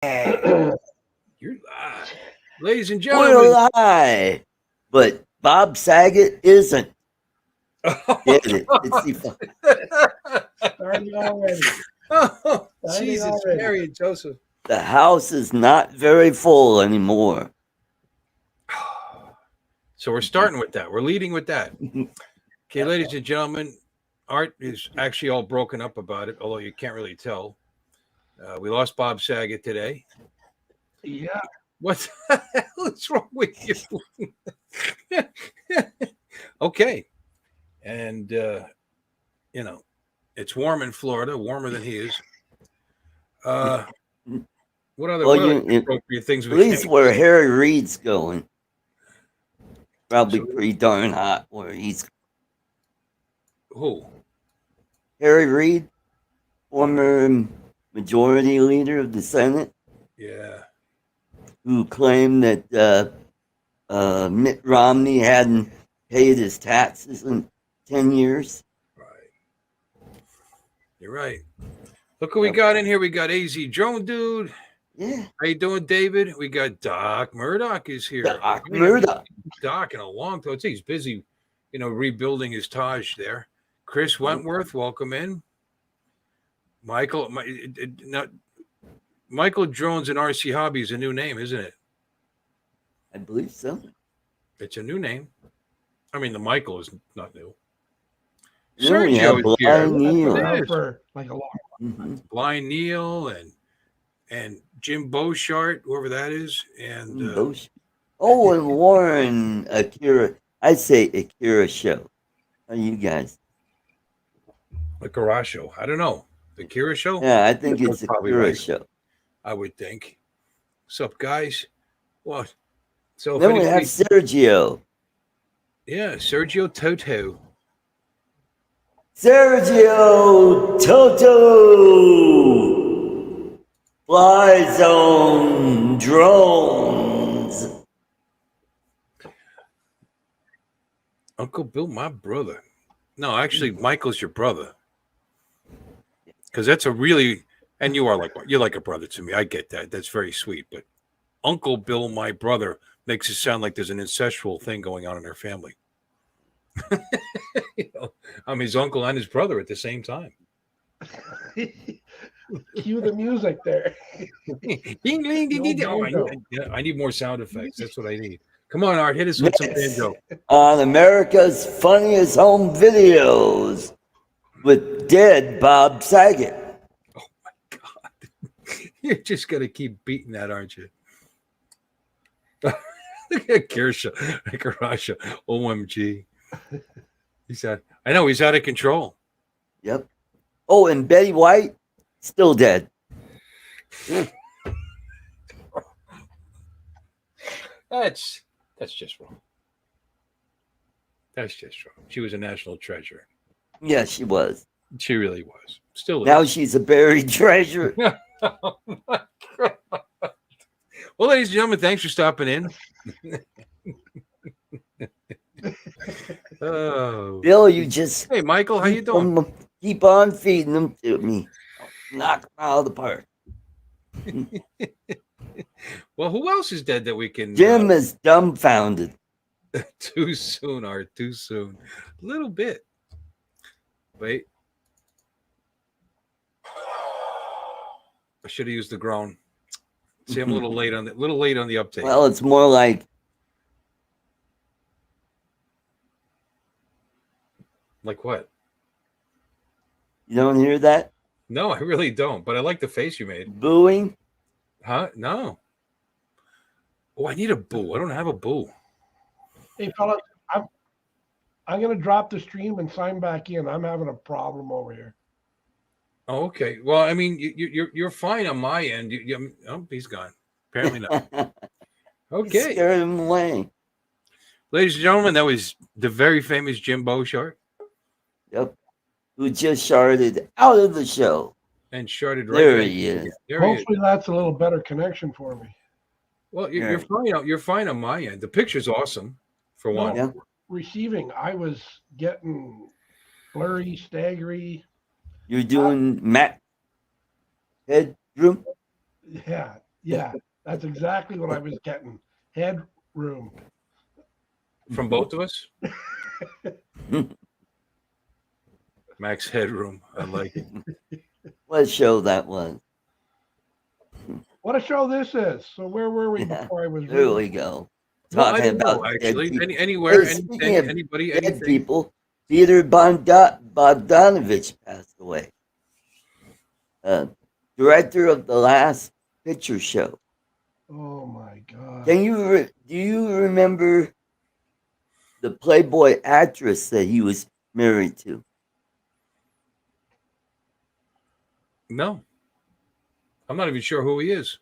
You're live. Ladies and gentlemen. We're live, but Bob Saget isn't. Get it? It's the Starting already. Oh, Starting Jesus, already. Mary and Joseph. the house is not very full anymore. So we're starting with that. We're leading with that. Okay, ladies and gentlemen, Art is actually all broken up about it, although you can't really tell. We lost Bob Saget today. Yeah. What the hell is wrong with you? Okay. And, it's warm in Florida, warmer than he is. What other appropriate things at least where Harry Reid's going? Probably pretty darn hot where he's. Who? Harry Reid, former majority leader of the Senate. Yeah. Who claimed that Mitt Romney hadn't paid his taxes in 10 years. Right. You're right. Look who we got in here. We got AZ Drone Dude. Yeah. How you doing, David? We got Doc Murdoch is here. Doc Murdoch. Doc in a long time. He's busy, rebuilding his Taj there. Chris Wentworth, welcome in. Michael Drones and RC Hobby is a new name, isn't it? I believe so. It's a new name. I mean, the Michael is not new. Sergio is here. Blind Neil and Jim Boshart, whoever that is, and and Warren Akira. I say Akira Show. How are you guys? Akira Show. I don't know. The Akira Show? Yeah, I think it's Akira Show. I would think. What's up, guys? What? So then we have Sergio. Yeah, Sergio Toto. Sergio Toto. Fly Zone Drones. Uncle Bill, my brother. No, actually, Michael's your brother. Because that's a really, and you're like a brother to me. I get that. That's very sweet. But Uncle Bill, my brother, makes it sound like there's an incestual thing going on in our family. I'm his uncle and his brother at the same time. Cue the music there. Ding, ding, ding, ding. Oh, I need more sound effects. That's what I need. Come on, Art, hit us with some banjo. On America's Funniest Home Videos with dead Bob Saget. Oh my God. You're just going to keep beating that, aren't you? Look at Kirsha, OMG. He's out of control. Yep. Oh, and Betty White, still dead. That's just wrong. That's just wrong. She was a national treasure. Yeah, she was. She really was. Still is. Now she's a buried treasure. Oh my God. Well, ladies and gentlemen, thanks for stopping in. Oh, Bill, you just hey, Michael, how you doing? Keep on feeding them to me. Knock them out of the park. Well, who else is dead that we can? Jim is dumbfounded. Too soon, Art. Too soon. A little bit. Wait. I should have used the groan. See, I'm a little late on the uptake. Well, it's more like what? You don't hear that? No, I really don't. But I like the face you made. Booing? Huh? No. Oh, I need a boo. I don't have a boo. Hey, fellas, I'm going to drop the stream and sign back in. I'm having a problem over here. Oh, okay. Well, I mean, you're fine on my end. Oh, he's gone. Apparently not. Okay. Scared him away. Ladies and gentlemen, that was the very famous Jim Boshart. Yep. Who just sharded out of the show. And sharded right there. He is. Hopefully that's a little better connection for me. Well, you're fine. You're fine on my end. The picture's awesome. For one. Yeah. Receiving, I was getting blurry, staggery. You're doing Matt headroom? Yeah. Yeah, that's exactly what I was getting. Headroom. From both of us. Max Headroom. I like it. What show that was? What a show this is. So where were we Yeah, before I was there reading? we go. No, I Talking don't know about dead actually. people. Anywhere, Hey, speaking anything, of anybody, dead anything. people, Peter Bogdanovich passed away. Director of the Last Picture Show. Oh my God. Do you remember the Playboy actress that he was married to? No, I'm not even sure who he is.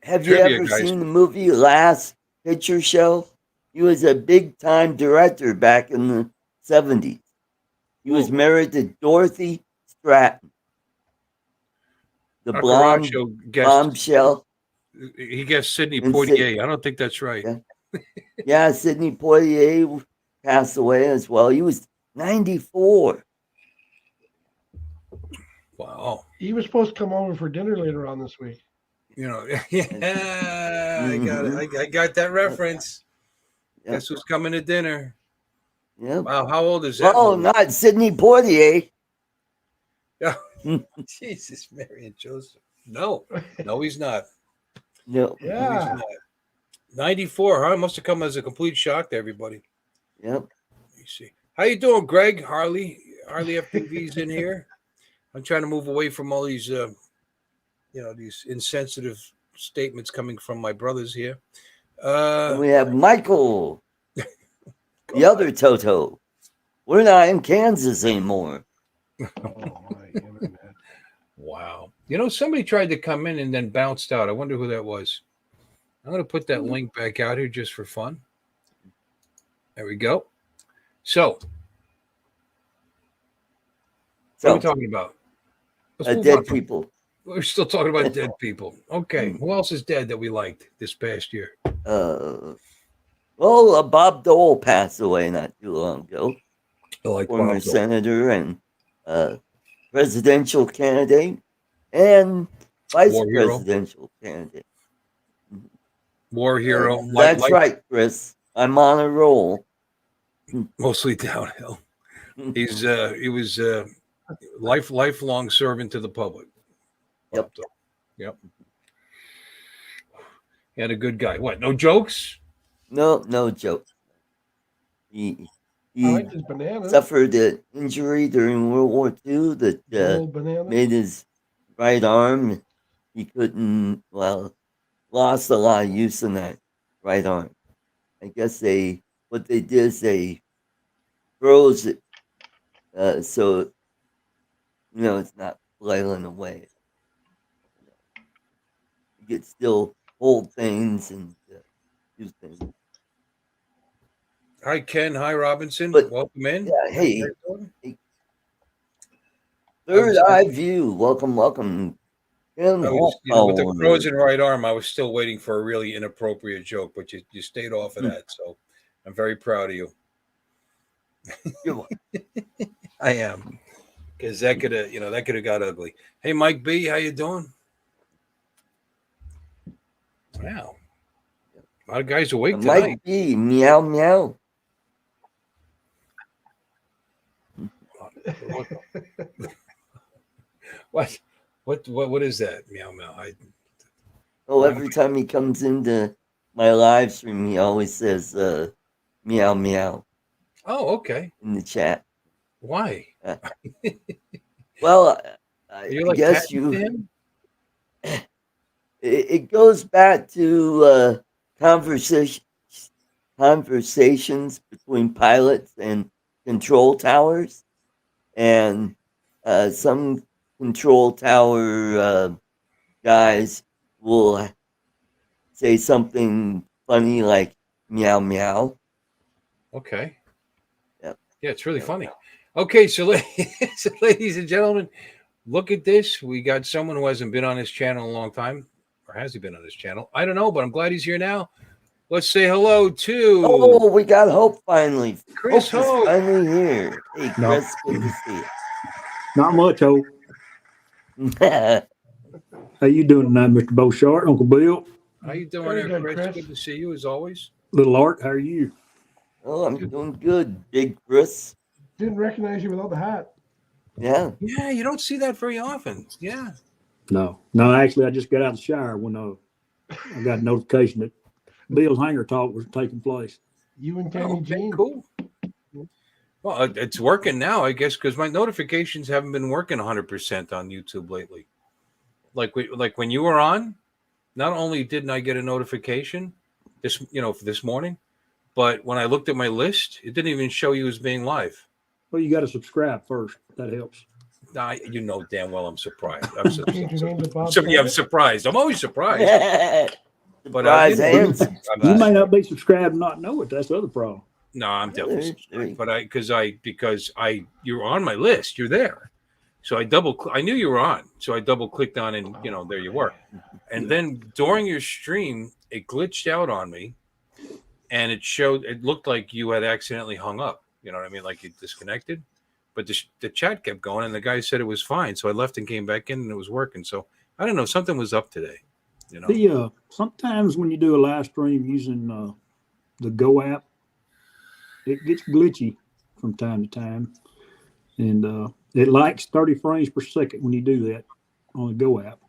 Have you Trivia, ever guys. seen the movie Last Picture Show? He was a big time director back in the 70s. He was Whoa. married to Dorothy Stratton, the blonde Acaracho guessed. bombshell. He guessed Sidney And Poitier. I don't think that's right. Yeah. Yeah, Sidney Poitier passed away as well. He was 94. Wow. He was supposed to come over for dinner later on this week. You know, yeah, I got it. I got that reference. Yep. Guess who's coming to dinner? Yep. Wow, how old is that? Oh, not Sidney Poitier. Jesus, Mary and Joseph. No, he's not. No. No, he's Yeah. not. 94, huh? Must have come as a complete shock to everybody. Yep. Let me see. How you doing, Greg? Harley FPV's in here. I'm trying to move away from all these, these insensitive statements coming from my brothers here. And we have Michael, the other Toto. We're not in Kansas anymore. Oh my internet. Wow. Somebody tried to come in and then bounced out. I wonder who that was. I'm going to put that link back out here just for fun. There we go. So, what are we talking about? Let's move on Dead from- people. We're still talking about dead people. Okay. Who else is dead that we liked this past year? Bob Dole passed away not too long ago. I like Former Bob Dole. senator and presidential candidate and vice War hero. presidential candidate. War hero. That's right, Chris. I'm on a roll. Mostly downhill. He was lifelong servant to the public. Yep. Yep. He had a good guy. What? No jokes? No joke. He I like his bananas. suffered an injury during World War II that Gold bananas. made his right arm. He couldn't. Lost a lot of use in that right arm. I guess what they did is they froze it, so it's not flailing away. You could still hold things and do things. Hi, Ken. Hi, Robinson. But- welcome in. Yeah, hey. Third Eye View. Welcome. With the frozen right arm, I was still waiting for a really inappropriate joke, but you stayed off of that. So I'm very proud of you. I am, because that could have got ugly. Hey, Mike B, how you doing? Wow, a lot of guys awake tonight. Mike B, meow meow. What is that? Meow meow. Every time he comes into my live stream, he always says meow meow. Oh, okay. In the chat. Why? I guess him? It goes back to conversations between pilots and control towers, and some control tower guys will say something funny like meow meow. Okay. Yep. Yeah, it's really funny. Okay, so ladies and gentlemen, look at this. We got someone who hasn't been on this channel in a long time. Or has he been on this channel? I don't know, but I'm glad he's here now. Let's say hello to... Oh, we got Hope finally. Chris Hope is finally here. Hey, Chris, good to see you. Not much, Hope. How you doing tonight, Mr. Boshart, Uncle Bill? How you doing Very there, good, Chris? Chris. Good to see you as always. Little Art, how are you? Oh, I'm doing good, Big Chris. Didn't recognize you without the hat. Yeah. Yeah, you don't see that very often. Yeah. No, actually, I just got out of the shower when I got a notification that Bill's Hangar talk was taking place. You and Oh, Tammy okay, Jean. cool. Well, it's working now, I guess, because my notifications haven't been working 100% on YouTube lately. Like when you were on, not only didn't I get a notification this morning, but when I looked at my list, it didn't even show you as being live. Well, you got to subscribe first. That helps. You know damn well I'm surprised. Change your name to Bob. I'm surprised. I'm always surprised. But Surprise and You subscribe. may not be subscribed and not know it. That's the other problem. No, I'm definitely There- subscribed. But because you're on my list, you're there. So I knew you were on. So I double clicked on and there you were. And then during your stream, it glitched out on me and it looked like you had accidentally hung up. You know what I mean? Like you disconnected. But the chat kept going and the guy said it was fine. So I left and came back in and it was working. So I don't know, something was up today. Sometimes when you do a live stream using the Go app, it gets glitchy from time to time, and it likes 30 frames per second when you do that on the Go app,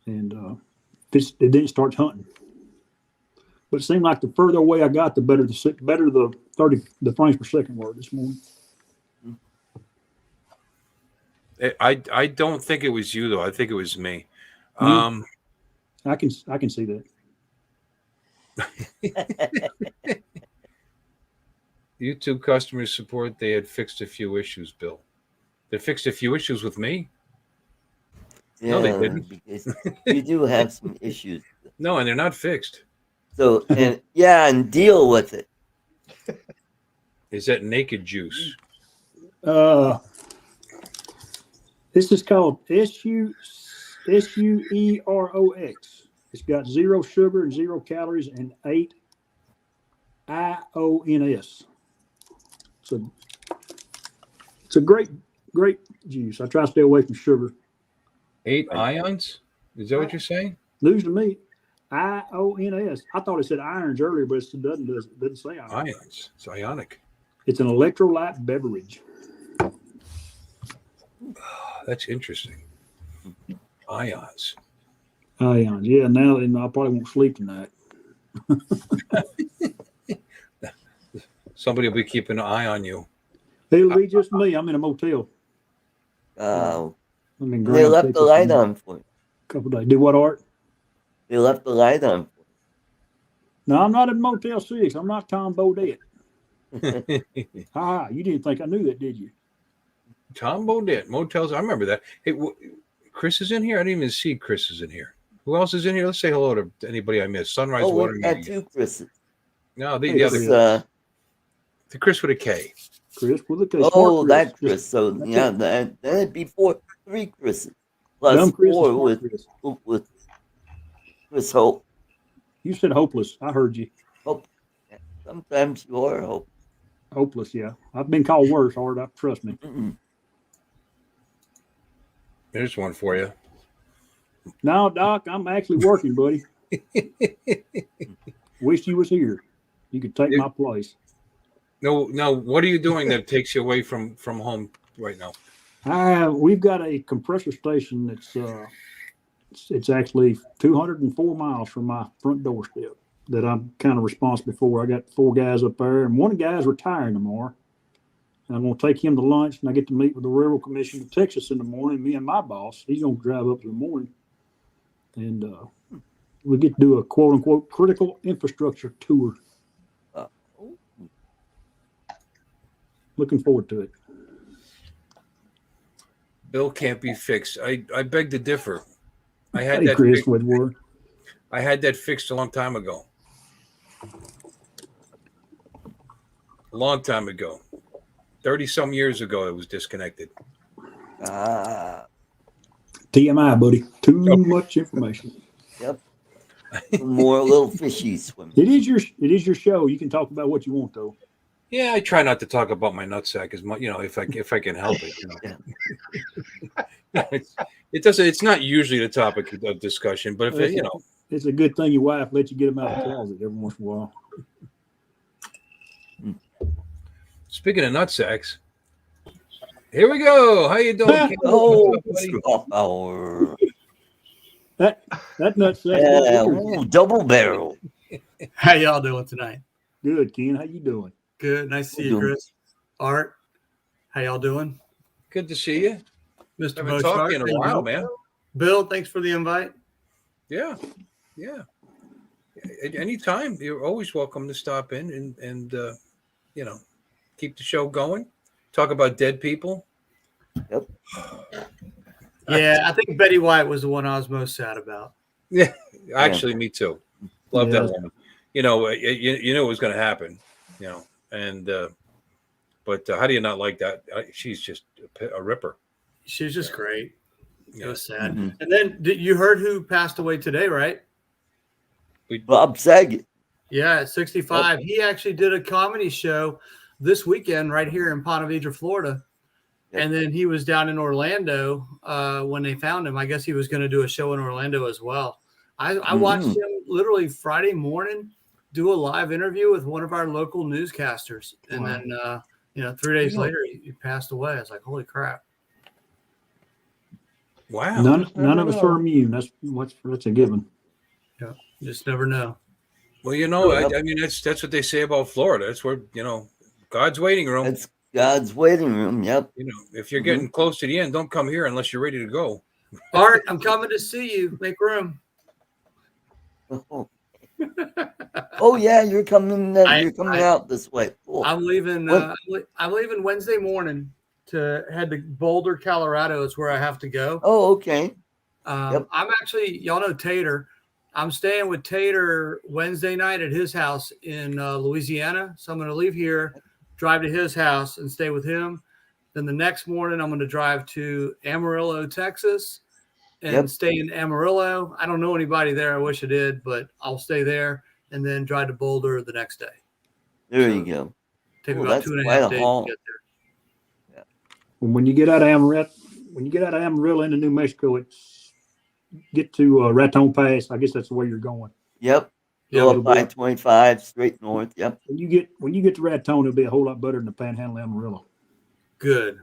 and it then starts hunting. But it seemed like the further away I got, the better the frames per second were this morning. I don't think it was you though. I think it was me. I can see that. YouTube customer support, they had fixed a few issues, Bill. They fixed a few issues with me? Yeah, No, they didn't. Because you do have some issues. No, and they're not fixed. So, and deal with it. Is that naked juice? This is called SUEROX. It's got 0 sugar and 0 calories and 8 IONS. So it's a great juice. I try to stay away from sugar. 8 ions? Is that what you're saying? News to me. IONS. I thought it said irons earlier, but it doesn't say irons. Ions. It's ionic. It's an electrolyte beverage. That's interesting. Ions. Ions. Yeah, now I probably won't sleep tonight. Somebody will be keeping an eye on you. It'll be just me. I'm in a motel. I'm in They Grand left Texas the light for on for you. a couple of days. Do what, Art? They left the light on for No, I'm not in Motel 6. I'm not Tom Bodette. you. You didn't think I knew that, did you? Tom Bodette, motels. I remember that. Hey, Chris is in here? I didn't even see Chris is in here. Who else is in here? Let's say hello to anybody I missed. Sunrise Water. We got 2 Chris's. No, the Hey, other Chris. the Chris with a K. Chris with a K. Oh, Smart that Chris. Chris. So, That's yeah, it. then it'd be 3 Chris's. Dumb Plus Chris and 4 Smart with Chris. Chris Hope. You said hopeless. I heard you. Hope. Sometimes you are Hope. Hopeless, yeah. I've been called worse, Art. Trust me. Mm-mm. There's one for you. No, Doc, I'm actually working, buddy. Wish you was here. You could take my place. No. What are you doing that takes you away from home right now? We've got a compressor station that's it's actually 204 miles from my front doorstep that I'm kind of responsible for. I got 4 guys up there, and one guy's retiring tomorrow. And I'm going to take him to lunch, and I get to meet with the Railroad Commission of Texas in the morning. Me and my boss, he's going to drive up in the morning, and we get to do a quote unquote critical infrastructure tour. Looking forward to it. Bill can't be fixed. I beg to differ. I had Hey, that. Chris Woodward. I had that fixed a long time ago. A long time ago. 30-some years ago, it was disconnected. TMI, buddy. Too much information. Yep. More little fishies swimming. It is your show. You can talk about what you want, though. Yeah, I try not to talk about my nutsack as much, if I can help it. It doesn't. It's not usually the topic of discussion, but if it, you know, it's a good thing your wife lets you get them out of the closet every once in a while. speaking of nutsacks, here we go. How you doing, Ken? Oh, What's up, buddy? power. That nutsack. Yeah, ooh, double barrel. How y'all doing tonight? Good, Ken. How you doing? Good. Nice to see Doing- you, Chris. Art, how y'all doing? Good to see you. Mr. Haven't talked to you in a Boshart, while, man. Bill, thanks for the invite. Yeah, yeah. At any time, you're always welcome to stop in and you know, keep the show going. Talk about dead people. Yep. Yeah, I think Betty White was the one I was most sad about. Yeah, actually, me too. Love Yeah. that woman. You know, you knew it was going to happen. You know, and but how do you not like that? She's just a ripper. She was just great. It Yeah. was sad. Mhm. And then you heard who passed away today, right? Bob Saget. Yeah, at 65. He actually did a comedy show this weekend right here in Ponte Vedra, Florida. Yep. And then he was down in Orlando when they found him. I guess he was going to do a show in Orlando as well. I watched him literally Friday morning do a live interview with one of our local newscasters. And Wow. then, 3 days later, he passed away. I was like, holy crap. Wow. None Just never of us know. are immune. That's a given. Just never know. Well, you know, Yep. I mean, that's what they say about Florida. That's where, you know, God's waiting room. That's God's waiting room. Yep. You know, if you're getting close to the end, don't come here unless you're ready to go. Art, I'm coming to see you. Make room. Oh yeah, you're coming. I- You're coming I- out this way. Cool. I'm leaving. What? I'm leaving Wednesday morning to head to Boulder, Colorado. Is where I have to go. Oh, okay. Yep. I'm actually, y'all know Tater. I'm staying with Tater Wednesday night at his house in Louisiana. So I'm going to leave here, drive to his house, and stay with him. Then the next morning, I'm going to drive to Amarillo, Texas, and Yep. stay in Amarillo. I don't know anybody there. I wish I did, but I'll stay there and then drive to Boulder the next day. There you go. Take Cool, about that's 2.5 quite a days haul. to get there. When you get out of Amarillo into New Mexico, it's get to Raton Pass. I guess that's the way you're going. Yep. Yeah, Go it'll up be- I-25 straight north. Yep. When you get to Raton, it'll be a whole lot better than the Panhandle of Amarillo. Good.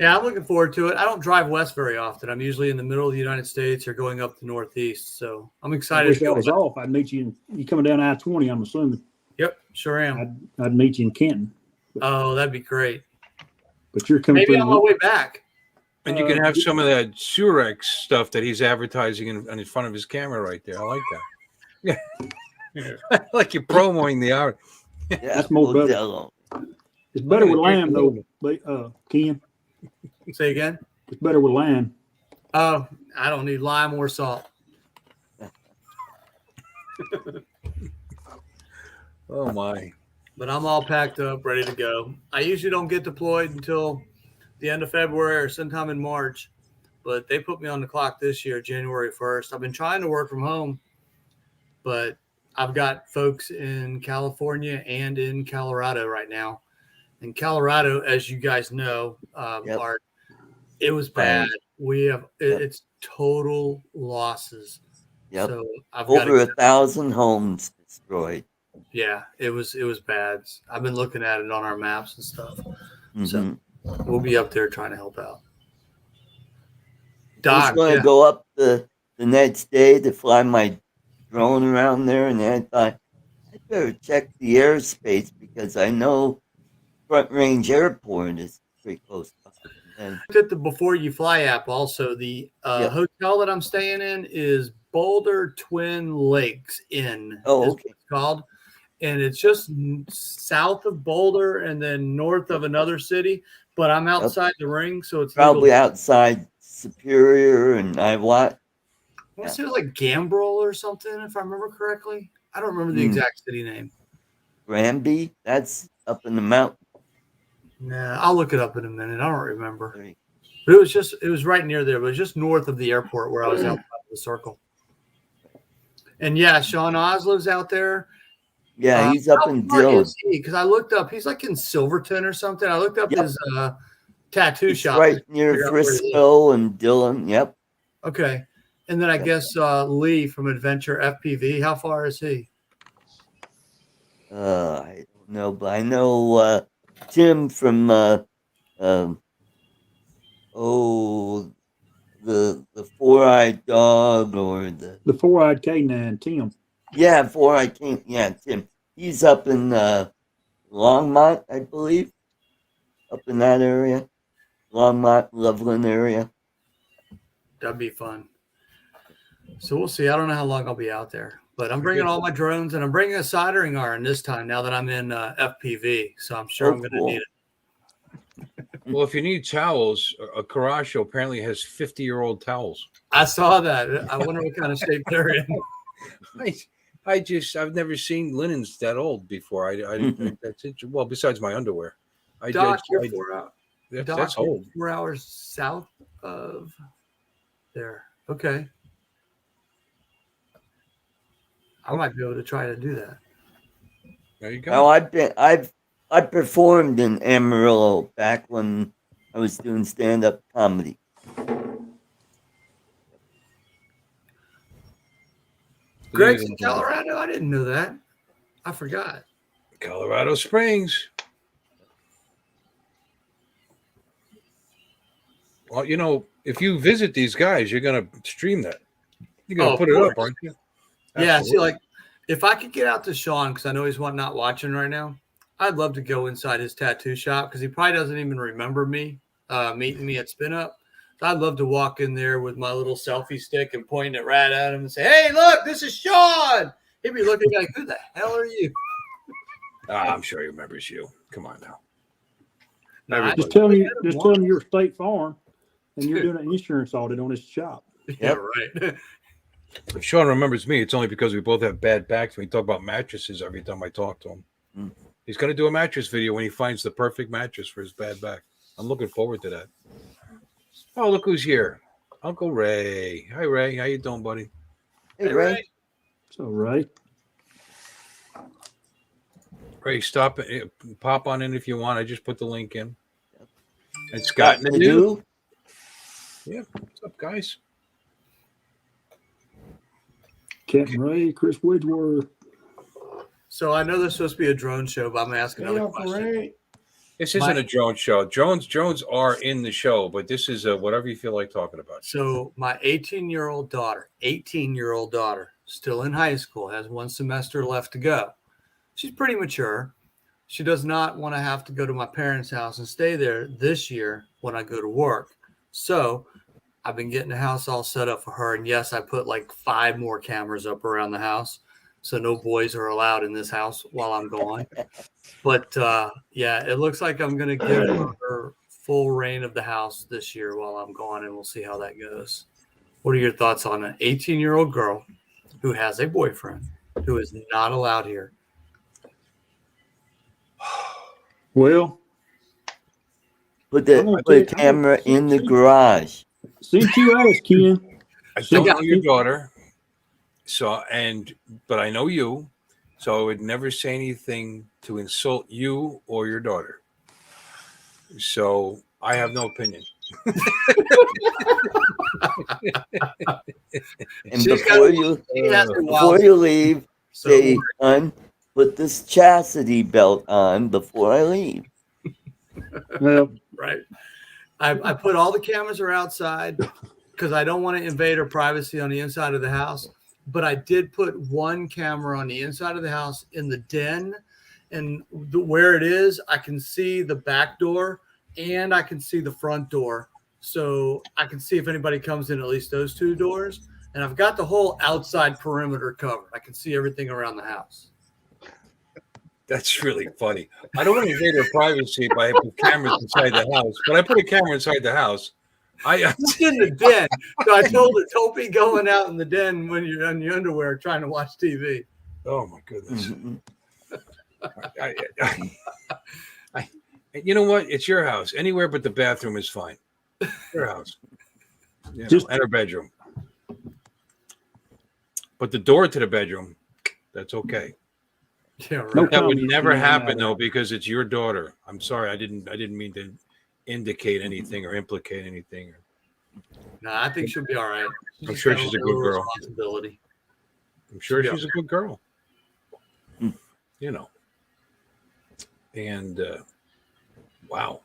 Yeah, I'm looking forward to it. I don't drive west very often. I'm usually in the middle of the United States or going up the Northeast. So I'm I excited wish to that go. was off. I'd meet you. You coming down I-20? I'm assuming. Yep, sure am. I'd meet you in Kenton. Oh, that'd be great. But you're coming Maybe through. on my way back. And you can have some of that Surex stuff that he's advertising in front of his camera right there. I like that. Yeah. Like you're promoting the art. Yeah. That's more better. Modelo. It's better with Look at lamb it. though. Ken, Say again. it's better with lamb. Oh, I don't need lime or salt. Oh my. But I'm all packed up, ready to go. I usually don't get deployed until the end of February or sometime in March. But they put me on the clock this year, January 1st. I've been trying to work from home, but I've got folks in California and in Colorado right now. In Colorado, as you guys know, Yep. Art, it was bad. We have it's total losses. Yep. So I've got Over to, 1,000 homes destroyed. yeah, it was bad. I've been looking at it on our maps and stuff. Mhm. We'll be up there trying to help out. I was Doc, going to yeah. go up the next day to fly my drone around there, and then I thought I'd better check the airspace because I know Front Range Airport is pretty close by. And Looked at the Before You Fly app also. The Yeah. hotel that I'm staying in is Boulder Twin Lakes Inn. Oh, is what okay. it's called. And it's just south of Boulder and then north of another city. But I'm outside the ring, so it's probably legal. outside Superior and I what? I want to say it was like Gambrel or something, if I remember correctly. I don't remember the Hmm. exact city name. Granby? That's up in the mountain. Nah, I'll look it up in a minute. I don't remember. There you- But it was right near there, but it was just north of the airport where I was outside of the circle. And yeah, Sean Oz lives out there. Yeah, he's up in How far Dillon. is he? Because I looked up, he's like in Silverton or something. I looked up Yep. his tattoo It's shop. right near Figure out where it is. Frisco and Dillon. Yep. Okay. And then I guess Lee from Adventure FPV. How far is he? I don't know, but I know Tim from oh the four-eyed dog or The four-eyed canine, Tim. yeah, four-eyed king. Yeah, Tim. He's up in Longmont, I believe, up in that area, Longmont, Loveland area. That'd be fun. So we'll see. I don't know how long I'll be out there, but I'm bringing all my drones and I'm bringing a soldering iron this time now that I'm in FPV. So I'm sure I'm going to need it. Well, if you need towels, a Carrasco apparently has 50-year-old towels. I saw that. I wonder what kind of shape they're in. I've never seen linens that old before. That's it. Well, besides my underwear. Doc, Doc, that's old. 4 hours south of there. Okay. I might be able to try to do that. There you go. Now I performed in Amarillo back when I was doing stand-up comedy. Greg's in Colorado. I didn't know that. I forgot. Colorado Springs. Well, you know, if you visit these guys, you're going to stream that. You're going to put it up, aren't you? Yeah. Absolutely. See, like, if I could get out to Sean, because I know he's not watching right now, I'd love to go inside his tattoo shop because he probably doesn't even remember me meeting me at Spin Up. So I'd love to walk in there with my little selfie stick and point it right at him and say, "Hey, look, this is Sean." He'd be looking like, "Who the hell are you?" I'm sure he remembers you. Come on now. No, Just tell him you're State Farm and you're doing an insurance audit on his shop. Yeah, right. If Sean remembers me, it's only because we both have bad backs. We talk about mattresses every time I talk to him. Mm. He's going to do a mattress video when he finds the perfect mattress for his bad back. I'm looking forward to that. Oh, look who's here. Uncle Ray. Hi, Ray. How you doing, buddy? Hey, Ray. It's all right. Ray, pop on in if you want. I just put the link in. And Got Scott to do? Yeah. What's up, guys? Captain Ray, Chris Widgeworth. So I know there's supposed to be a drone show, but I'm going to ask Hey, another Uncle question. Ray. This isn't a drone show. Drones are in the show, but this is whatever you feel like talking about. So my 18-year-old daughter, still in high school, has 1 semester left to go. She's pretty mature. She does not want to have to go to my parents' house and stay there this year when I go to work. So I've been getting the house all set up for her. And yes, I put like 5 more cameras up around the house. So no boys are allowed in this house while I'm gone. But yeah, it looks like I'm going to give her full reign of the house this year while I'm gone, and we'll see how that goes. What are your thoughts on an 18-year-old girl who has a boyfriend who is not allowed here? Well, Put a camera in the garage. since you asked, Ken, I don't know your daughter, but I know you, so I would never say anything to insult you or your daughter. So I have no opinion. And before you leave, say, "Hun, put this chastity belt on before I leave." well, Right. I put all the cameras are outside because I don't want to invade her privacy on the inside of the house. But I did put 1 camera on the inside of the house in the den. And where it is, I can see the back door and I can see the front door. So I can see if anybody comes in at least those 2 doors. And I've got the whole outside perimeter covered. I can see everything around the house. That's really funny. I don't want to invade her privacy by putting cameras inside the house, but I put a camera inside the house. It's in the den. So I told her, don't be going out in the den when you're in your underwear trying to watch TV. Oh my goodness. Mhm. You know what? It's your house. Anywhere but the bathroom is fine. Your house. You know, Just- and her bedroom. But the door to the bedroom, that's okay. Yeah, right. No That would comment. never No, happen no. though, because it's your daughter. I'm sorry, I didn't mean to indicate anything or implicate anything. No, I think she'll be all right. I'm sure she's a good girl. Responsibility. I'm sure Yeah. she's a good girl. Mm. You know. And wow.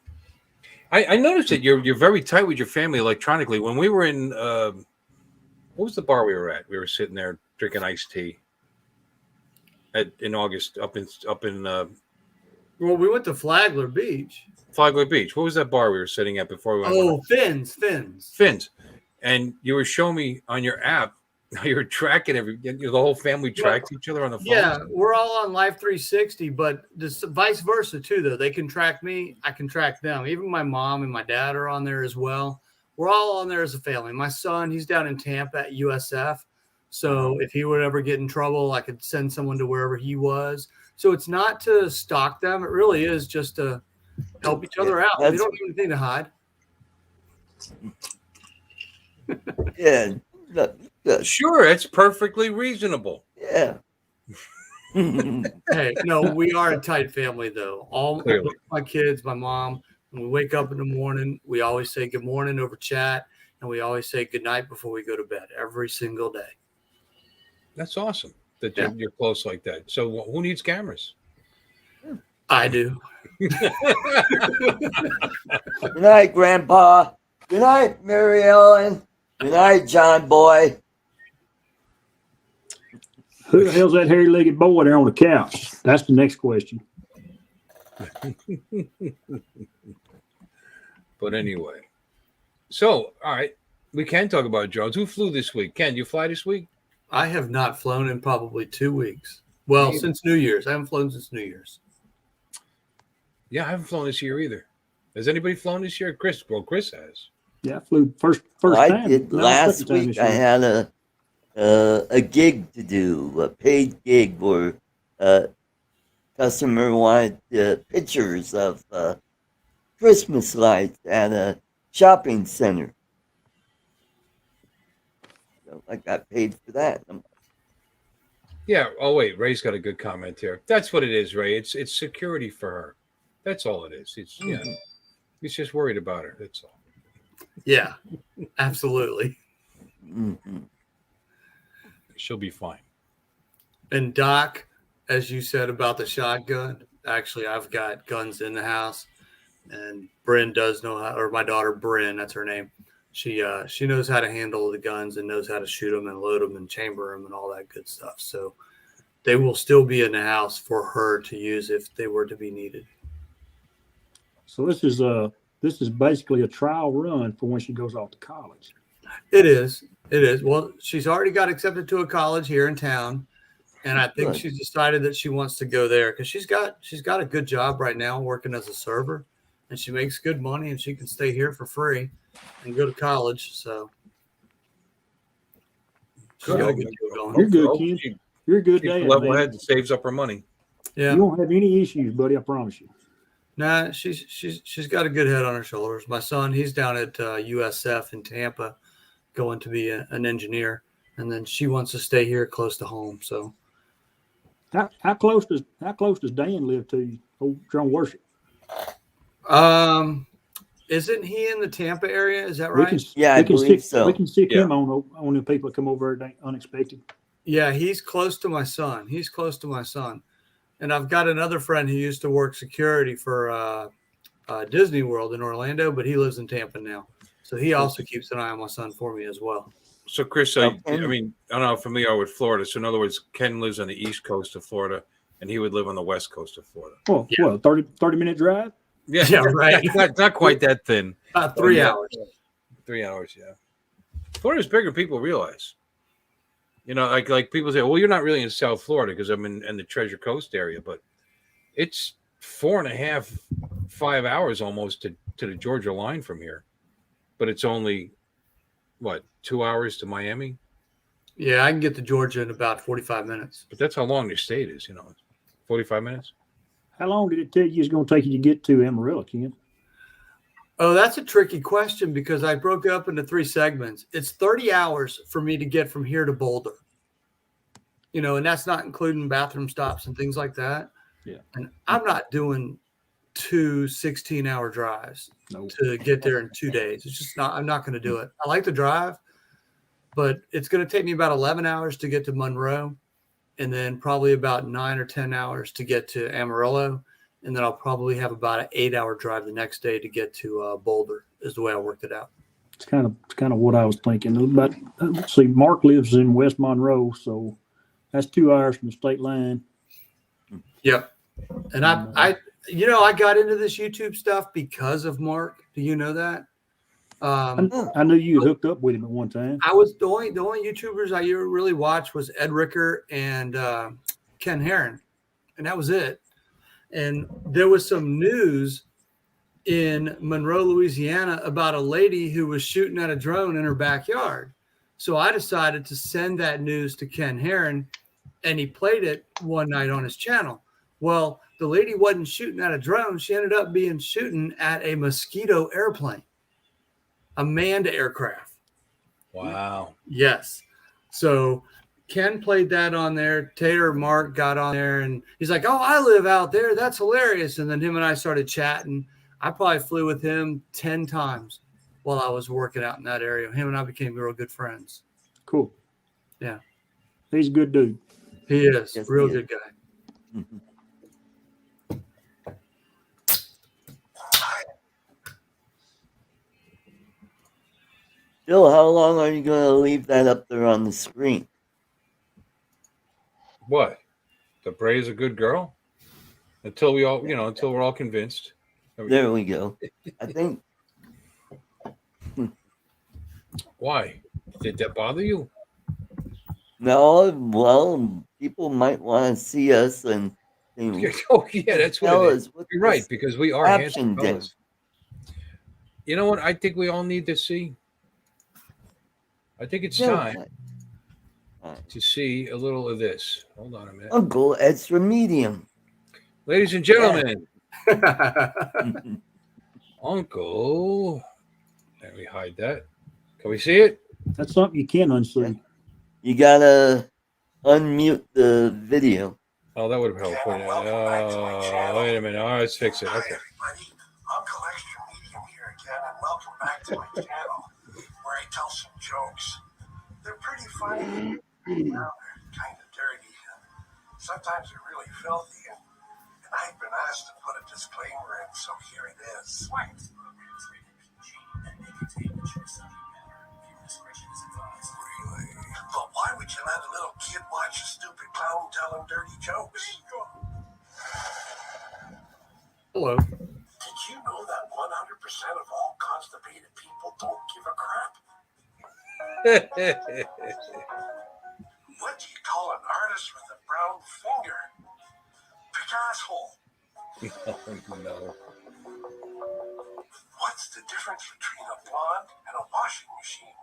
I noticed that you're very tight with your family electronically. When we were in what was the bar we were at? We were sitting there drinking iced tea in August up in Well, we went to Flagler Beach. Flagler Beach. What was that bar we were sitting at before we went? Oh, Finn's. And you were showing me on your app how you were tracking the whole family tracks each other on the phone. Yeah, we're all on Life 360, but this, vice versa too. Though they can track me, I can track them. Even my mom and my dad are on there as well. We're all on there as a family. My son, he's down in Tampa at USF, so if he would ever get in trouble, I could send someone to wherever he was. So it's not to stalk them. It really is just to help each other out. We don't have anything to hide. Yeah. Good. Sure, it's perfectly reasonable. Yeah. Hey, no, we are a tight family, though. All Clearly. my kids, my mom, when we wake up in the morning, we always say good morning over chat, and we always say good night before we go to bed every single day. That's awesome that you're close like that. So who needs cameras? I do. Good night, Grandpa. Good night, Mary Ellen. Good night, John Boy. Who the hell's that hairy-legged boy there on the couch? That's the next question. But anyway, so all right, we can talk about drones. Who flew this week? Ken, you fly this week? I have not flown in probably 2 weeks. Well, since New Year's. I haven't flown since New Year's. Yeah, I haven't flown this year either. Has anybody flown this year? Chris? Well, Chris has. Yeah, I flew first I time. did No, last second time week. this I year. had a gig to do, a paid gig where customer wanted pictures of Christmas lights at a shopping center. So I got paid for that. Yeah. Oh wait, Ray's got a good comment here. That's what it is, Ray. It's security for her. That's all it is. It's yeah. He's just worried about her. That's all. Yeah, absolutely. Mm-hmm. She'll be fine. And Doc, as you said about the shotgun, actually, I've got guns in the house, and Bryn does know how, or my daughter Bryn, that's her name. She knows how to handle the guns and knows how to shoot them and load them and chamber them and all that good stuff. So they will still be in the house for her to use if they were to be needed. So this is basically a trial run for when she goes off to college. It is. Well, she's already got accepted to a college here in town, and I think she's decided that she wants to go there because she's got a good job right now working as a server, and she makes good money, and she can stay here for free and go to college. So she's got a good deal going. You're good, Ken. You're a good She's dad, level man. head that saves up her money. Yeah. You won't have any issues, buddy. I promise you. Nah, she's got a good head on her shoulders. My son, he's down at USF in Tampa, going to be an engineer, and then she wants to stay here close to home. So, How close does Dan live to you? Oh, drone worship. isn't he in the Tampa area? Is that right? I believe so. We can stick him on the people that come over unexpected. Yeah, he's close to my son. And I've got another friend who used to work security for Disney World in Orlando, but he lives in Tampa now. So he also keeps an eye on my son for me as well. So, Chris, I mean, I don't know how familiar you are with Florida. So, in other words, Ken lives on the east coast of Florida, and he would live on the west coast of Florida. Oh, Yeah. well, 30-minute drive? Yeah, right. Not quite that thin. About 3 hours. 3 hours, yeah. Florida's bigger than people realize. You know, like people say, well, you're not really in South Florida because I'm in the Treasure Coast area, but it's 4.5, 5 hours almost to the Georgia line from here. But it's only, 2 hours to Miami? Yeah, I can get to Georgia in about 45 minutes. But that's how long the state is, 45 minutes. How long did it take you it's going to take you to get to Amarillo, Ken? Oh, that's a tricky question because I broke it up into 3 segments. It's 30 hours for me to get from here to Boulder. And that's not including bathroom stops and things like that. Yeah. And I'm not doing 2 16-hour drives Nope. to get there in 2 days. It's just not. I'm not going to do it. I like to drive, but it's going to take me about 11 hours to get to Monroe, and then probably about 9 or 10 hours to get to Amarillo, and then I'll probably have about an 8-hour drive the next day to get to Boulder. Is the way I worked it out. It's kind of what I was thinking. But let's see, Mark lives in West Monroe, so that's 2 hours from the state line. Yep. And I got into this YouTube stuff because of Mark. Do you know that? I knew you hooked up with him at one time. I was the only YouTubers I really watched was Ed Ricker and Ken Herron, and that was it. And there was some news in Monroe, Louisiana, about a lady who was shooting at a drone in her backyard. So I decided to send that news to Ken Herron, and he played it one night on his channel. Well, the lady wasn't shooting at a drone. She ended up being shooting at a Mosquito airplane, a manned aircraft. Wow. Yes. So Ken played that on there. Taylor Mark got on there, and he's like, "Oh, I live out there. That's hilarious." And then him and I started chatting. I probably flew with him 10 times while I was working out in that area. Him and I became real good friends. Cool. Yeah. He's a good dude. He is. Yes, Real he is. good guy. Mhm. Bill, how long are you going to leave that up there on the screen? What? The Bray's a good girl? Until we all, until we're all convinced. There we go. I think Why? Did that bother you? no. Well, people might want to see us and Oh, yeah, that's what tell it is. us what You're right, this because we are caption handsome did. fellas. You know what I think we all need to see? I think it's time to see a little of this. Hold on a minute. Uncle Extra Medium. Ladies and gentlemen, Mm-hmm. Uncle. Let me hide that. Can we see it? That's something you can unsee. You gotta unmute the video. Oh, that would have helped. Wait a minute. All right, let's fix it. Okay. Everybody, Uncle Extra Medium here again, and welcome back to my channel, where I tell some jokes. They're pretty funny. Well, they're kind of dirty. Sometimes they're really filthy, and I've been asked to put a disclaimer in, so here it is. Really? But why would you let a little kid watch a stupid clown tell him dirty jokes? Hello. Did you know that 100% of all constipated people don't give a crap? What do you call an artist with a brown finger? Picasso. No. What's the difference between a blonde and a washing machine?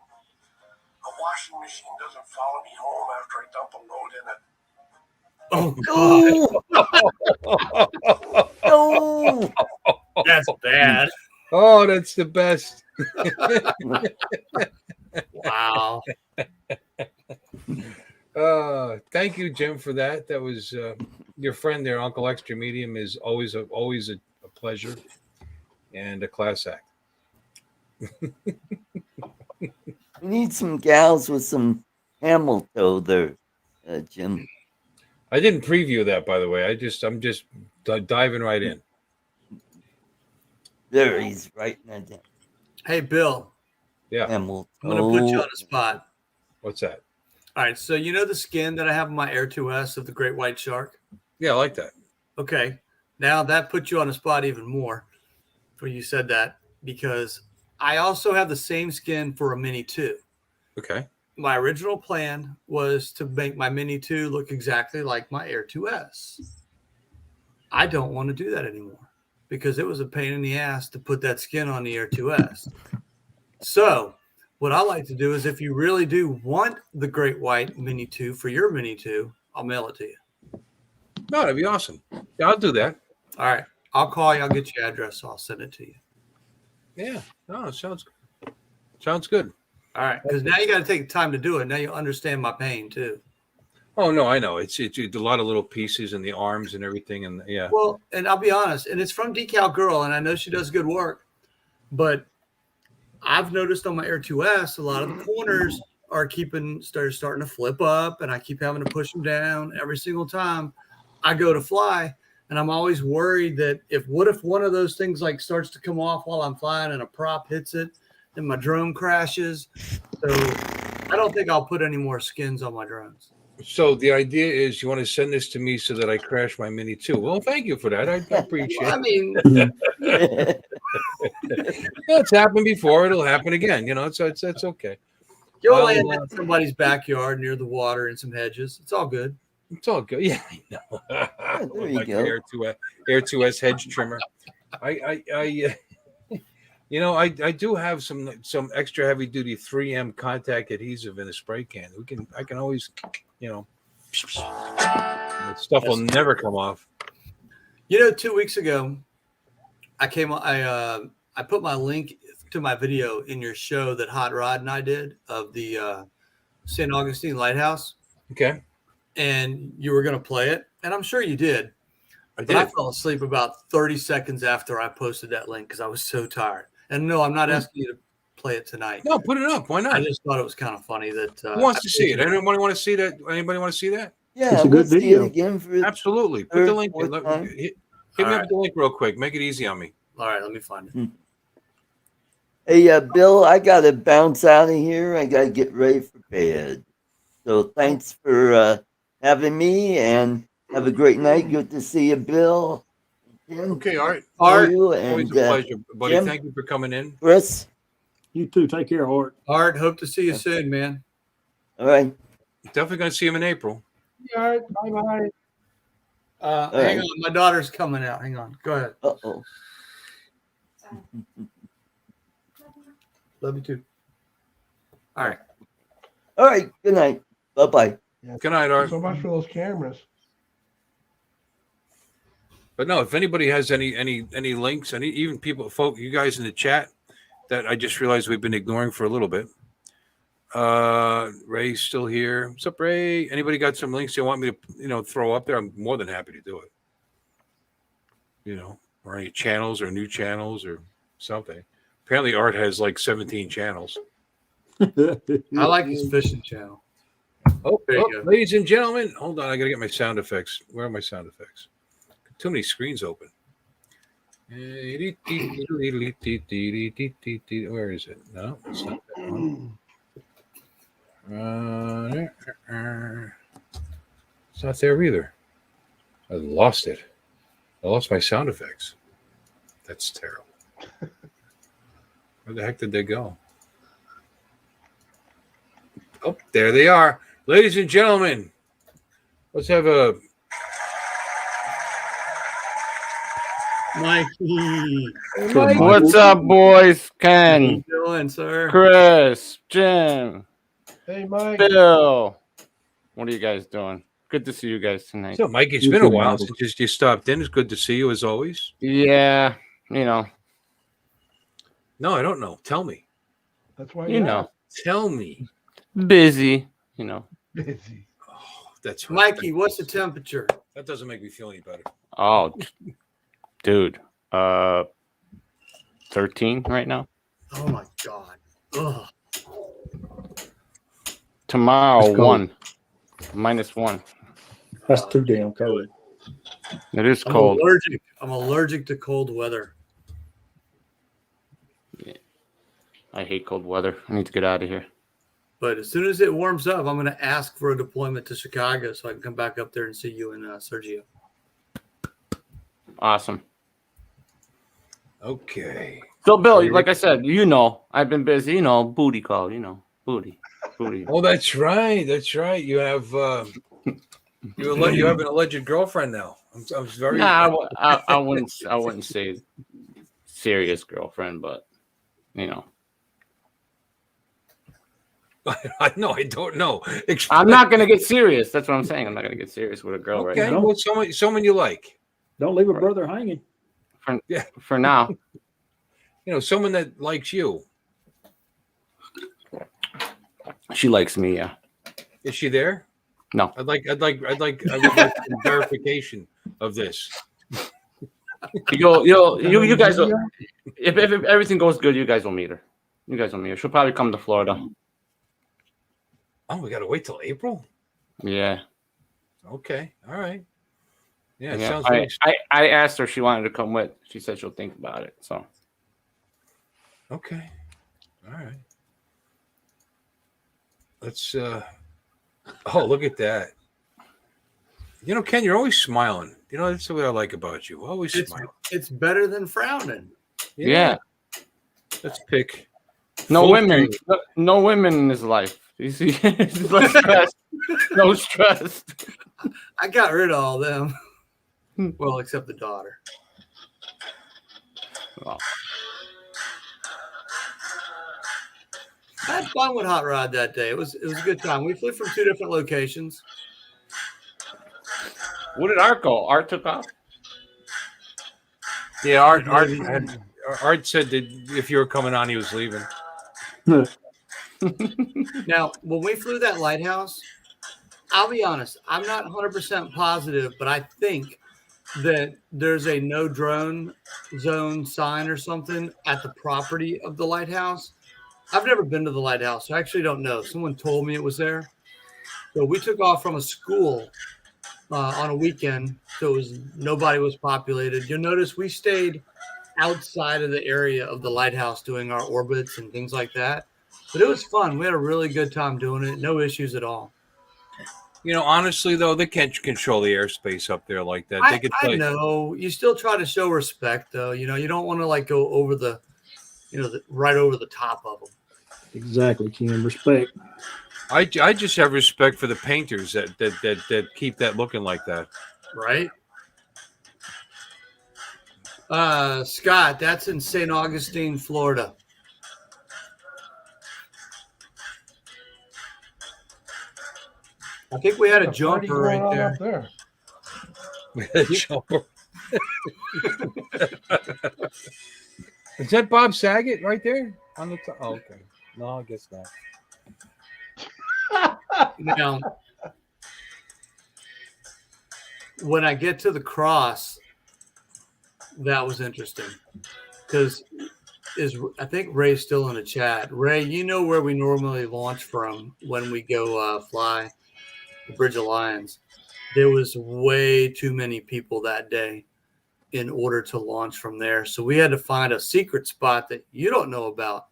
A washing machine doesn't follow me home after I dump a load in it. Oh, God. No, That's bad. Oh, that's the best. Wow. Thank you, Jim, for that. That was your friend there, Uncle Extra Medium, is always a pleasure and a class act. we need some gals with some camel toe there, Jim. I didn't preview that, by the way. I'm just diving right in. There, he's writing that down. Hey, Bill, Yeah. Camel I'm going to put you toe. on the spot. What's that? All right. So, you know the skin that I have on my Air 2S of the great white shark? Yeah, I like that. Okay. Now that puts you on the spot even more when you said that, because I also have the same skin for a Mini 2. Okay. My original plan was to make my Mini 2 look exactly like my Air 2S. I don't want to do that anymore because it was a pain in the ass to put that skin on the Air 2S. So what I like to do is, if you really do want the great white Mini 2 for your Mini 2, I'll mail it to you. No, that'd be awesome. Yeah, I'll do that. All right. I'll call you. I'll get your address. So I'll send it to you. Yeah. No, it sounds good. All right. Because now you got to take time to do it. Now you understand my pain too. Oh no, I know. It's a lot of little pieces and the arms and everything, and yeah. Well, and I'll be honest, and it's from Decal Girl, and I know she does good work, but I've noticed on my Air 2S, a lot of the corners are starting to flip up, and I keep having to push them down every single time I go to fly. And I'm always worried that if one of those things like starts to come off while I'm flying and a prop hits it, then my drone crashes. So I don't think I'll put any more skins on my drones. So the idea is you want to send this to me so that I crash my Mini too. Well, thank you for that. I appreciate I it. mean, Yeah, it's happened before. It'll happen again. You know, so it's okay. you'll I'll, land in somebody's backyard near the water and some hedges. It's all good. It's all good. Yeah, I know. there you Like go. Air 2S hedge trimmer. You know, I do have some extra heavy duty 3M contact adhesive in a spray can. I can always, you know, stuff will never come off. You know, 2 weeks ago, I put my link to my video in your show that Hot Rod and I did of the St. Augustine Lighthouse. Okay. And you were going to play it, and I'm sure you did. I But I fell asleep about 30 seconds after I posted that link because I was so tired. And no, I'm not asking you to play it tonight. No, put it up. Why not? I just thought it was kind of funny that. Who wants to see it? Anybody want to see that? Anybody want to see that? Yeah, It's a good let's see video. it again for Absolutely. Put third, the link in. fourth time. Hit me up with the link real quick. Make it easy on me. All right, let me find it. Hey, Bill, I got to bounce out of here. I got to get ready for bed. So thanks for having me, and have a great night. Good to see you, Bill. Jim, Okay, Art. Art, you Always and a pleasure, buddy. Jim? Thank you for coming in. Chris. You too. Take care, Art. Art, hope to see you soon, man. All right. Definitely going to see him in April. All right, bye-bye. Hang on, my daughter's coming out. Hang on, go ahead. Uh-oh. Love you too. All right. All right. Good night. Bye-bye. Good night, Art. So much for those cameras. But no, if anybody has any links, even you guys in the chat that I just realized we've been ignoring for a little bit. Ray's still here. What's up, Ray? Anybody got some links you want me to, throw up there? I'm more than happy to do it. Or any channels or new channels or something. Apparently Art has like 17 channels. I like his fishing channel. There you go. Ladies and gentlemen, hold on. I got to get my sound effects. Where are my sound effects? Too many screens open. Where is it? No, it's not that one. It's not there either. I lost it. I lost my sound effects. That's terrible. Where the heck did they go? Oh, there they are. Ladies and gentlemen, let's have a Mikey. What's up, boys? How Ken, you doing, sir? Chris, Jim, Hey, Mike. Bill. What are you guys doing? Good to see you guys tonight. So, Mike, it's You been a too, while Michael. since you stopped in. It's good to see you as always. Yeah, No, I don't know. Tell me. That's why you know, Tell me. busy, busy. Oh, that's right. Mikey, what's the temperature? That doesn't make me feel any better. Oh, dude, 13 right now. Oh my God. Ugh. Tomorrow, That's cold. 1, -1. That's too damn cold. It is cold. I'm allergic to cold weather. I hate cold weather. I need to get out of here. But as soon as it warms up, I'm going to ask for a deployment to Chicago so I can come back up there and see you and Sergio. Awesome. Okay. So, Bill, like I said, I've been busy. Booty call. Booty. Oh, that's right. That's right. You have you have an alleged girlfriend now. I'm very. Nah, I wouldn't say serious girlfriend, but I know. I don't know. I'm not gonna get serious. That's what I'm saying. I'm not gonna get serious with a girl Okay. right now. Well, someone you like. Don't leave a brother hanging. For now. Someone that likes you. She likes me, yeah. Is she there? No. I would like some verification of this. You guys will, if everything goes good, you guys will meet her. You guys will meet her. She'll probably come to Florida. Oh, we got to wait till April? Yeah. Okay. All right. Yeah, it Yeah. sounds really... I asked her if she wanted to come with. She said she'll think about it. So. Okay. All right. Let's oh, look at that. You know, Ken, you're always smiling. You know, that's what I like about you. Always smiling. It's better than frowning. Yeah. Let's pick. No full women. food. No women in his life. You see, he's less stressed. No stress. I got rid of all them. Well, except the daughter. Well, I had fun with Hot Rod that day. It was a good time. We flew from 2 different locations. where did Art go? Art took off. Yeah, Art said that if you were coming on, he was leaving. Now, when we flew that lighthouse, I'll be honest, I'm not 100% positive, but I think that there's a no drone zone sign or something at the property of the lighthouse. I've never been to the lighthouse, so I actually don't know. Someone told me it was there. So we took off from a school on a weekend, so nobody was populated. You'll notice we stayed outside of the area of the lighthouse doing our orbits and things like that. But it was fun. We had a really good time doing it. No issues at all. You know, honestly, though, they can't control the airspace up there like that. They I know. You still try to show respect, though. You know, you don't want to like go over the, right over the top of them. Exactly, Ken. Respect. I just have respect for the painters that keep that looking like that. Right. Scott, that's in St. Augustine, Florida. I think we had a Party jumper going right on there. up there. Jumper. Is that Bob Saget right there on the top? Oh, okay. No, I guess not. Now, when I get to the cross, that was interesting because I think Ray's still in the chat. Ray, you know where we normally launch from when we go fly the Bridge of Lions. There was way too many people that day in order to launch from there. So we had to find a secret spot that you don't know about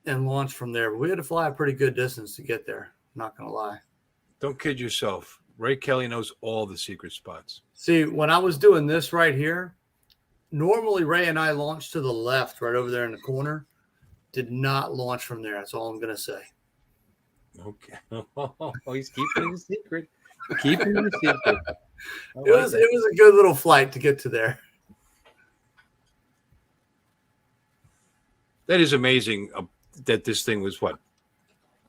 and launch from there. But we had to fly a pretty good distance to get there. Not going to lie. Don't kid yourself. Ray Kelly knows all the secret spots. See, when I was doing this right here, normally Ray and I launched to the left right over there in the corner. Did not launch from there. That's all I'm going to say. Okay. Oh, he's keeping it a secret. Keeping it a secret. It was a good little flight to get to there. That is amazing that this thing was what?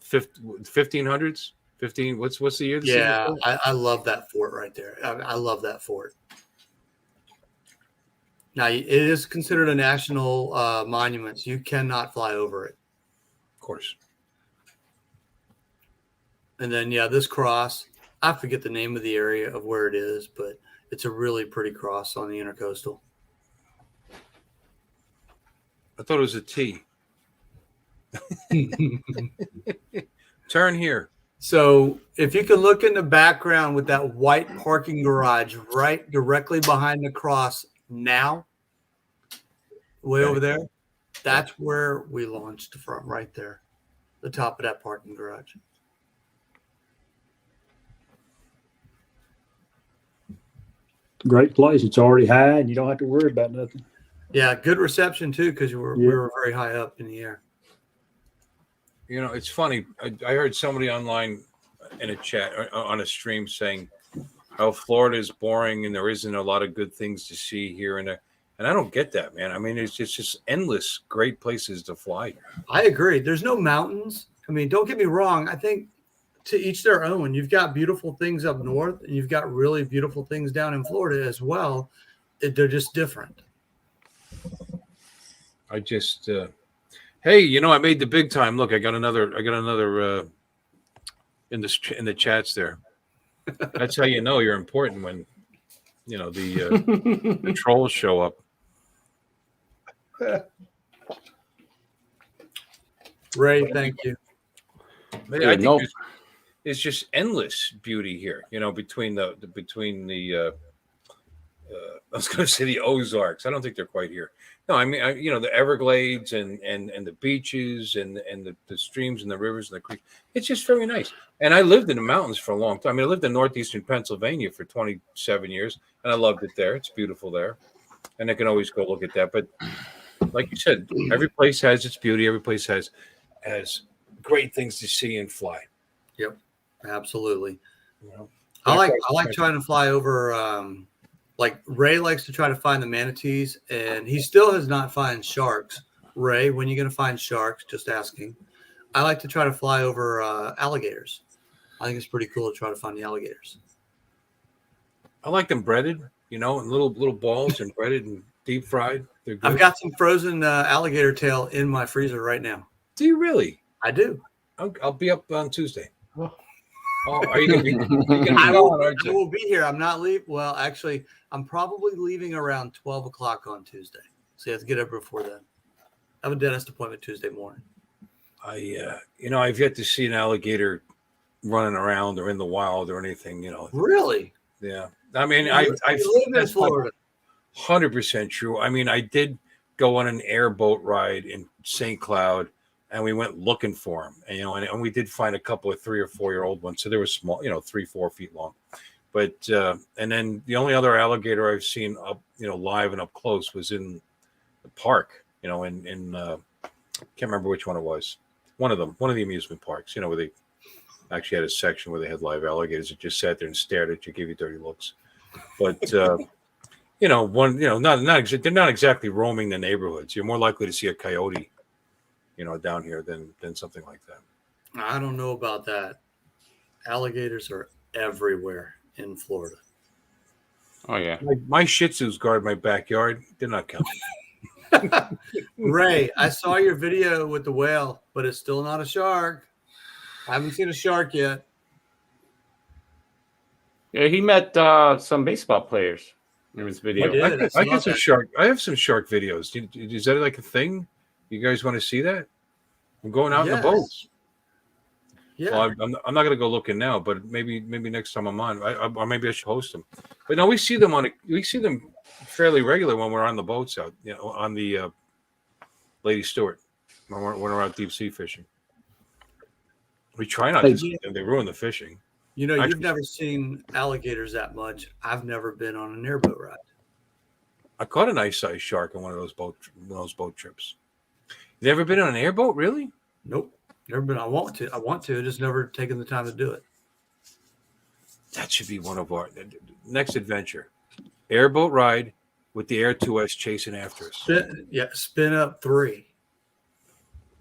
1500s? 15 what's the year? Yeah, I love that fort right there. I love that fort. Now, it is considered a national monument, so you cannot fly over it. Of course. And then, yeah, this cross, I forget the name of the area of where it is, but it's a really pretty cross on the intercoastal. I thought it was a T. Turn here. So if you can look in the background with that white parking garage right directly behind the cross now, way over there, that's where we launched from, right there, the top of that parking garage. Great place. It's already high, and you don't have to worry about nothing. Yeah, good reception too, because we were very high up in the air. You know, it's funny. I heard somebody online in a chat on a stream saying how Florida is boring and there isn't a lot of good things to see here and there. And I don't get that, man. I mean, it's just endless great places to fly. I agree. There's no mountains. I mean, don't get me wrong. I think to each their own. You've got beautiful things up north, and you've got really beautiful things down in Florida as well. They're just different. I just, hey, you know, I made the big time. Look, I got another in the chats there. That's how you know you're important when the trolls show up. Ray, thank you. I think there's just endless beauty here. Between the I was going to say the Ozarks. I don't think they're quite here. No, I mean, the Everglades and the beaches and the streams and the rivers and the creeks. It's just very nice. And I lived in the mountains for a long time. I mean, I lived in northeastern Pennsylvania for 27 years, and I loved it there. It's beautiful there, and I can always go look at that. But like you said, every place has its beauty. Every place has great things to see and fly. Yep, absolutely. I like trying to fly over. Like Ray likes to try to find the manatees, and he still has not found sharks. Ray, when are you going to find sharks? Just asking. I like to try to fly over alligators. I think it's pretty cool to try to find the alligators. I like them breaded, in little balls and breaded and deep fried. They're good. I've got some frozen alligator tail in my freezer right now. Do you really? I do. I'll be up on Tuesday. Oh. Oh, are you going to be? I will be here. I'm not leaving. Well, actually, I'm probably leaving around 12 o'clock on Tuesday. So you have to get up before then. I have a dentist appointment Tuesday morning. I've yet to see an alligator running around or in the wild or anything, Really? Yeah. I mean, I live in Florida. 100% true. I mean, I did go on an airboat ride in St. Cloud, and we went looking for them. And we did find a couple of 3 or 4 year old ones. So they were small, 3-4 feet long. But and then the only other alligator I've seen up, live and up close was in the park, in can't remember which one it was. One of the amusement parks, where they actually had a section where they had live alligators that just sat there and stared at you, gave you dirty looks. But they're not exactly roaming the neighborhoods. You're more likely to see a coyote, down here than something like that. I don't know about that. Alligators are everywhere in Florida. Oh yeah. My Shih Tzus guard my backyard. They're not coming. Ray, I saw your video with the whale, but it's still not a shark. I haven't seen a shark yet. Yeah, he met some baseball players in his video. I get some shark. I have some shark videos. Is that like a thing? You guys want to see that? I'm going out in the boats. Yeah. Well, I'm not going to go looking now, but maybe next time I'm on, or maybe I should host them. But no, we see them fairly regular when we're on the boats out, on the Lady Stewart when we're out deep sea fishing. We try not to see them; they ruin the fishing. You've never seen alligators that much. I've never been on an airboat ride. I caught a nice sized shark on one of those boat trips. You ever been on an airboat? Really? Nope. Never been. I want to. Just never taken the time to do it. That should be one of our next adventure. Airboat ride with the Air 2S chasing after us. Spin up 3.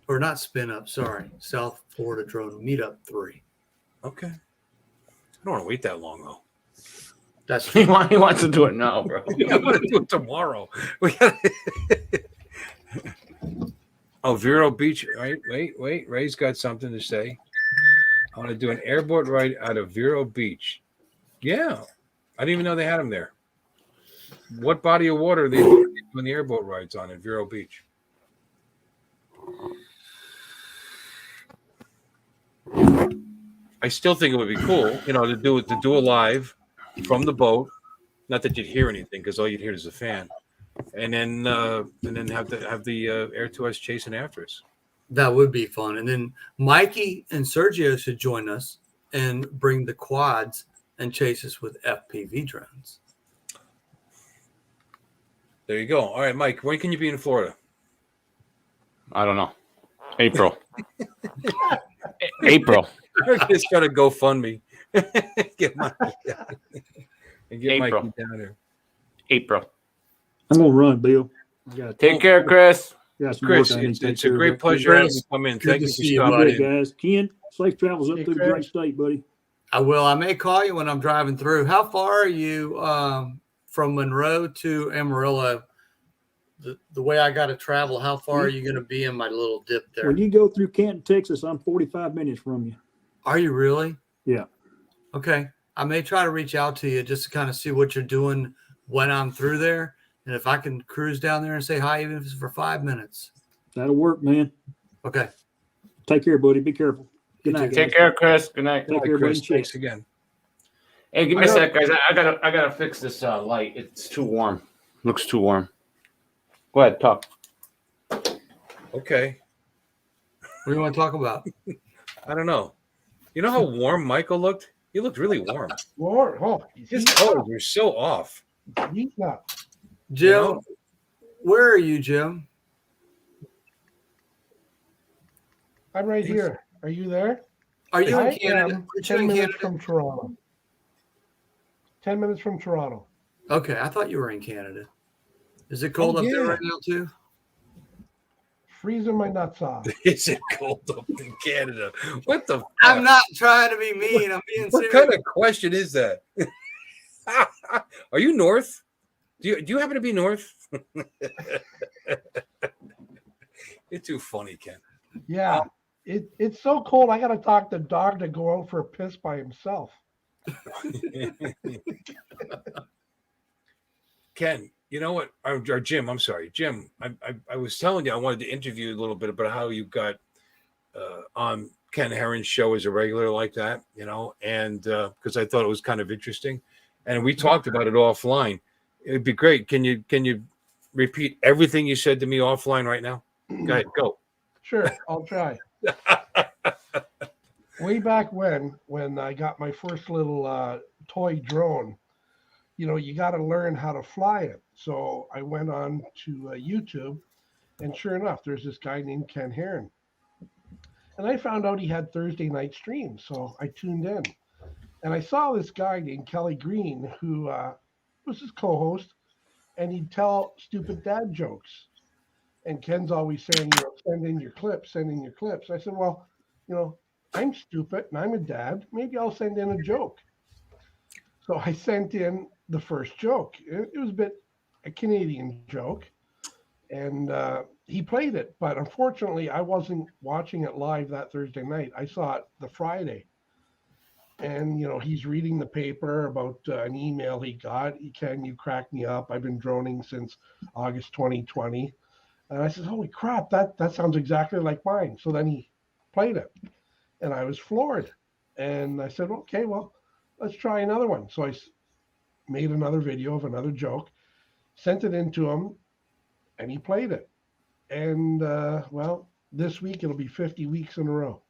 Or not spin up, sorry. South Florida drone meetup 3. Okay. I don't want to wait that long though. That's he wants to do it now, bro. I want to do it tomorrow. Oh, Vero Beach. Wait. Ray's got something to say. I want to do an airboat ride out of Vero Beach. Yeah. I didn't even know they had them there. What body of water are they doing the airboat rides on at Vero Beach? I still think it would be cool, to do a live from the boat. Not that you'd hear anything, because all you'd hear is a fan. And then have the Air 2S chasing after us. That would be fun. And then Mikey and Sergio should join us and bring the quads and chase us with FPV drones. There you go. All right, Mike, when can you be in Florida? I don't know. April. April. Just try to GoFundMe. Get Mikey down here. April. I'm gonna run, Bill. Take care, Chris. Chris, it's a great pleasure having you come in. Thank you for stopping in, guys. Ken, safe travels up through the great state, buddy. I will. I may call you when I'm driving through. How far are you from Monroe to Amarillo? The way I got to travel, how far are you going to be in my little dip there? When you go through Canton, Texas, I'm 45 minutes from you. Are you really? Yeah. Okay. I may try to reach out to you just to kind of see what you're doing when I'm through there. And if I can cruise down there and say hi, even if it's for 5 minutes. That'll work, man. Okay. Take care, buddy. Be careful. You Good night, too. guys. Take care, Chris. Good night. Take Hi, care, Chris. buddy. Thanks again. Hey, give me a sec, guys. I gotta fix this light. It's too warm. Looks too warm. Go ahead, talk. Okay. What do you want to talk about? I don't know. You know how warm Michael looked? He looked really warm. Lord, oh, His colors were so off. he's not. Jim, You know? where are you, Jim? I'm right here. Are you there? Are you I in Canada? am Aren't you 10 in minutes Canada? from Toronto. 10 minutes from Toronto. Okay, I thought you were in Canada. Is it cold up there yeah. right now too? Freezing my nuts off. Is it cold up in Canada? What the fuck? I'm not trying to be mean. I'm being What serious. kind of question is that? Are you north? Do you happen to be north? You're too funny, Ken. Yeah. It's so cold. I got to talk the dog to go out for a piss by himself. Ken, you know what? Or Jim, I'm sorry. Jim, I was telling you I wanted to interview you a little bit about how you got on Ken Herron's show as a regular like that, you know, and because I thought it was kind of interesting. And we talked about it offline. It'd be great. Can you repeat everything you said to me offline right now? Go ahead, go. Sure, I'll try. Way back when I got my first little toy drone, you know, you got to learn how to fly it. So I went on to YouTube, and sure enough, there's this guy named Ken Herron. And I found out he had Thursday night streams, so I tuned in. And I saw this guy named Kelly Green, who was his co-host, and he'd tell stupid dad jokes. And Ken's always saying, you know, send in your clips, send in your clips. I said, well, you know, I'm stupid and I'm a dad. Maybe I'll send in a joke. So I sent in the first joke. It was a Canadian joke. And he played it. But unfortunately, I wasn't watching it live that Thursday night. I saw it the Friday. And, you know, he's reading the paper about an email he got. Ken, you cracked me up. I've been droning since August 2020. And I said, holy crap, that sounds exactly like mine. So then he played it. And I was floored. And I said, okay, well, let's try another one. So I made another video of another joke, sent it in to him, and he played it. And, well, this week it'll be 50 weeks in a row.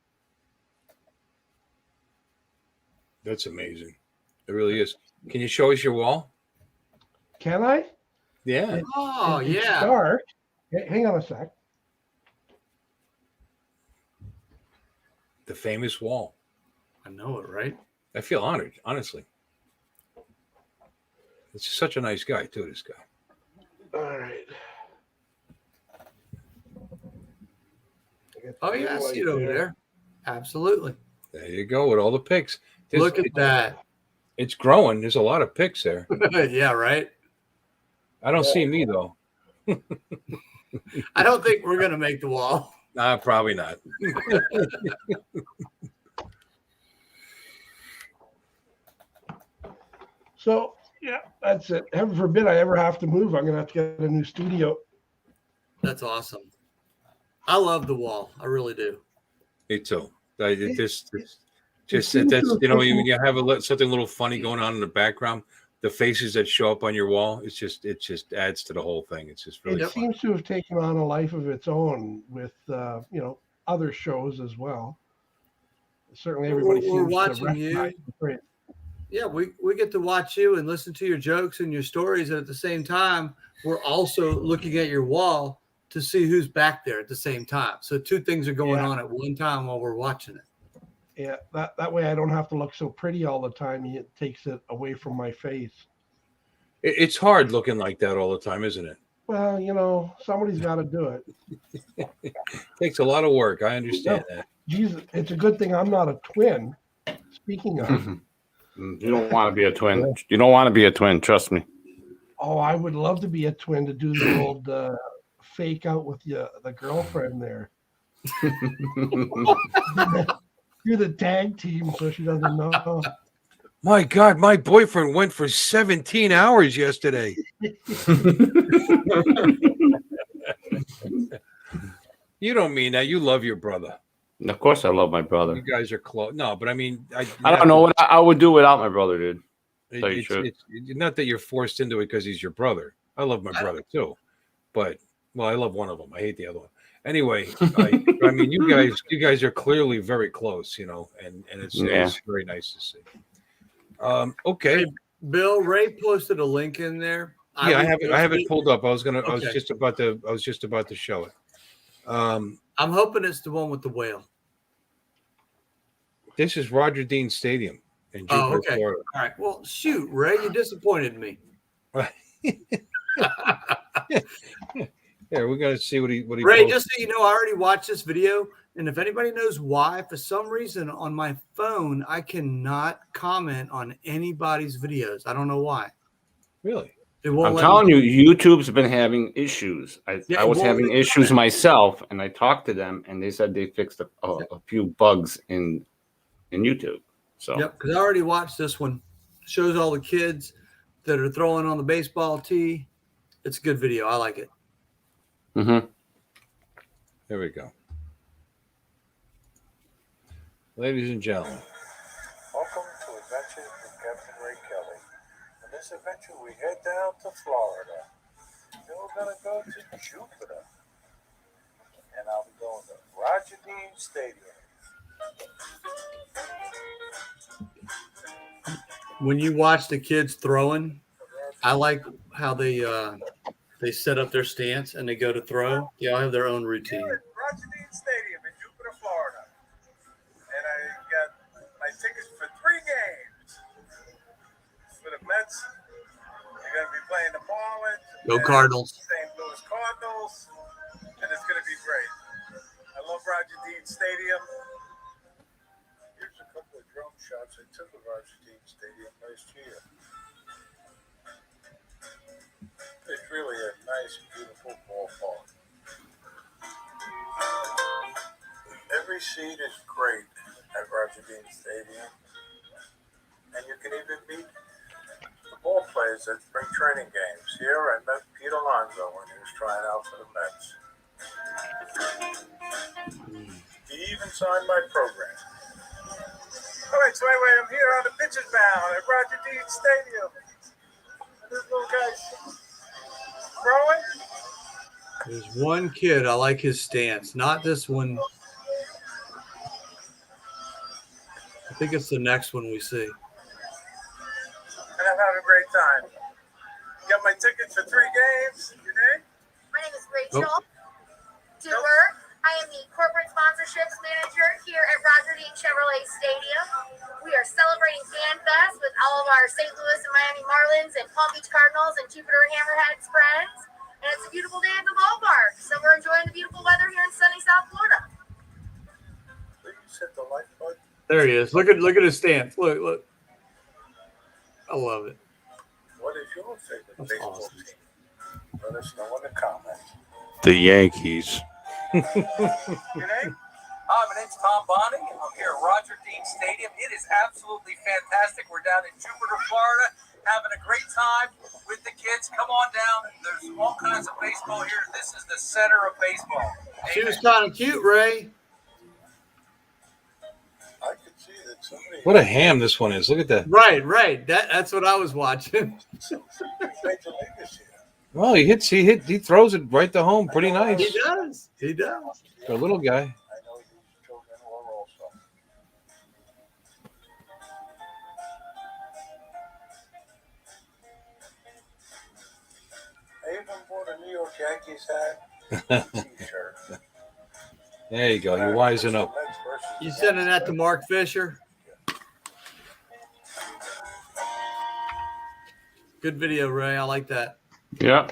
That's amazing. It really is. Can you show us your wall? Can I? Yeah. Oh, It's yeah. dark. Hang on a sec. The famous wall. I know it, right? I feel honored, honestly. It's such a nice guy, too, this guy. All right. Oh, yeah, I see it over there. Absolutely. There you go, with all the pics. Look at that. It's growing. There's a lot of pics there. Yeah, right? I don't see me, though. I don't think we're going to make the wall. Nah, probably not. So, yeah, that's it. Heaven forbid I ever have to move. I'm going to have to get a new studio. That's awesome. I love the wall. I really do. Me too. Just seems that's, to you know, have when you have something a little funny going on in the background, the faces that show up on your wall, it just adds to the whole thing. It's just really It fun. seems to have taken on a life of its own with, you know, other shows as well. Certainly everybody We're seems watching to you. recognize it. Yeah, we get to watch you and listen to your jokes and your stories. And at the same time, we're also looking at your wall to see who's back there at the same time. So two things are going on at one time while we're watching it. Yeah, that way I don't have to look so pretty all the time. It takes it away from my face. It's hard looking like that all the time, isn't it? Well, you know, somebody's got to do it. Takes a lot of work. I understand that. Jesus, it's a good thing I'm not a twin. Speaking of, You don't want to be a twin. You don't want to be a twin. Trust me. oh, I would love to be a twin to do the old fake out with the girlfriend there. Do the tag team so she doesn't know. My God, my boyfriend went for 17 hours yesterday. You don't mean that. You love your brother. Of course, I love my You brother. guys are close. No, but I mean, I don't know what I would do without my brother, dude. Tell you the truth. It's not that you're forced into it because he's your brother. I love my brother too, but well, I love one of them. I hate the other one. Anyway, I mean, you guys are clearly very close, you know, and it's very nice to see. Okay. Hey, Bill, Ray posted a link in there. Yeah, I have it pulled up. I was Okay. just about to show it. I'm hoping it's the one with the whale. This is Roger Dean Stadium in Jupiter, okay. Florida. All right. Well, shoot, Ray, you disappointed me. Yeah, we're gonna see what he. Ray, posted. just so you know, I already watched this video, and if anybody knows why, for some reason on my phone I cannot comment on anybody's videos. I don't know why. Really? I'm telling you, YouTube's been having issues. I was having issues myself, and I talked to them, and they said they fixed a few bugs in YouTube. So yep, because I already watched this one. Shows all the kids that are throwing on the baseball tee. It's a good video. I like it. Mm-hmm. There we go. Ladies and gentlemen. Welcome to Adventures with Captain Ray Kelly. In this adventure, we head down to Florida. Then we're going to go to Jupiter. And I'll be going to Roger Dean Stadium. When you watch the kids throwing, I like how they set up their stance and they go to throw. They all have their own routine. Here at Roger Dean Stadium in Jupiter, Florida. And I got my tickets for 3 games. For the Mets, they're going to be playing the Marlins. Go Cardinals. St. Louis Cardinals. And it's going to be great. I love Roger Dean Stadium. Here's a couple of drone shots I took of Roger Dean Stadium last year. It's really a nice, beautiful ballpark. Every seat is great at Roger Dean Stadium. And you can even meet the ball players at spring training games. Here I met Pete Alonso when he was trying out for the Mets. He even signed my program. All right, so anyway, I'm here on the pitcher's mound at Roger Dean Stadium. And this little guy's throwing. There's one kid. I like his stance. Not this one. I think it's the next one we see. And I'm having a great time. Got my tickets for 3 games. Your name? My name is Rachel Dewar. I am the corporate sponsorships manager here at Roger Dean Chevrolet Stadium. We are celebrating Fan Fest with all of our St. Louis and Miami Marlins and Palm Beach Cardinals and Jupiter Hammerheads friends. And it's a beautiful day at the ballpark. So we're enjoying the beautiful weather here in sunny South Florida. Please hit the like button. There he is. Look at his stance. Look. I love it. What is your favorite That's baseball awesome. team? Let us know in the comments. The Yankees. Your name? Hi, my name's Tom Bonnie. I'm here at Roger Dean Stadium. It is absolutely fantastic. We're down in Jupiter, Florida, having a great time with the kids. Come on down. There's all kinds of baseball here. This is the center of baseball. She was kind of cute, Ray. I could see that somebody. What a ham this one is. Look at that. Right. That's what I was watching. Major leaguers here. Well, he throws it right to home. Pretty nice He does. for a little guy. I know these children are also. I even bought a New York Yankees hat, t-shirt. There you go. You're wising up. You sending that to Mark Fisher? Good video, Ray. I like that. yeah.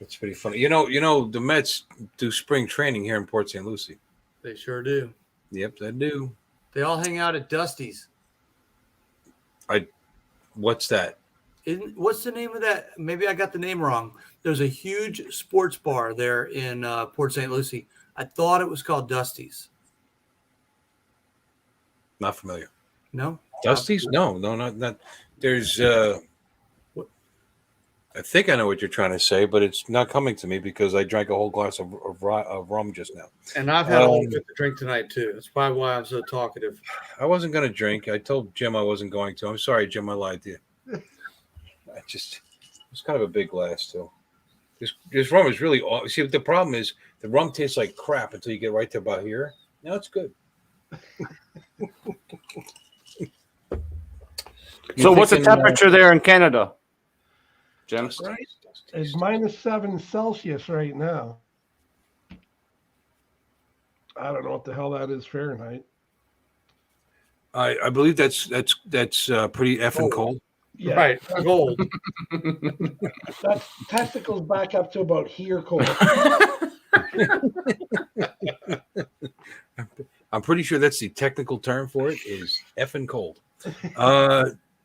It's pretty funny. You know, the Mets do spring training here in Port St. Lucie. They sure do. Yep, they do. They all hang out at Dusty's. What's that? What's the name of that? Maybe I got the name wrong. There's a huge sports bar there in Port St. Lucie. I thought it was called Dusty's. Not familiar. No. Dusty's? No, not. There's. I think I know what you're trying to say, but it's not coming to me because I drank a whole glass of rum just now. And I've had a little bit to drink tonight too. That's probably why I'm so talkative. I wasn't going to drink. I told Jim I wasn't going to. I'm sorry, Jim. I lied to you. It's kind of a big glass too. This rum is really. See, the problem is the rum tastes like crap until you get right to about here. Now it's good. So what's the temperature there in Canada, Jim? It's -7 Celsius right now. I don't know what the hell that is Fahrenheit. I believe that's pretty effing cold. Yeah, Right. Gold. that's testicles back up to about here cold. I'm pretty sure that's the technical term for it is effing cold.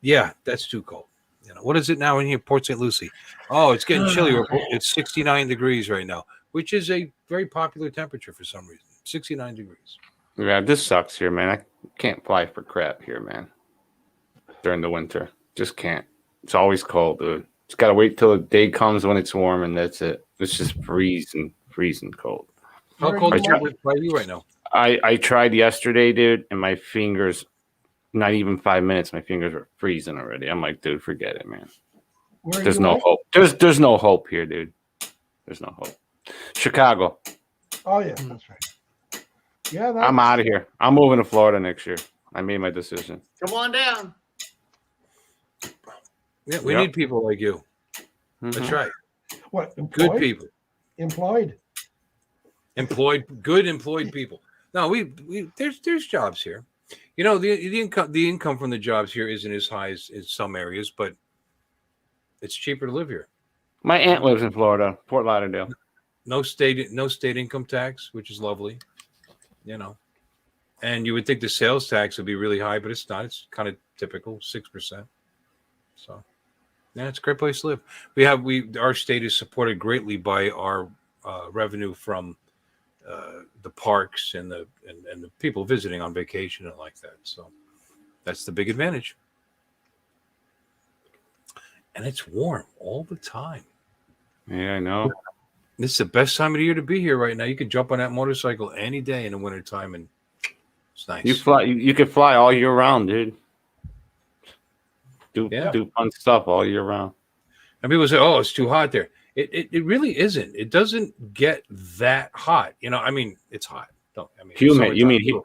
Yeah, that's too cold. You know, what is it now in here, Port St. Lucie? Oh, it's getting chilly. It's 69 degrees right now, which is a very popular temperature for some reason. 69 degrees. Yeah, this sucks here, man. I can't fly for crap here, man. During the winter. Just can't. It's always cold, dude. Just got to wait till the day comes when it's warm, and that's it. It's just freezing cold. How cold is it by you right now? I tried yesterday, dude, and my fingers, not even 5 minutes, my fingers were freezing already. I'm like, dude, forget it, man. There's no hope. There's no hope here, dude. There's no hope. Chicago. Oh yeah, that's right. Yeah, I'm out of here. I'm moving to Florida next year. I made my decision. Come on down. Yeah, we need people like you. Mm-hmm. That's right. What? Employed? Good people. Employed people. No, there's jobs here. You know, the income from the jobs here isn't as high as in some areas, but it's cheaper to live here. My aunt lives in Florida, Fort Lauderdale. No state income tax, which is lovely. You know, and you would think the sales tax would be really high, but it's not. It's kind of typical, 6%. So, yeah, it's a great place to live. Our state is supported greatly by our revenue from the parks and the people visiting on vacation and like that. So that's the big advantage. And it's warm all the time. Yeah, I know. This is the best time of the year to be here right now. You can jump on that motorcycle any day in the wintertime, and it's nice. You could fly all year round, dude. Do fun stuff all year round. And people say, "Oh, it's too hot there." It really isn't. It doesn't get that hot. You know, I mean, it's hot. Humid. You mean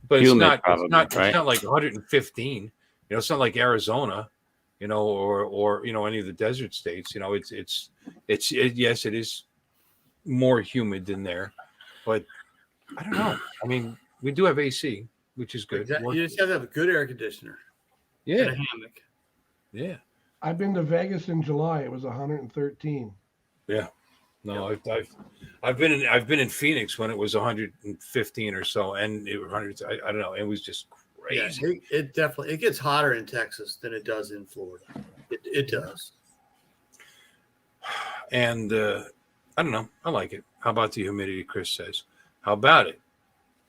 but humid, it's not right? It's not like 115. You know, it's not like Arizona. You know, or you know, any of the desert states. You know, yes, it is more humid than there, but I don't know. I mean, we do have AC, which is good. Exactly. You just have to have a good air conditioner. Yeah. And a hammock. Yeah. I've been to Vegas in July. It was 113. Yeah. No, I've been in Phoenix when it was 115 or so, and it was 100. I don't know. It was just crazy. Yeah, it definitely gets hotter in Texas than it does in Florida. It does. And I don't know. I like it. How about the humidity? Chris says. How about it?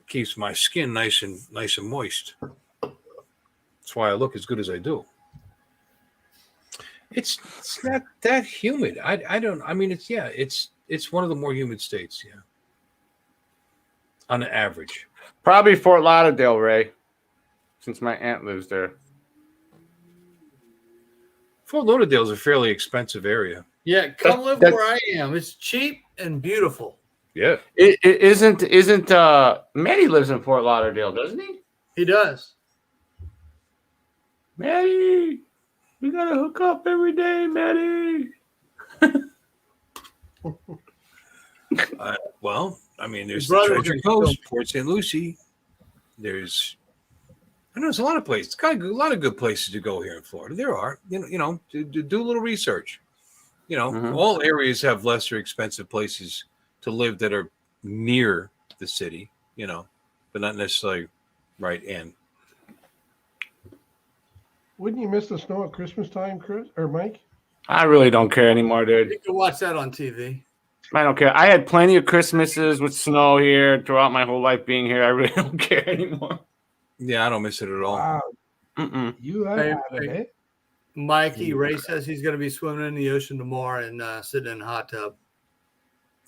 Keeps my skin nice and moist. That's why I look as good as I do. It's not that humid. I mean, it's one of the more humid states. Yeah. On average. Probably Fort Lauderdale, Ray, since my aunt lives there. Fort Lauderdale is a fairly expensive area. Yeah, come live where I am. It's cheap and beautiful. Yeah. It isn't Matty lives in Fort Lauderdale, doesn't he? He does. Matty, we gotta hook up every day, Matty. Well, I mean, there's the Treasure Coast, Port St. Lucie. There's a lot of places. Got a lot of good places to go here in Florida. There are, you know, do a little research. You know, all areas have lesser expensive places to live that are near the city, you know, but not necessarily right in. Wouldn't you miss the snow at Christmas time, Chris or Mike? I really don't care anymore, dude. You can watch that on TV. I don't care. I had plenty of Christmases with snow here throughout my whole life being here. I really don't care anymore. Yeah, I don't miss it at all. Wow, Mm-mm. you have Hey, had it, hey. eh? Mikey Ray says he's going to be swimming in the ocean tomorrow and sitting in a hot tub.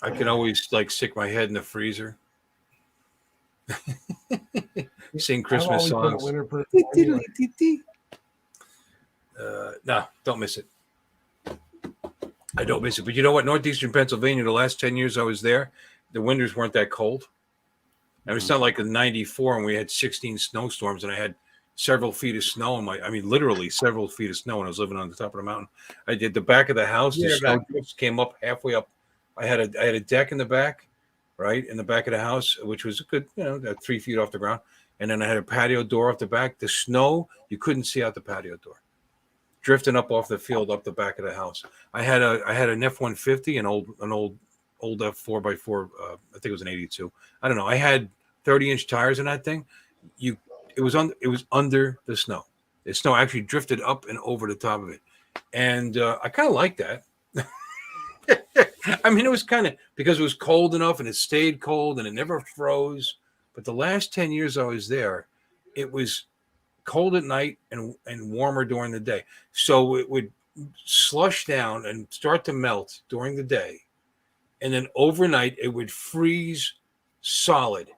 I can always like stick my head in the freezer. Sing I've Christmas always been a songs. winter person anyway. No, don't miss it. I don't miss it. But you know what? Northeastern Pennsylvania, the last 10 years I was there, the winters weren't that cold. And it's not like in 94 and we had 16 snowstorms and I had several feet of snow in literally several feet of snow when I was living on the top of the mountain. I did the back of the house. The snow drifts came up halfway up. I had a deck in the back, right? In the back of the house, which was a good, 3 feet off the ground. And then I had a patio door off the back. The snow, you couldn't see out the patio door. Drifting up off the field, up the back of the house. I had an F-150, an old F4x4. I think it was an 82. I don't know. I had 30-inch tires in that thing. It was under the snow. The snow actually drifted up and over the top of it, and I kind of like that. I mean, it was kind of because it was cold enough and it stayed cold and it never froze. But the last 10 years I was there, it was cold at night and warmer during the day. So it would slush down and start to melt during the day. And then overnight it would freeze solid.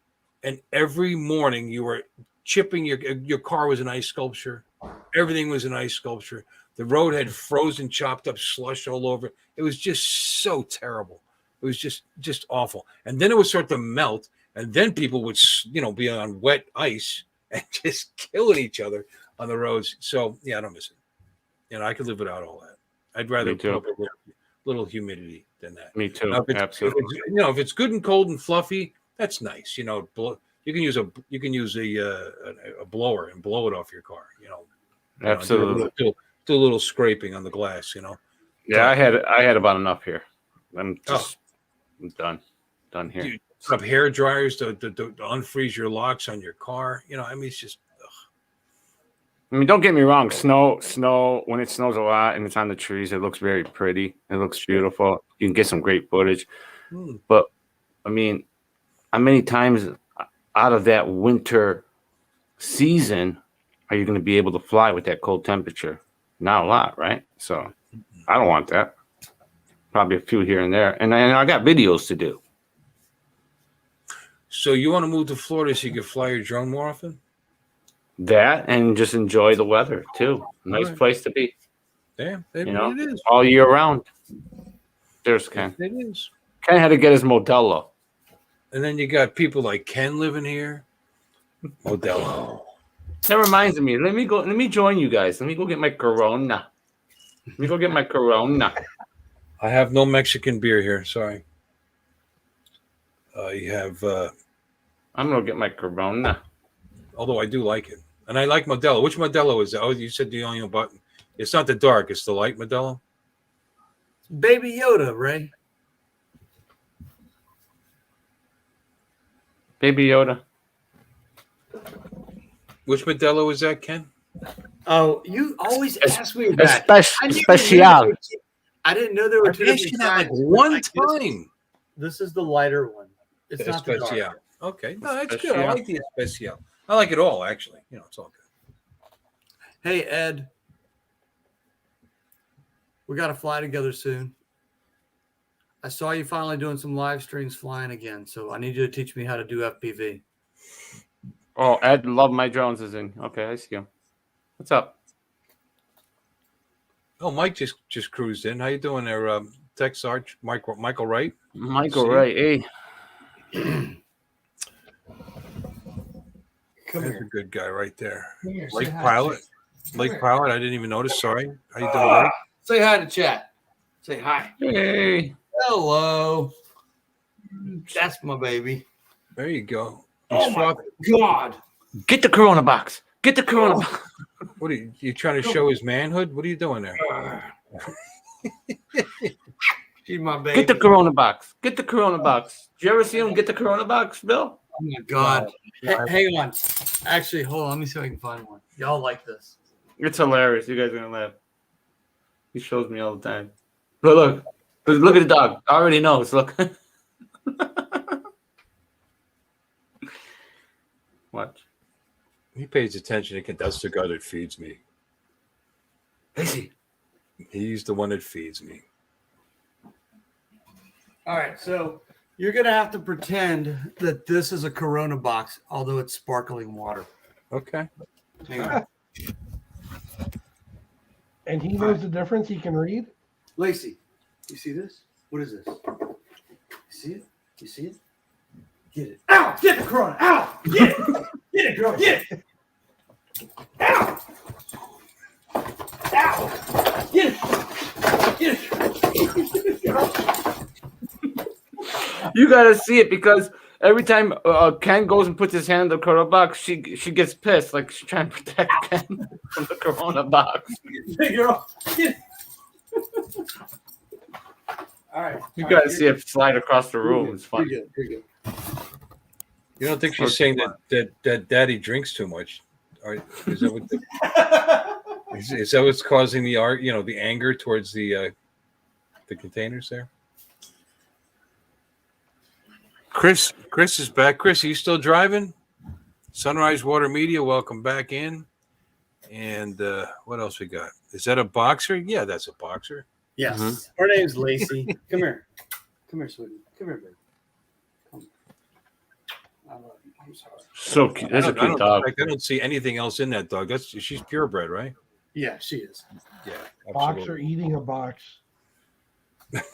And every morning you were chipping your car was an ice sculpture. Everything was an ice sculpture. The road had frozen, chopped up slush all over. It was just so terrible. It was just awful. And then it would start to melt. And then people would, be on wet ice and just killing each other on the roads. So, yeah, I don't miss it. I could live without all that. I'd rather put up a little humidity than that. Me too. Now, Absolutely. if it's good and cold and fluffy, that's nice. You can use a blower and blow it off your car. Absolutely. Do a little scraping on the glass. Yeah, I had about enough here. I'm done here. Dude, up hair dryers to unfreeze your locks on your car. It's just. Ugh. I mean, don't get me wrong. Snow. When it snows a lot and it's on the trees, it looks very pretty. It looks beautiful. You can get some great footage. But I mean, how many times out of that winter season are you going to be able to fly with that cold temperature? Not a lot, right? So I don't want that. Probably a few here and there. And I got videos to do. So you want to move to Florida so you can fly your drone more often? That and just enjoy the weather too. Nice place to be. Yeah, it is. All year round. There's Ken. It is. Ken had to get his Modelo. And then you got people like Ken living here. Modelo. That reminds me. Let me join you guys. Let me go get my Corona. I have no Mexican beer here. Sorry. You have. I'm gonna get my Corona. Although I do like it, and I like Modelo. Which Modelo is that? Oh, you said the onion button. It's not the dark. It's the light Modelo. Baby Yoda, Ray. Baby Yoda. Which Modelo is that, Ken? Oh, you always ask me that. Special. I didn't know there were two different like kinds. one time. This is the lighter one. It's not the Especial. dark. Okay, no, that's good. I like the Especial. I like it all, actually. It's all good. Hey, Ed. We got to fly together soon. I saw you finally doing some live streams flying again, so I need you to teach me how to do FPV. Oh, Ed, Love My Drones is in. Okay, I see him. What's up? Oh, Mike just cruised in. How you doing there, Tech Sarge? Michael Wright? Michael Wright, hey. That's a good guy right there. Here, Lake Pilot. Lake Pilot. I didn't even notice. Sorry. How you doing, Lake? Say hi to chat. Say hi. Hey. Hello. That's my baby. There you go. Oh my God. Get the Corona box. Get the Corona box. What are you trying to show his manhood? What are you doing there? She's my baby. Get the Corona box. Get the Corona box. Did you ever see him get the Corona box, Bill? Oh my God. Hang on. Actually, hold on. Let me see if I can find one. Y'all like this. It's hilarious. You guys are going to laugh. He shows me all the time. Look. Look at the dog. I already knows. Look. Watch. He pays attention. That's the guy that feeds me. Lazy. He's the one that feeds me. All right, so you're gonna have to pretend that this is a Corona box, although it's sparkling water. Okay. Hang on. And he knows the difference. He can read. Lacey, you see this? What is this? You see it? You see it? Get it. Ow! Get the Corona! Ow! Get it! Get it, girl! Get it! Ow! Ow! Get it! Get it! You gotta see it because every time Ken goes and puts his hand in the Corona box, she gets pissed, like she's trying to protect Ken from the Corona box. Hey, girl! Get it! All right. You gotta see it slide across the room. It's funny. You're good. You're good. You don't think she's saying that daddy drinks too much? Or is that what is that what's causing the anger towards the containers there? Chris is back. Chris, are you still driving? Sunrise Water Media, welcome back in. And what else we got? Is that a boxer? Yeah, that's a boxer. Yes. Mm-hmm. Her name's Lacey. Come here. Come here, sweetie. Come here, baby. Come. I love you. I'm sorry. So cute. That's a cute dog. I don't see anything else in that dog. She's purebred, right? Yeah, she is. Yeah. Boxer eating a box.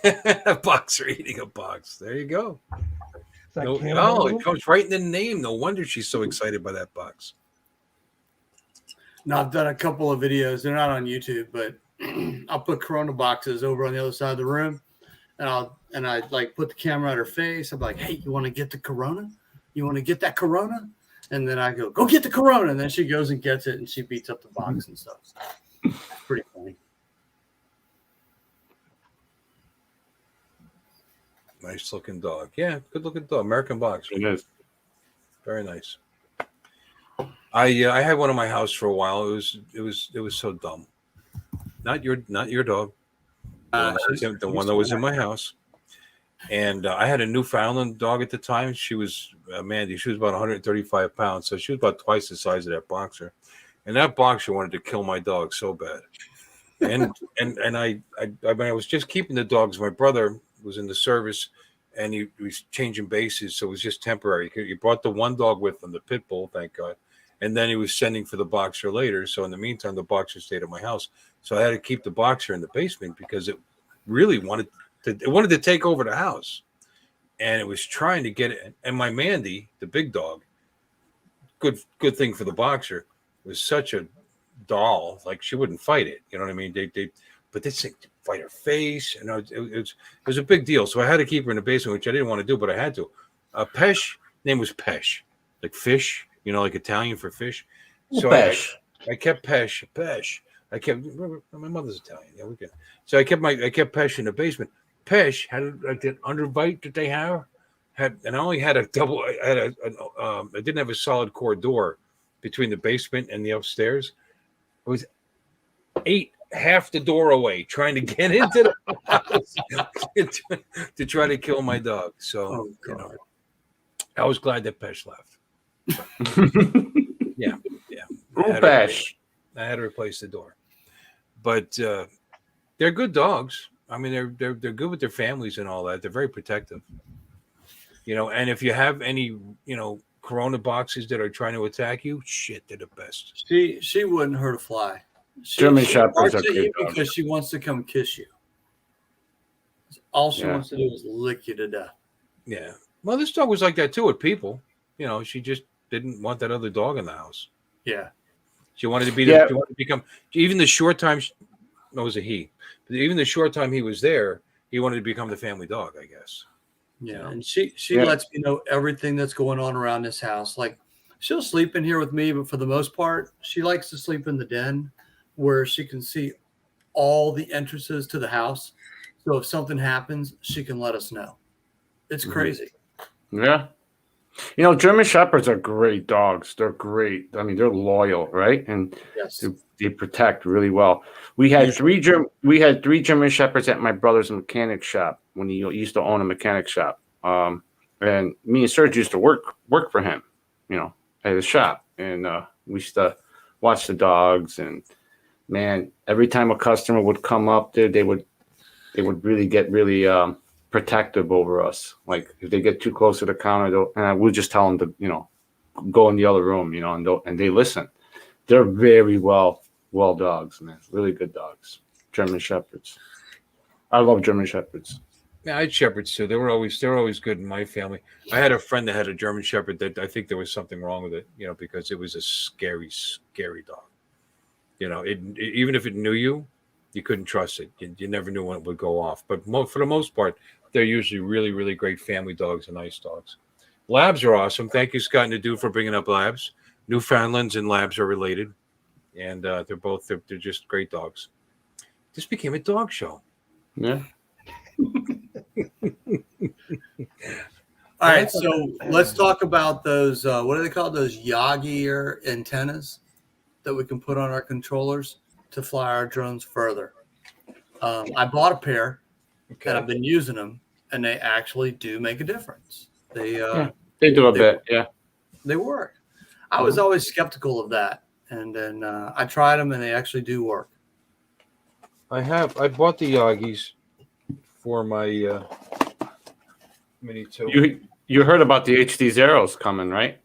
A boxer eating a box. There you go. Is that No, cannibalism? it comes right in the name. No wonder she's so excited by that box. Now, I've done a couple of videos. They're not on YouTube, but I'll put Corona boxes over on the other side of the room, and I like put the camera at her face. I'm like, "Hey, you want to get the Corona? You want to get that Corona?" And then I go get the Corona, and then she goes and gets it, and she beats up the box and stuff. It's pretty funny. Nice looking dog. Yeah, good looking dog. American box. It is. Very nice. I had one in my house for a while. It was so dumb. Not your dog. The one that was in my house. And I had a Newfoundland dog at the time. She was Mandy. She was about 135 pounds, so she was about twice the size of that boxer. And that boxer wanted to kill my dog so bad. And I was just keeping the dogs. My brother was in the service, and he was changing bases, so it was just temporary. He brought the one dog with him, the pit bull, thank God. And then he was sending for the boxer later. So in the meantime, the boxer stayed at my house. So I had to keep the boxer in the basement because it really wanted to take over the house. And it was trying to get it. And my Mandy, the big dog, good thing for the boxer, was such a doll. Like she wouldn't fight it. You know what I mean? But this thing fight her face. And it was a big deal. So I had to keep her in the basement, which I didn't want to do, but I had to. Pesh, name was Pesh, like fish. Like Italian for fish. So Pesh. I kept Pesh. I kept my mother's Italian. Yeah, we can. So I kept Pesh in the basement. Pesh had an underbite that they have, and I only had a double. I didn't have a solid core door between the basement and the upstairs. I was half the door away trying to get into the house to try to kill my dog. So I was glad that Pesh left. Yeah. I had to replace the door, but they're good dogs. I mean, they're good with their families and all that. They're very protective, And if you have any, Corona boxes that are trying to attack you, shit, they're the best. She wouldn't hurt a fly. German Shepherds barks are at good you dogs. because she wants to come kiss you. All she wants to do is lick you to death. Yeah. Well, this dog was like that too with people. She just didn't want that other dog in the house. Yeah. She wanted to be. She wanted to become. Even the short time. It was a he. But even the short time he was there, he wanted to become the family dog, I guess. Yeah, and she lets me know everything that's going on around this house. Like she'll sleep in here with me, but for the most part, she likes to sleep in the den where she can see all the entrances to the house. So if something happens, she can let us know. It's crazy. Yeah. German Shepherds are great dogs. They're great. I mean, they're loyal, right? And they protect really well. We had three German Shepherds at my brother's mechanic shop when he used to own a mechanic shop. And me and Serge used to work for him, at his shop. and we used to watch the dogs. And man, every time a customer would come up there, they would really get really protective over us. Like if they get too close to the counter, and we'll just tell them to, go in the other room, and they listen. They're very well dogs, man. Really good dogs. German Shepherds. I love German Shepherds. Yeah, I had shepherds too. They were always good in my family. I had a friend that had a German Shepherd that I think there was something wrong with it, because it was a scary, scary dog. Even if it knew you, you couldn't trust it. You never knew when it would go off. But for the most part, they're usually really, really great family dogs and nice dogs. Labs are awesome. Thank you, Scott and the Dude, for bringing up labs. Newfoundlands and labs are related, and they're just great dogs. This became a dog show. Yeah. All right, so let's talk about those. What are they called? Those Yagi antennas that we can put on our controllers to fly our drones further. I bought a pair, and I've been using them, and they actually do make a difference. They do a bit, yeah. They work. I was always skeptical of that, and then I tried them, and they actually do work. I bought the Yagis for my Mini 2. You heard about the HD Zeros coming, right?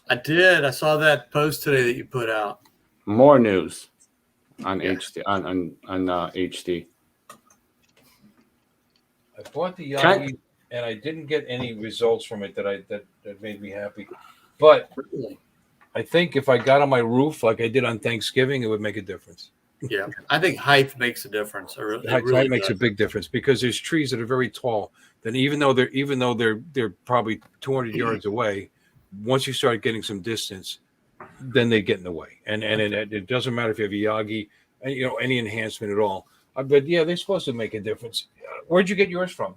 I did. I saw that post today that you put out. More news on HD on HD. I bought the Yagi, and I didn't get any results from it that made me happy. But I think if I got on my roof like I did on Thanksgiving, it would make a difference. Yeah, I think height makes a difference. Height makes a big difference because there's trees that are very tall. Then even though they're probably 200 yards away, once you start getting some distance, then they get in the way. And it doesn't matter if you have a Yagi, any enhancement at all. But yeah, they're supposed to make a difference. Where'd you get yours from?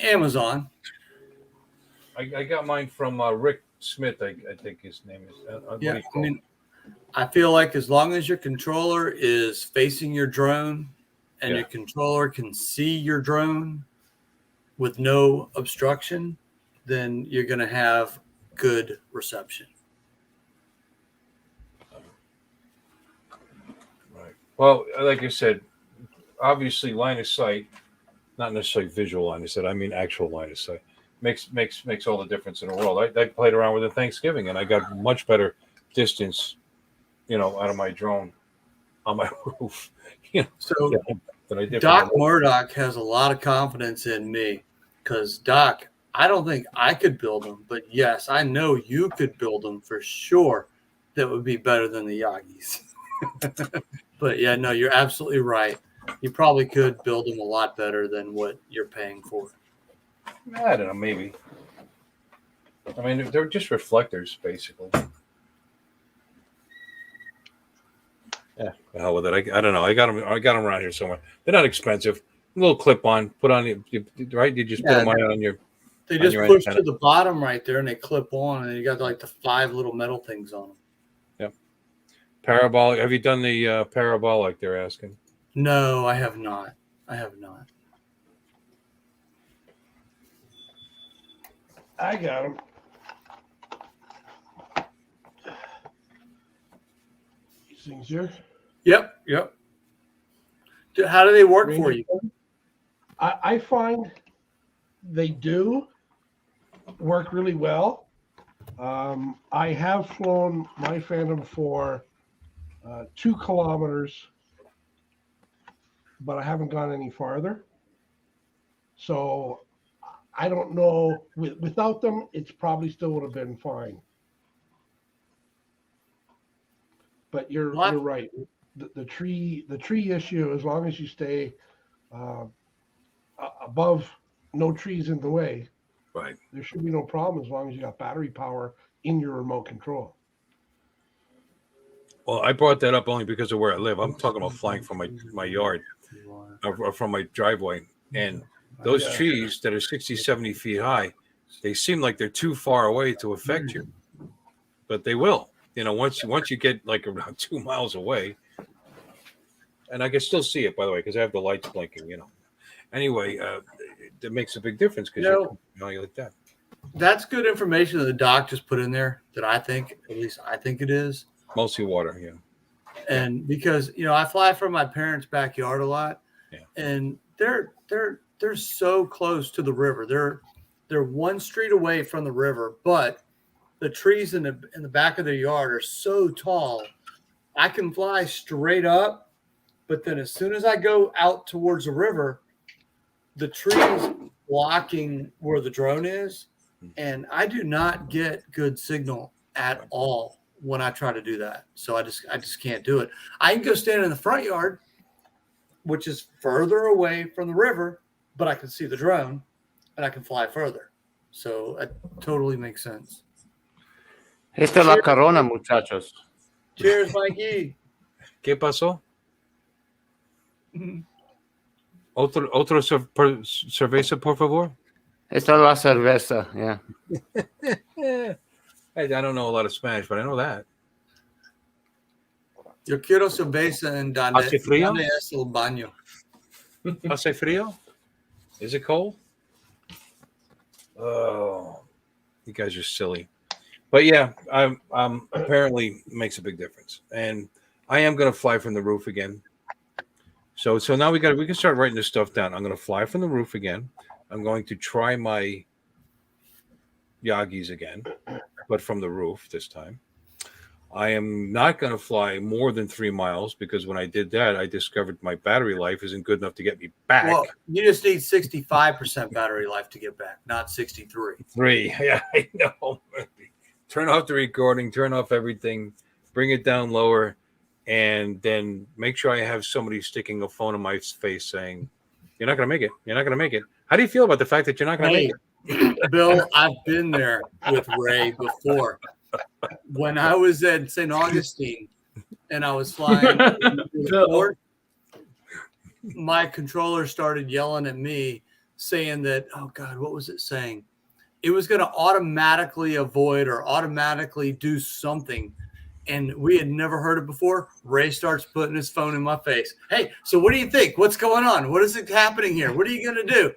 Amazon. I got mine from Rick Smith. I think his name is. I feel like as long as your controller is facing your drone and your controller can see your drone with no obstruction, then you're going to have good reception. Right. Well, like I said, obviously line of sight, not necessarily visual line of sight, I mean actual line of sight, makes all the difference in the world. I played around with it Thanksgiving, and I got much better distance out of my drone on my roof. So than I did. Doc Murdoch has a lot of confidence in me because Doc, I don't think I could build them, but yes, I know you could build them for sure. That would be better than the Yagis. But yeah, no, you're absolutely right. You probably could build them a lot better than what you're paying for. I don't know, maybe. I mean, they're just reflectors, basically. Yeah, the hell with it. I don't know. I got them around here somewhere. They're not expensive. A little clip on. Put on right. You just put them on your. They just push to the bottom right there, and they clip on, and you got like the 5 little metal things on them. Yep. Parabolic. Have you done the parabolic? They're asking. No, I have not. I got them. These things here. Yep. How do they work for you? I find they do work really well. I have flown my Phantom for 2 kilometers, but I haven't gone any farther. So I don't know. Without them, it's probably still would have been fine. But you're right. The tree issue, as long as you stay above, no trees in the way, right, there should be no problem as long as you got battery power in your remote control. Well, I brought that up only because of where I live. I'm talking about flying from my yard or from my driveway. And those trees that are 60, 70 feet high, they seem like they're too far away to affect you. But they will. Once you get like around 2 miles away, and I can still see it, by the way, because I have the lights blinking, Anyway, that makes a big difference because you're like that. That's good information that the doc just put in there that at least I think it is. Mostly water, yeah. And because, I fly from my parents' backyard a lot, Yeah. and they're so close to the river. They're one street away from the river, but the trees in the back of their yard are so tall. I can fly straight up, but then as soon as I go out towards the river, the trees blocking where the drone is, and I do not get good signal at all when I try to do that. So I just can't do it. I can go stand in the front yard, which is further away from the river, but I can see the drone and I can fly further. So it totally makes sense. Esta es la corona, muchachos. Cheers, Mikey. ¿Qué pasó? Otro cerveza, por favor. Esta es la cerveza, yeah. I don't know a lot of Spanish, but I know that. Yo quiero cerveza en donde ¿Hace frío? es el baño. ¿Hace frío? Is it cold? Oh, you guys are silly. But yeah, I'm apparently makes a big difference. And I am going to fly from the roof again. So now we can start writing this stuff down. I'm going to fly from the roof again. I'm going to try my Yagis again, but from the roof this time. I am not going to fly more than 3 miles because when I did that, I discovered my battery life isn't good enough to get me back. Well, you just need 65% battery life to get back, not 63. 3. Yeah, I know. Turn off the recording, turn off everything, bring it down lower, and then make sure I have somebody sticking a phone in my face saying, "You're not going to make it. You're not going to make it." How do you feel about the fact that you're not going to make it? Bill, I've been there with Ray before. When I was at St. Augustine and I was flying, my controller started yelling at me saying that, oh God, what was it saying? It was going to automatically avoid or automatically do something. And we had never heard it before. Ray starts putting his phone in my face. Hey, so what do you think? What's going on? What is happening here? What are you going to do?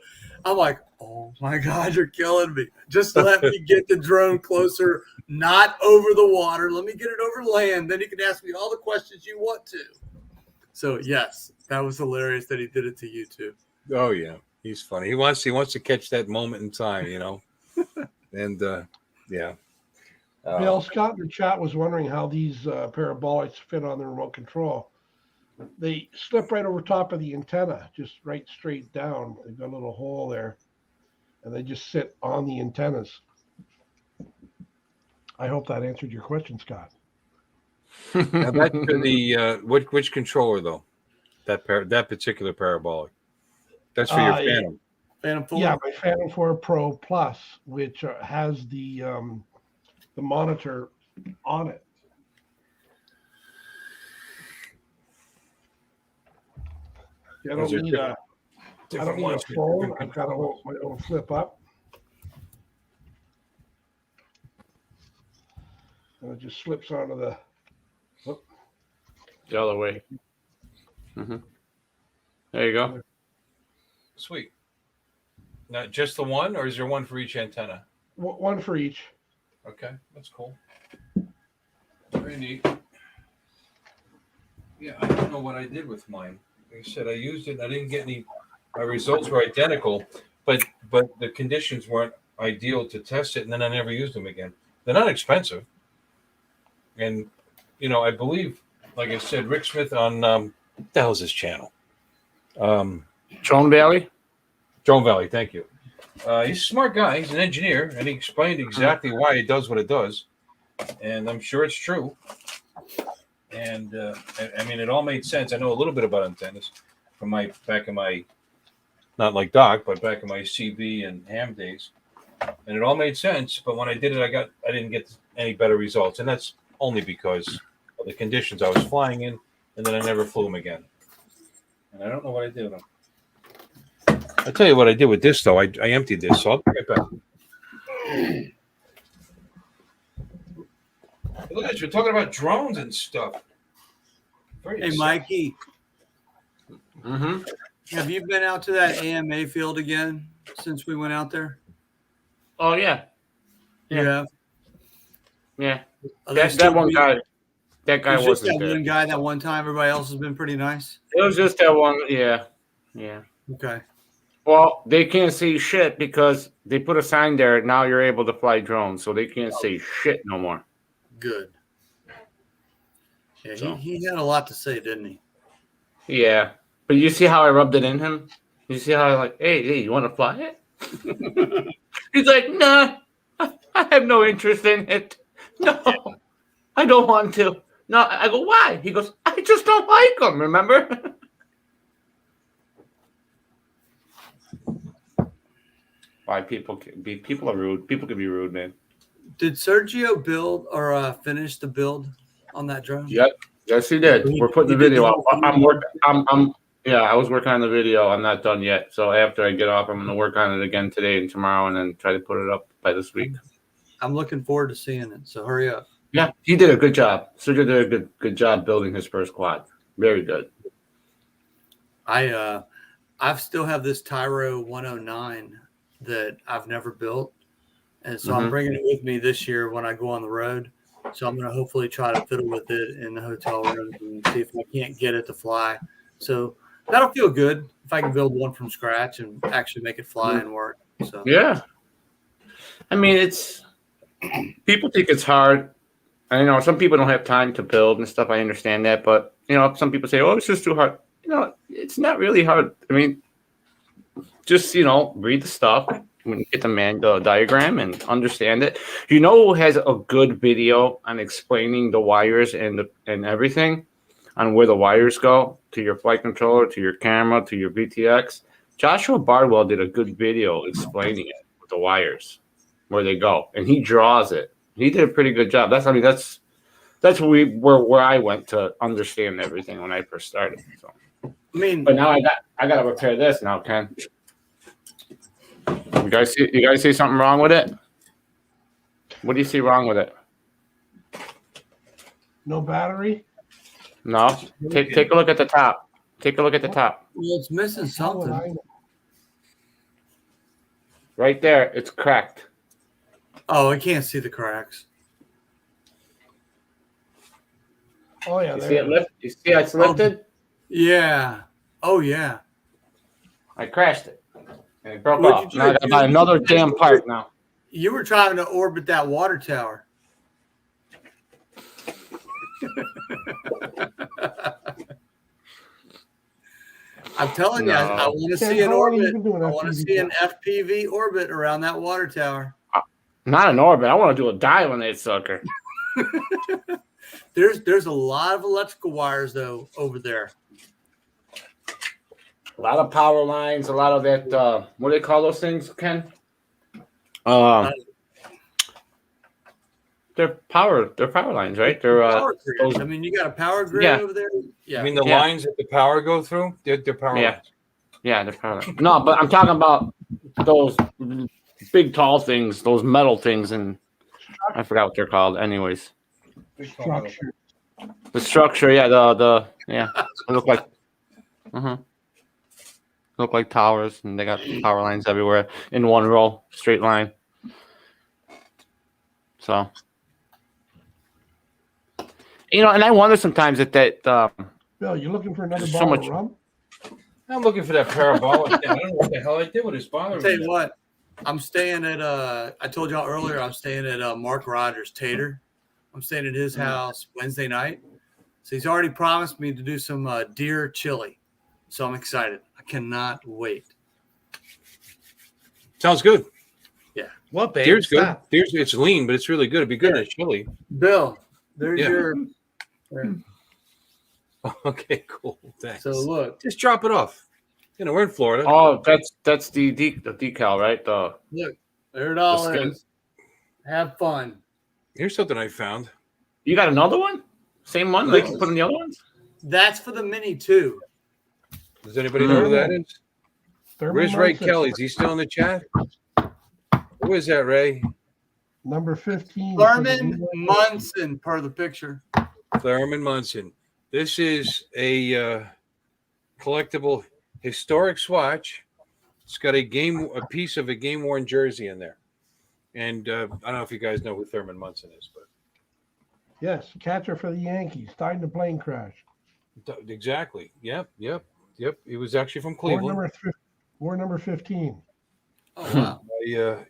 I'm like, oh my God, you're killing me. Just let me get the drone closer, not over the water. Let me get it over land. Then you can ask me all the questions you want to. So yes, that was hilarious that he did it to you too. Oh yeah, he's funny. He wants to catch that moment in time, And yeah. Bill Scott in the chat was wondering how these parabolics fit on the remote control. They slip right over top of the antenna, just right straight down. They've got a little hole there, and they just sit on the antennas. I hope that answered your question, Scott. Now back to the which controller though? That particular parabolic. That's for your Phantom. Phantom 4? Yeah, my Phantom 4 Pro Plus, which has the monitor on it. I don't need a phone. I've got my own flip up. And it just slips onto the other way. Mm-hmm. There you go. Sweet. Now, just the one, or is there one for each antenna? One for each. Okay, that's cool. Very neat. Yeah, I don't know what I did with mine. Like I said, I used it. I didn't get any. My results were identical, but the conditions weren't ideal to test it, and then I never used them again. They're not expensive, and I believe, like I said, Rick Smith on what the hell is his channel? Drone Valley. Drone Valley. Thank you. He's a smart guy. He's an engineer, and he explained exactly why it does what it does, and I'm sure it's true. And I mean, it all made sense. I know a little bit about antennas from back in my, not like Doc, but back in my CV and ham days, and it all made sense. But when I did it, I didn't get any better results, and that's only because of the conditions I was flying in, and then I never flew them again. And I don't know what I did with them. I'll tell you what I did with this, though. I emptied this, so I'll bring it back. Look at this. We're talking about drones and stuff. Hey, Mikey. Mm-hmm. Have you been out to that AMA field again since we went out there? Oh, yeah. Yeah. Yeah. Are they That still one being- guy. That guy It was just wasn't that there. one guy that one time. Everybody else has been pretty nice. It was just that one. Yeah. Yeah. Okay. Well, they can't see shit because they put a sign there. Now you're able to fly drones, so they can't see shit no more. Good. Yeah, So. he had a lot to say, didn't he? Yeah. But you see how I rubbed it in him? You see how I like, hey, you want to fly it? He's like, nah, I have no interest in it. No, I don't want to. No, I go, why? He goes, I just don't like them, remember? Why people are rude. People can be rude, man. Did Sergio build or finish the build on that drone? Yep. Yes, he did. We're putting the video out. I was working on the video. I'm not done yet. So after I get off, I'm going to work on it again today and tomorrow and then try to put it up by this week. I'm looking forward to seeing it. So hurry up. Yeah, he did a good job. Sergio did a good job building his first quad. Very good. I still have this Tyro 109 that I've never built. And so I'm bringing it with me this year when I go on the road. So I'm going to hopefully try to fiddle with it in the hotel room and see if I can't get it to fly. So that'll feel good if I can build one from scratch and actually make it fly and work. So Yeah. I mean, it's people think it's hard. I know some people don't have time to build and stuff. I understand that, but some people say, "Oh, it's just too hard." It's not really hard. I mean, just read the stuff, get the diagram, and understand it. Who has a good video on explaining the wires and everything, on where the wires go to your flight controller, to your camera, to your VTX? Joshua Bardwell did a good video explaining it with the wires, where they go, and he draws it. He did a pretty good job. That's where I went to understand everything when I first started. So, but now I got to repair this now, Ken. You guys see something wrong with it? What do you see wrong with it? No battery? No. Take a look at the top. Take a look at the top. Well, it's missing something. Right there, it's cracked. Oh, I can't see the cracks. Oh yeah, You see it lift? You see how it's lifted? Yeah. Oh yeah. I crashed it. And it broke off. Now I gotta buy another damn part now. You were trying to orbit that water tower. I'm telling you, I want to see an orbit. I want to see an FPV orbit around that water tower. Not an orbit. I want to do a dive on that sucker. There's a lot of electrical wires though over there. A lot of power lines. A lot of that. What do they call those things, Ken? They're power lines, right? They're power grids. I mean, you got a power grid over there. Yeah. I mean, the lines that the power go through, they're power lines. Yeah, they're power lines. No, but I'm talking about those big tall things, those metal things, and I forgot what they're called. Anyways, Structure. the structure, yeah, they look like towers, and they got power lines everywhere in one row, straight line. So, and I wonder sometimes that Bill, you looking for another so bottle much- of rum? I'm looking for that parabolic. I don't know what the hell I did with this bothering I'll tell me. you what, I'm staying at I told y'all earlier I'm staying at Mark Rogers Tater. I'm staying at his house Wednesday night. So he's already promised me to do some deer chili. So I'm excited. I cannot wait. Sounds good. Yeah. What, babe? Deer's good. Stop. Deer's it's lean, but it's really good. It'd be good in a chili. Bill, there's Yeah. your Okay, cool. Thanks. so look, Just drop it off. We're in Florida. Oh, that's the decal, right? look, there it all The skin. is. Have fun. Here's something I found. You got another one? Same one like you put in the other ones? That's for the Mini too. Does anybody know who that is? Thurman Where's Ray Munson, Kelly? Is he still in the chat? Who is that, Ray? Number 15. Thurman Munson, per the picture. Thurman Munson. This is a collectible historic swatch. It's got a piece of a game-worn jersey in there. And I don't know if you guys know who Thurman Munson is, but Yes, catcher for the Yankees. Died in a plane crash. exactly. Yep. He was actually from War Cleveland. number 15. Oh wow.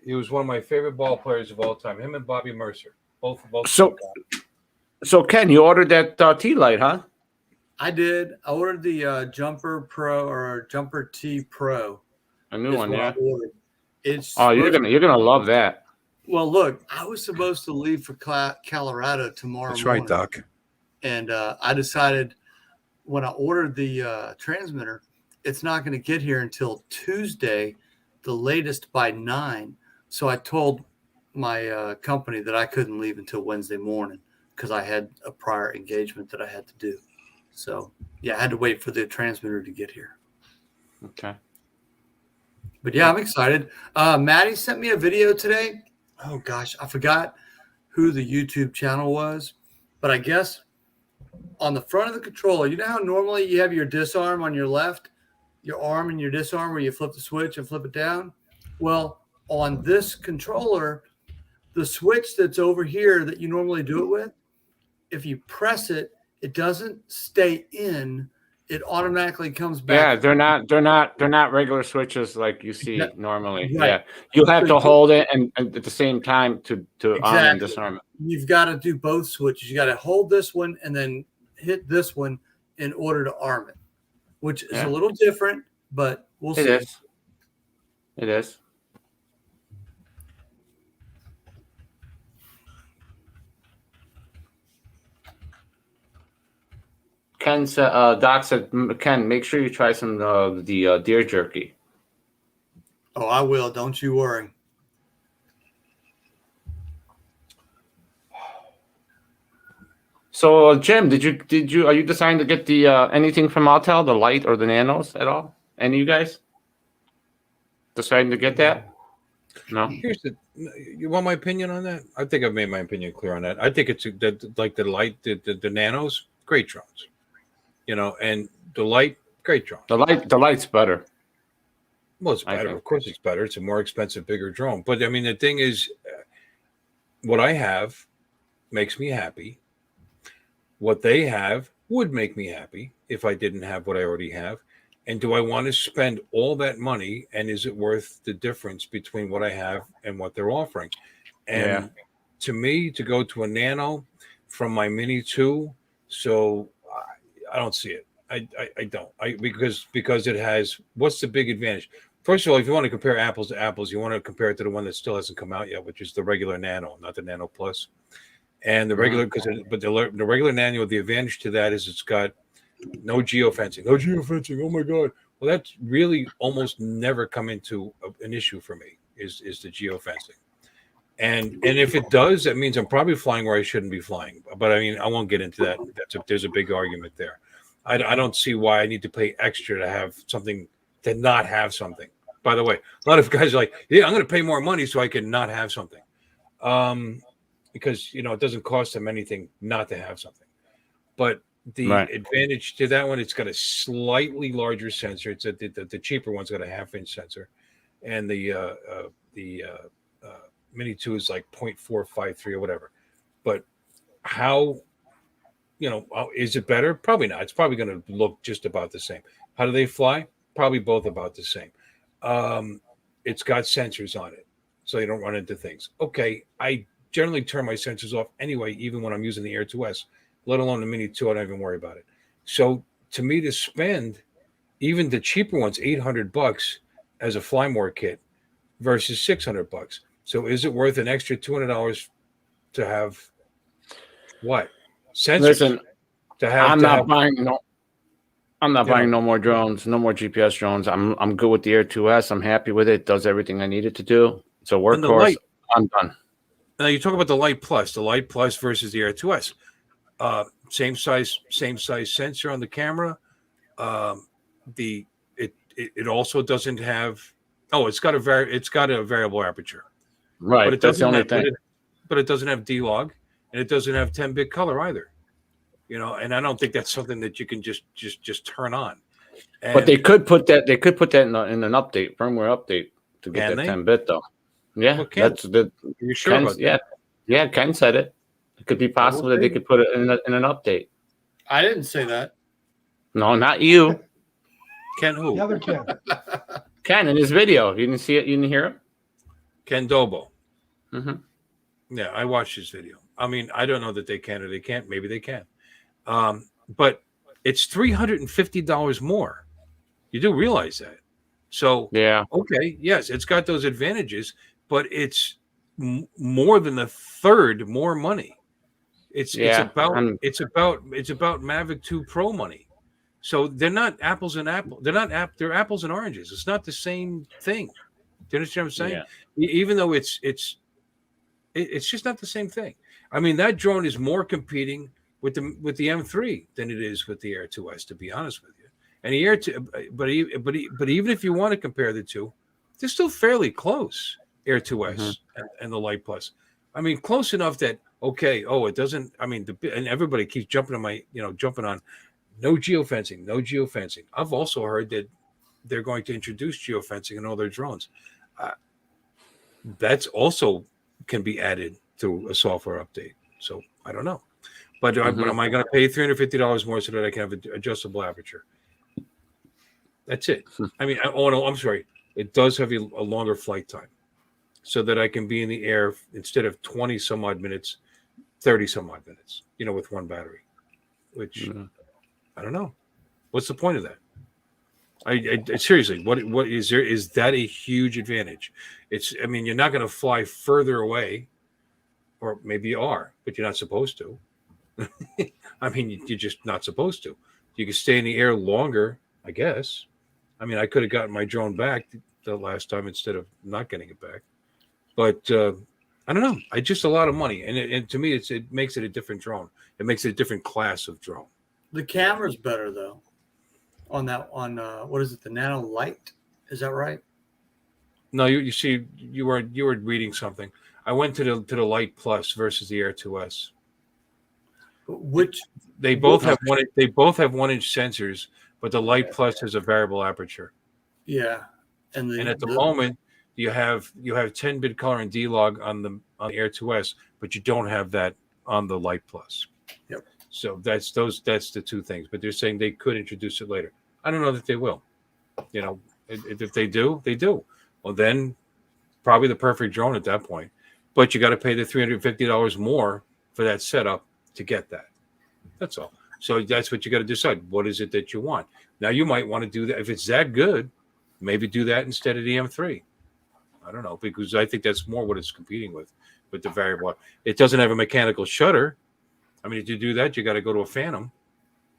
He was one of my favorite ball players of all time. Him and Bobby Mercer, both. So Ken, you ordered that tea light, huh? I did. I ordered the Jumper Pro or Jumper T Pro. A new one, yeah. It's you're gonna love that. Well, look, I was supposed to leave for Colorado tomorrow. That's morning, right, Doc. And I decided when I ordered the transmitter, it's not going to get here until Tuesday, the latest by 9. So I told my company that I couldn't leave until Wednesday morning because I had a prior engagement that I had to do. So, yeah, I had to wait for the transmitter to get here. Okay. But, yeah, I'm excited. Maddie sent me a video today. Oh, gosh, I forgot who the YouTube channel was. But I guess on the front of the controller, you know how normally you have your disarm on your left, your arm and your disarm where you flip the switch and flip it down? Well, on this controller, the switch that's over here that you normally do it with, if you press it, it doesn't stay in. It automatically comes back. Yeah, they're not regular switches like you see normally. Right. Yeah, you have to hold it and at the same time to arm and disarm it. You've got to do both switches. You got to hold this one and then hit this one in order to arm it, which is a little different, but we'll see. It is. Ken said, Doc said, Ken, make sure you try some the deer jerky. Oh, I will. Don't you worry. So, Jim, are you deciding to get the anything from Altel, the light or the nanos at all? Any of you guys deciding to get that? No. You want my opinion on that? I think I've made my opinion clear on that. I think it's like the light, the nanos, great drones. And the light, great drone. The light's better. Well, it's better. Of course, it's better. It's a more expensive, bigger drone. But I mean, the thing is, what I have makes me happy. What they have would make me happy if I didn't have what I already have. And do I want to spend all that money? And is it worth the difference between what I have and what they're offering? And to me, to go to a nano from my Mini 2, so I don't see it. I don't. Because it has, what's the big advantage? First of all, if you want to compare apples to apples, you want to compare it to the one that still hasn't come out yet, which is the regular Nano, not the Nano Plus. And the regular, but the regular Nano, the advantage to that is it's got no geofencing. No geofencing. Oh my God. Well, that's really almost never come into an issue for me. Is the geofencing. And if it does, that means I'm probably flying where I shouldn't be flying. But I mean, I won't get into that. There's a big argument there. I don't see why I need to pay extra to have something, to not have something. By the way, a lot of guys are like, yeah, I'm going to pay more money so I can not have something. Because, it doesn't cost them anything not to have something. But the advantage to that one, it's got a slightly larger sensor. It's the cheaper one's got a 1/2-inch sensor. And the Mini 2 is like 0.453 or whatever. But how, is it better? Probably not. It's probably going to look just about the same. How do they fly? Probably both about the same. It's got sensors on it, so you don't run into things. Okay, I generally turn my sensors off anyway, even when I'm using the Air 2S, let alone the Mini 2. I don't even worry about it. So to me, to spend even the cheaper ones, $800 as a Fly More kit versus $600. So is it worth an extra $200 to have what? Sensors. Listen, I'm not buying no more drones, no more GPS drones. I'm good with the Air 2S. I'm happy with it. It does everything I need it to do. It's a workhorse. I'm done. Now you talk about the Light Plus versus the Air 2S. Same size sensor on the camera. It also doesn't have. Oh, it's got a variable aperture. Right, but it that's the only thing. thing. But it doesn't have D-Log, and it doesn't have 10-bit color either. And I don't think that's something that you can just turn on. And but they could put that. They could put that in an update, firmware update, to get that 10-bit though. Yeah, Well, Ken, that's the. are you sure Ken, about that? yeah, yeah. Ken said it. It could be possible that they could put it in an update. I didn't say that. No, not you. Ken who? The other Ken. Ken in his video. You didn't see it. You didn't hear it. Ken Dobo. Mm-hmm. Yeah, I watched his video. I mean, I don't know that they can or they can't. Maybe they can. But it's $350 more. You do realize that. So, Yeah. okay, yes, it's got those advantages, but it's more than a third more money. It's about Mavic 2 Pro money. So they're not apples and apples. They're apples and oranges. It's not the same thing. Do you understand what I'm saying? Yeah. Even though it's just not the same thing. I mean, that drone is more competing with the M3 than it is with the Air 2S, to be honest with you. And the Air 2, but even if you want to compare the two, they're still fairly close. Air 2S and the Light Plus. I mean, close enough that okay. Oh, it doesn't. I mean, and everybody keeps jumping on no geofencing. I've also heard that they're going to introduce geofencing in all their drones. That's also can be added to a software update. So I don't know. But am I going to pay $350 more so that I can have an adjustable aperture? That's it. I mean, I'm sorry. It does have a longer flight time so that I can be in the air instead of 20 some odd minutes, 30 some odd minutes, with one battery, which I don't know. What's the point of that? I seriously, what is there? Is that a huge advantage? I mean, you're not going to fly further away, or maybe you are, but you're not supposed to. I mean, you're just not supposed to. You can stay in the air longer, I guess. I mean, I could have gotten my drone back the last time instead of not getting it back. But I don't know. It's just a lot of money, and to me, it makes it a different drone. It makes it a different class of drone. The camera's better though. On what is it? The Nano Light? Is that right? No, you see, you were reading something. I went to the Light Plus versus the Air 2S. Which they both have 1-inch sensors, but the Light Plus has a variable aperture. Yeah, and at the moment you have 10-bit color and D-Log on the Air 2S, but you don't have that on the Light Plus. Yep. So that's the two things. But they're saying they could introduce it later. I don't know that they will. If they do, they do. Well, then probably the perfect drone at that point. But you got to pay the $350 more for that setup to get that. That's all. So that's what you got to decide. What is it that you want? Now you might want to do that if it's that good. Maybe do that instead of the M3. I don't know, because I think that's more what it's competing with the variable. It doesn't have a mechanical shutter. I mean, to do that, you got to go to a Phantom,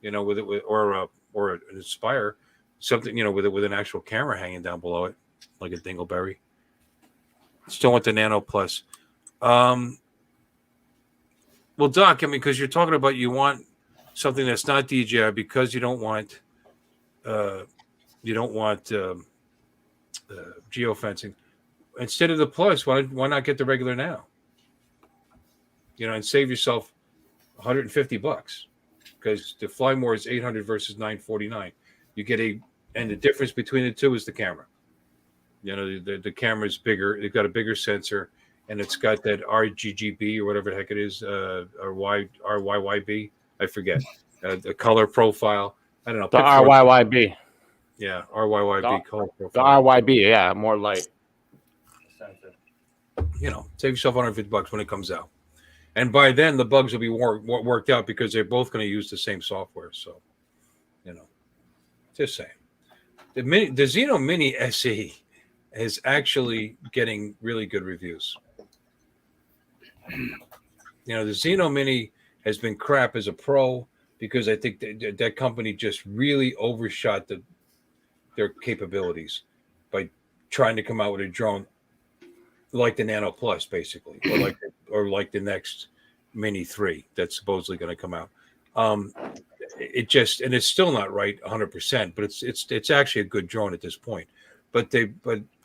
or an Inspire, something, with an actual camera hanging down below it, like a Dingleberry. Still want the Nano Plus. Well, Doc, I mean, because you're talking about you want something that's not DJI because you don't want geofencing. Instead of the Plus, why not get the regular Nano? And save yourself $150 because the Fly More is $800 versus $949. You get and the difference between the two is the camera. The camera is bigger. It's got a bigger sensor, and it's got that RGGB or whatever the heck it is, or RYYB. I forget the color profile. I don't know. The RYYB. Yeah, RYYB color profile. The RYB, yeah, more light. Save yourself $150 when it comes out, and by then the bugs will be worked out because they're both going to use the same software. So, just saying. The Xeno Mini SE is actually getting really good reviews. The Xeno Mini has been crap as a pro because I think that company just really overshot their capabilities by trying to come out with a drone like the Nano Plus, basically, or like the next Mini 3 that's supposedly going to come out. And it's still not right 100%, but it's actually a good drone at this point. But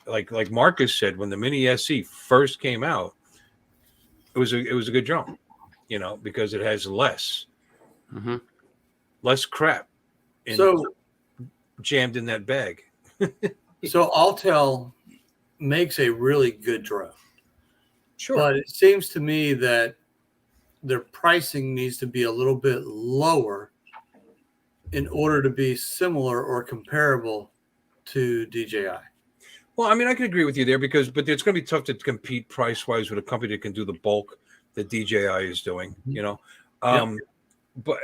like Marcus said, when the Mini SE first came out, it was a good drone, because it has less crap jammed in that bag. So Altel makes a really good drone. Sure. But it seems to me that their pricing needs to be a little bit lower in order to be similar or comparable to DJI. Well, I mean, I can agree with you there but it's going to be tough to compete price wise with a company that can do the bulk that DJI is doing. You know, but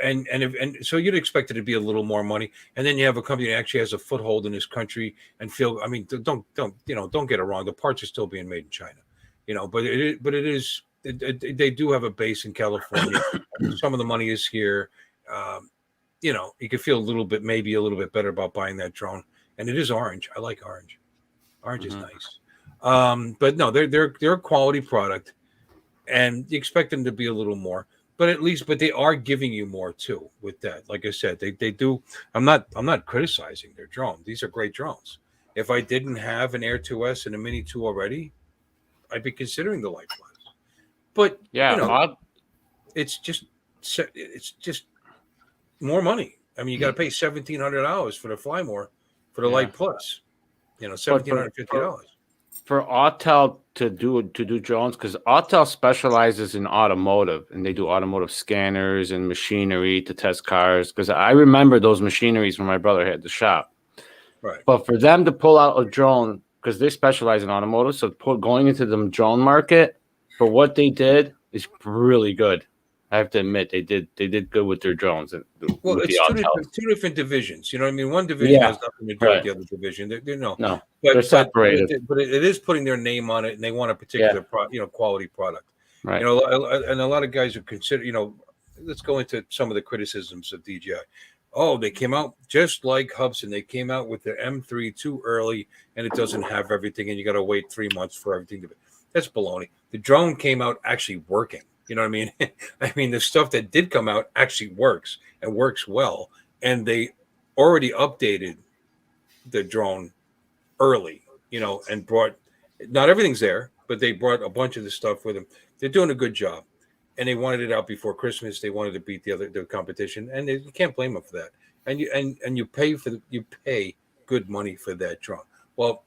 so you'd expect it to be a little more money, and then you have a company that actually has a foothold in this country and feel. I mean, don't get it wrong. The parts are still being made in China, you know, but they do have a base in California. Some of the money is here. You know, you could feel maybe a little bit better about buying that drone, and it is orange. I like orange. Orange is nice. But no, they're a quality product, and you expect them to be a little more. But they are giving you more too with that. Like I said, they do. I'm not criticizing their drone. These are great drones. If I didn't have an Air 2S and a Mini 2 already, I'd be considering the Light Plus. But Yeah, you know, it's just more money. I mean, you got to pay $1,700 for the Fly More for the Light Plus. You know, $1,750 for Autel to do drones, because Autel specializes in automotive, and they do automotive scanners and machinery to test cars. Because I remember those machineries when my brother had the shop. Right. But for them to pull out a drone, because they specialize in automotive, so going into the drone market for what they did is really good. I have to admit, they did good with their drones. Well, with it's two different divisions. You know what I mean? One division has nothing to do with the other division. They're separated. But it is putting their name on it, and they want a particular quality product. Right. You know, and a lot of guys are consider. You know, let's go into some of the criticisms of DJI. Oh, they came out just like Hubsan. They came out with the M3 too early, and it doesn't have everything, and you got to wait 3 months for everything to be. That's baloney. The drone came out actually working. You know what I mean? I mean, the stuff that did come out actually works and works well. And they already updated the drone early, you know, and brought, not everything's there, but they brought a bunch of the stuff with them. They're doing a good job. And they wanted it out before Christmas. They wanted to beat the competition. And you can't blame them for that. And you pay good money for that drone. Well,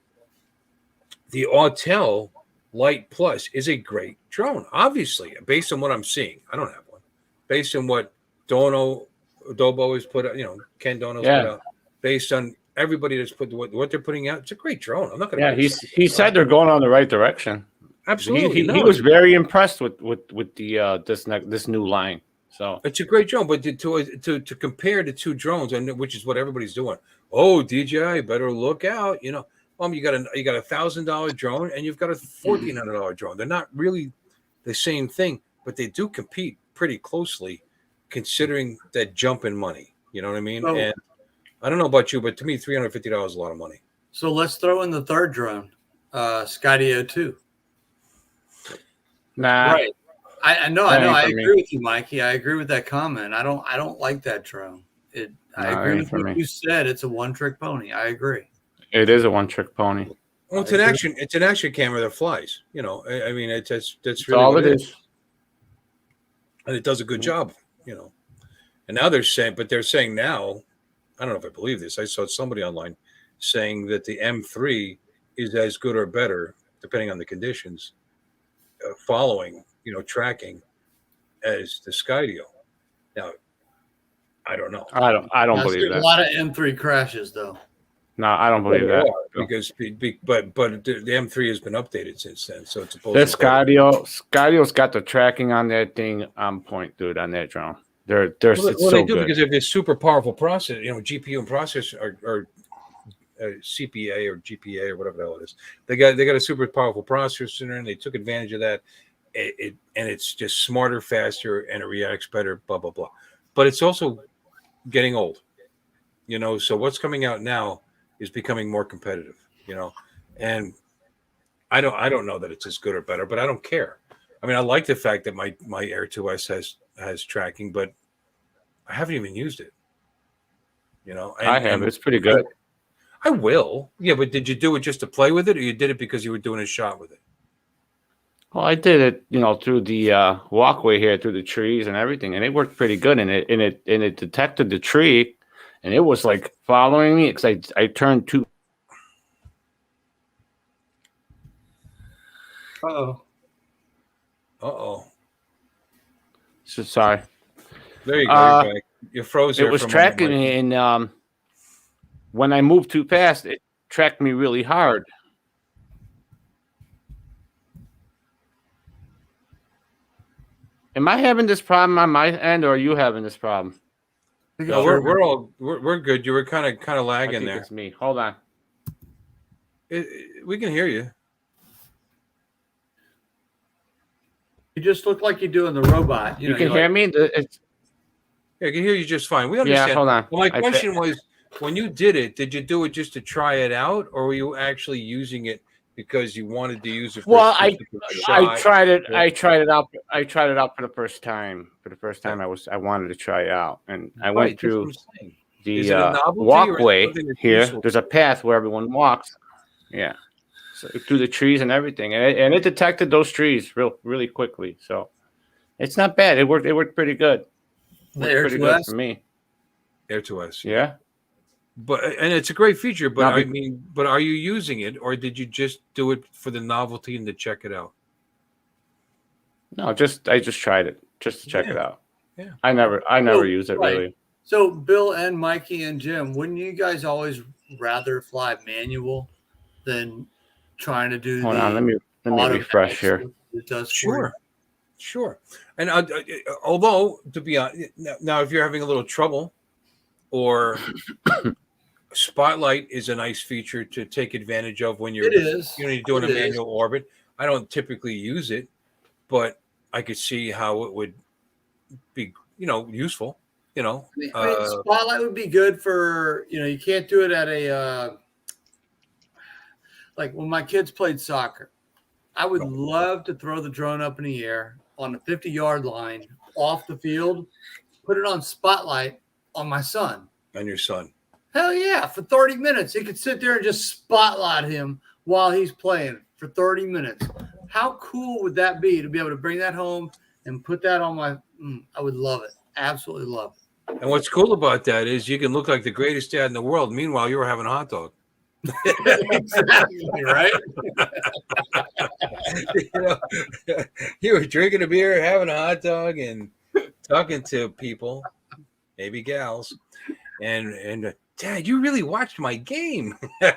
the Autel Light Plus is a great drone, obviously, based on what I'm seeing. I don't have one. Based on what Dobo has put out, you know, Ken Dono's put out, based on everybody that's put what they're putting out, it's a great drone. I'm not going to. Yeah, he said they're going on the right direction. Absolutely, he was very impressed with the this new line. So it's a great drone, but to compare the two drones, and which is what everybody's doing. Oh, DJI, better look out, you know. You got a $1,000 drone and you've got a $1,400 drone. They're not really the same thing, but they do compete pretty closely, considering that jump in money. You know what I mean? Oh. And I don't know about you, but to me, $350 is a lot of money. So let's throw in the third drone, Skydio 2. Nah, right. I know. I agree with you, Mikey. I agree with that comment. I don't like that drone. I agree with what you said. It's a one-trick pony. I agree. It is a one-trick pony. Well, it's an action camera that flies. You know, I mean, that's really all what it is. And it does a good job. You know, and now they're saying now, I don't know if I believe this. I saw somebody online saying that the M3 is as good or better, depending on the conditions, following, you know, tracking, as the Skydio. Now, I don't know. I don't believe that. A lot of M3 crashes, though. No, I don't believe that. Because but the M3 has been updated since then, so it's supposed. That Skydio's got the tracking on that thing on point, dude. On that drone, they do good. Because of this super powerful process, you know, GPU and processor or CPA or GPA or whatever the hell it is. They got a super powerful processor, and they took advantage of that. And it's just smarter, faster, and it reacts better. Blah blah blah. But it's also getting old, you know. So what's coming out now is becoming more competitive, you know, and I don't know that it's as good or better, but I don't care. I mean, I like the fact that my Air 2S has tracking, but I haven't even used it, you know. I have. It's pretty good. I will. Yeah, but did you do it just to play with it, or you did it because you were doing a shot with it? Well, I did it, you know, through the walkway here, through the trees and everything, and it worked pretty good. And it detected the tree. And it was like following me because I turned too. Uh-oh. Uh-oh. So sorry. There you go. You're back. You froze It there was for a tracking moment, me, Mikey. and when I moved too fast, it tracked me really hard. Am I having this problem on my end, or are you having this problem? No, we're good. You were kind of I lagging think there. it's me. Hold on. We can hear you. You just look like you're doing the robot. You can hear me? It's, Yeah, I can hear you just fine. We understand. yeah, hold on. Well, my question was, when you did it, did you do it just to try it out, or were you actually using it because you wanted to use it for Well, a I specific shot? tried it. Yeah. I tried it out. I tried it out for the first time. For the first time, I wanted to try it out, and I Right, went that's through what I'm saying. Is it a the novelty or is it walkway something that's here. useful? There's a path where everyone walks. Yeah, so through the trees and everything, and it detected those trees really quickly. So it's not bad. It worked. It worked pretty good. The Worked pretty good for me. Air to us. Yeah. But and it's a great feature. But Now, I mean, but are you using it, or did you just do it for the novelty and to check it out? No, I just tried it just to check it out. Yeah. I never use it right. really. So Bill and Mikey and Jim, wouldn't you guys always rather fly manual than trying to do Hold the on, let me refresh here. It does for Sure. And although, to be honest, now if you're having a little trouble, or Spotlight is a nice feature to take advantage of when you're It is. you're doing It a is. manual orbit. I don't typically use it, but I could see how it would be, useful. I mean, Spotlight would be good for, you can't do it at a like when my kids played soccer. I would love to throw the drone up in the air on the 50-yard line off the field, put it on Spotlight on my son. On your son. Hell yeah. For 30 minutes. He could sit there and just spotlight him while he's playing for 30 minutes. How cool would that be to be able to bring that home and put that on my I would love it. Absolutely love it. And what's cool about that is you can look like the greatest dad in the world. Meanwhile, you were having a hot dog. Exactly, right? You were drinking a beer, having a hot dog, and talking to people, maybe gals, and Dad, you really watched my game. Man,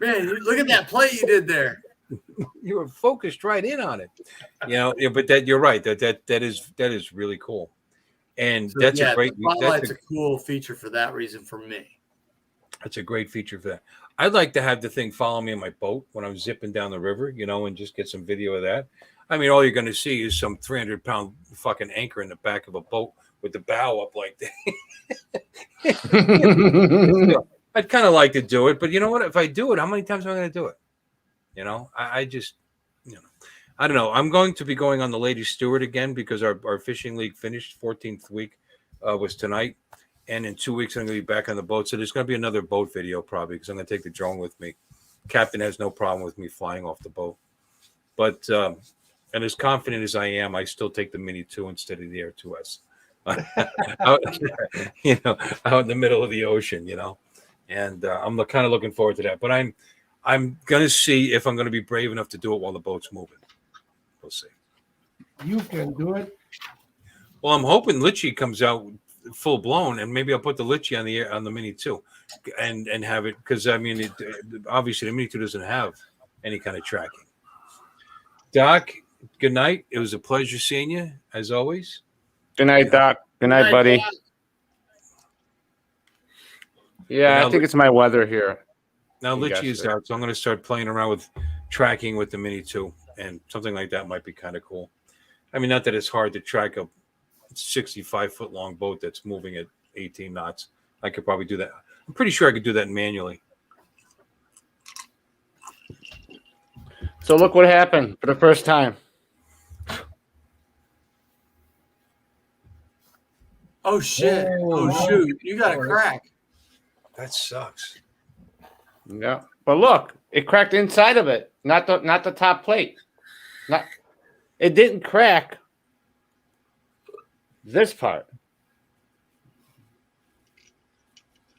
look at that play you did there. You were focused right in on it. But that you're right. That is really cool. And So, that's a great Spotlight's a cool feature for that reason for me. That's a great feature for that. I'd like to have the thing follow me in my boat when I'm zipping down the river, and just get some video of that. I mean, all you're going to see is some 300-pound fucking anchor in the back of a boat with the bow up like that. I'd kind of like to do it, but you know what? If I do it, how many times am I going to do it? I just, I don't know. I'm going to be going on the Lady Stewart again because our fishing league finished. 14th week was tonight. And in 2 weeks, I'm going to be back on the boat. So there's going to be another boat video probably because I'm going to take the drone with me. Captain has no problem with me flying off the boat. But, and as confident as I am, I still take the Mini 2 instead of the Air 2S. out in the middle of the ocean, And I'm kind of looking forward to that. But I'm going to see if I'm going to be brave enough to do it while the boat's moving. We'll see. You can do it. Well, I'm hoping Litchi comes out full blown, and maybe I'll put the Litchi on the Mini 2 and have it, because I mean, obviously the Mini 2 doesn't have any kind of tracking. Doc, good night. It was a pleasure seeing you as always. Good night, Doc. Good night, buddy. Doc. Yeah, I think it's my weather here. Now Litchi is out, so I'm going to start playing around with tracking with the Mini 2, and something like that might be kind of cool. I mean, not that it's hard to track a 65-foot long boat that's moving at 18 knots. I could probably do that. I'm pretty sure I could do that manually. So look what happened for the first time. Oh, shit. Oh, shoot. You got a crack. That sucks. Yeah, but look, it cracked inside of it, not the top plate. It didn't crack this part.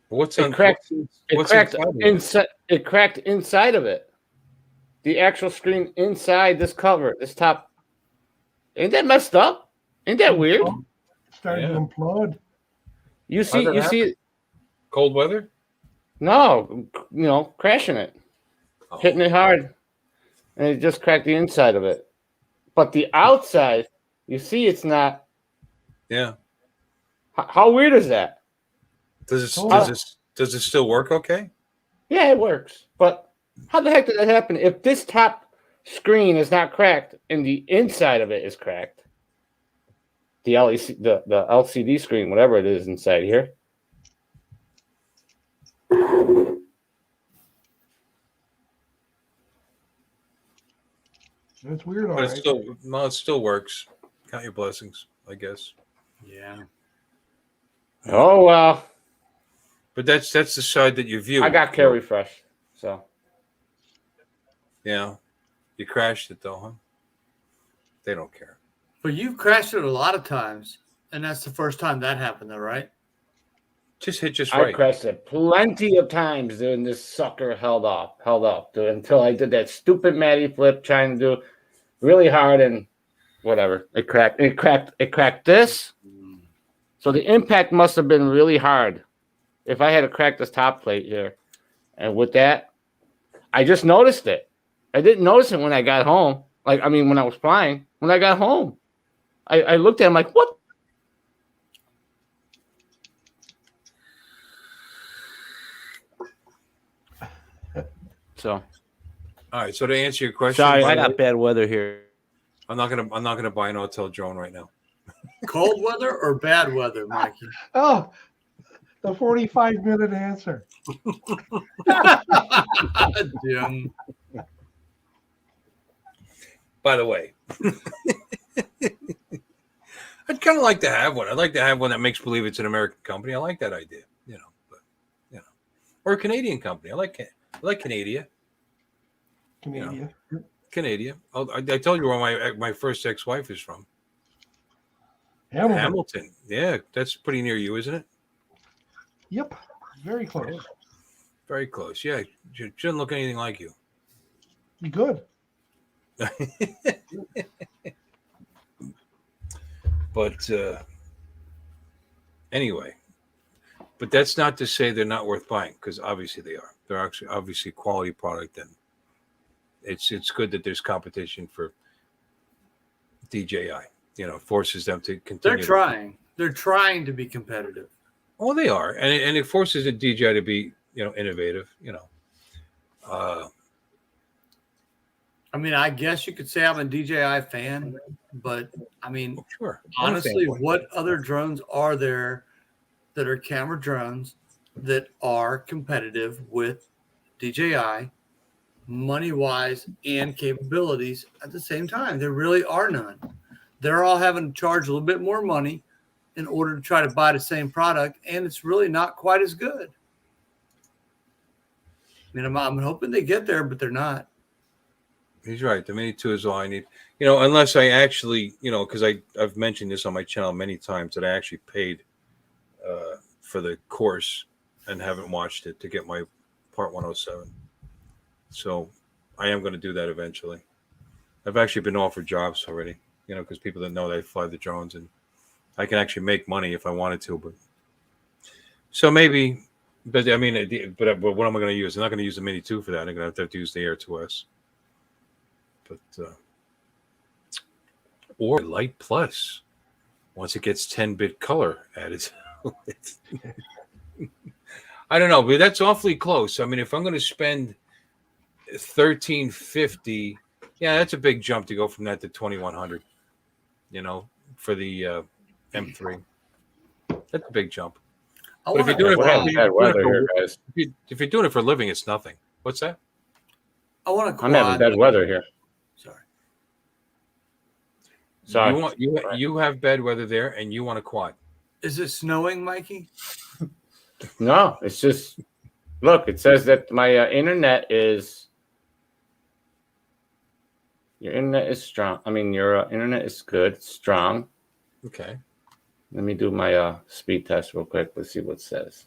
What's It cracked inside of it. the actual screen inside this cover, this top. Ain't that messed up? Ain't that weird? Started to implode. You see it. Cold weather? No, crashing it, hitting it hard, and it just cracked the inside of it. But the outside, you see, it's not. Yeah. How weird is that? Does it still work okay? Yeah, it works. But how the heck did that happen? If this top screen is not cracked and the inside of it is cracked, the LCD screen, whatever it is inside here. It's weird, all But right. it still works. Count your blessings, I guess. Yeah. Oh well. But that's the side that you view. I got care refresh, so. Yeah. You crashed it though, huh? They don't care. But you've crashed it a lot of times, and that's the first time that happened, though, right? Just hit just I right. crashed it plenty of times, dude, and this sucker held up, dude, until I did that stupid Matty flip trying to do really hard and whatever. It cracked this. So the impact must have been really hard. If I had to crack this top plate here. And with that, I just noticed it. I didn't notice it when I got home. When I was flying. When I got home, I looked at him like, what? So, all right. So to answer your question, sorry, I got bad weather here. I'm not gonna buy an hotel drone right now. Cold weather or bad weather, Mikey? Oh, the 45-minute answer. Jim. By the way, I'd kind of like to have one. I'd like to have one that makes believe it's an American company. I like that idea, or a Canadian company. I like Canada. Canadian. Canadian. I told you where my first ex-wife is from. Hamilton. Yeah, that's pretty near you, isn't it? Yep. Very close. Yeah. Very close. Yeah, she doesn't look anything like you. Good. But anyway, but that's not to say they're not worth buying, because obviously they are. They're actually obviously quality product, and it's good that there's competition for DJI. Forces them to continue. They're trying to be competitive. Well, they are, and it forces the DJI to be innovative. I guess you could say I'm a DJI fan, but sure. Honestly, what other drones are there that are camera drones that are competitive with DJI, money-wise and capabilities at the same time? There really are none. They're all having to charge a little bit more money in order to try to buy the same product, and it's really not quite as good. I'm hoping they get there, but they're not. He's right. The Mini 2 is all I need. Unless I actually, because I've mentioned this on my channel many times that I actually paid for the course and haven't watched it to get my Part 107. So I am going to do that eventually. I've actually been offered jobs already, because people that know that I fly the drones, and I can actually make money if I wanted to. But so maybe, but what am I going to use? I'm not going to use the Mini 2 for that. I'm going to have to use the Air 2S. But or Light Plus once it gets 10-bit color added. I don't know, but that's awfully close. If I'm going to spend $1,350, yeah, that's a big jump to go from that to $2,100. For the M3, that's a big jump. But if you're doing it for a living, it's nothing. What's that? I'm having bad weather here. Sorry. You have bad weather there, and you want a quad. Is it snowing, Mikey? No, it's just look. It says that my internet is. Your internet is strong. Your internet is good, strong. Okay. Let me do my speed test real quick. Let's see what it says.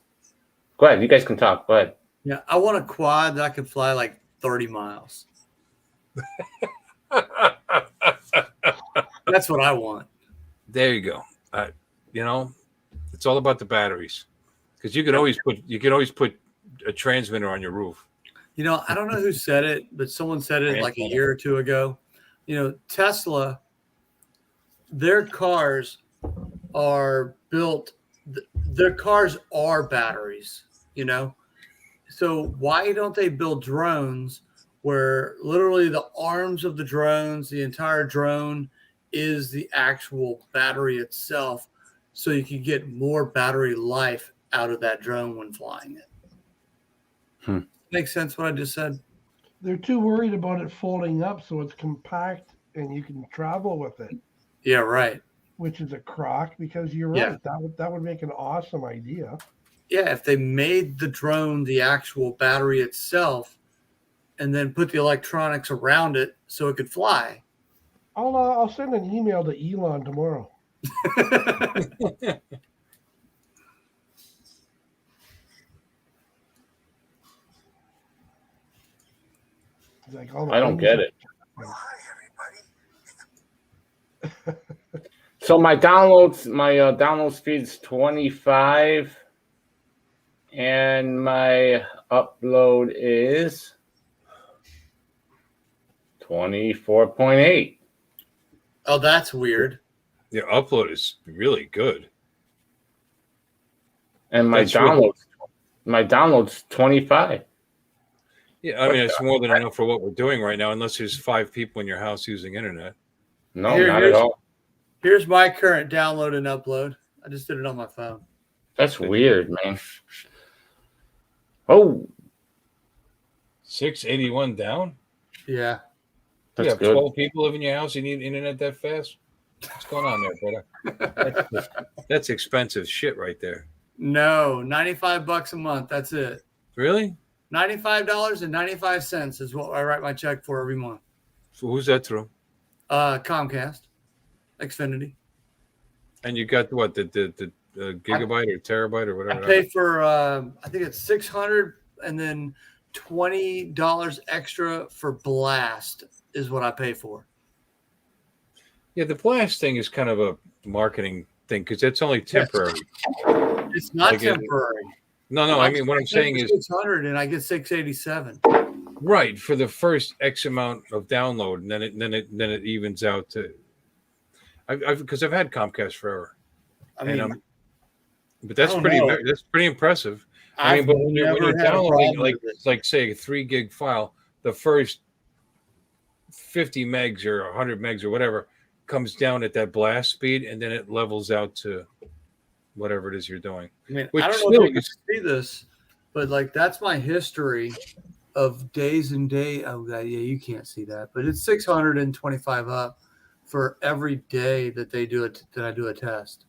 Go ahead. You guys can talk. Go ahead. Yeah, I want a quad that I can fly like 30 miles. That's what I want. There you go. You know, it's all about the batteries, because you can always put a transmitter on your roof. You know, I don't know who said it, but someone said it like a year or two ago. You know, Tesla, their cars are built, their cars are batteries, you know? So why don't they build drones where literally the arms of the drones, the entire drone is the actual battery itself, so you can get more battery life out of that drone when flying it? Makes sense what I just said? They're too worried about it folding up so it's compact and you can travel with it, Yeah, right. which is a crock, because you're Yeah. right. That would make an awesome idea. Yeah, if they made the drone the actual battery itself and then put the electronics around it so it could fly. I'll send an email to Elon tomorrow. It's like all the I don't things get that- it. Well, hi, everybody. So my download speed is 25, and my upload is 24.8. Oh, that's weird. Your upload is really good. And my That's really- download's 25. Yeah, I mean, it's more than enough for what we're doing right now, unless there's 5 people in your house using internet. No, Here- not at here's- all. Here's my current download and upload. I just did it on my phone. That's weird, man. Oh, 681 down? Yeah. that's You have good. 12 people live in your house. You need internet that fast? What's going on there, brother? That's expensive shit right there. No, $95 a month. That's it. Really? $95.95 is what I write my check for every month. So who's that through? Comcast, Xfinity. And you got what, the gigabyte or terabyte or I whatever? pay for I think it's $600 and then $20 extra for Blast is what I pay for. Yeah, the blast thing is kind of a marketing thing because it's only temporary. It's not Like it- temporary. No, I mean what I'm saying is 600 and I get 687. right for the first X amount of download, and then it evens out to. Because I've had Comcast forever, I mean, but that's I don't pretty know. that's pretty impressive. I I've mean, but when you're never had a downloading problem with it. like say a 3 gig file, the first 50 megs or 100 megs or whatever comes down at that blast speed, and then it levels out to whatever it is you're doing. I mean, Which I don't know still if you can see this, but like that's my history of days and day. Oh, yeah, you can't see that, but it's 625 up for every day that they do it. That I do a test.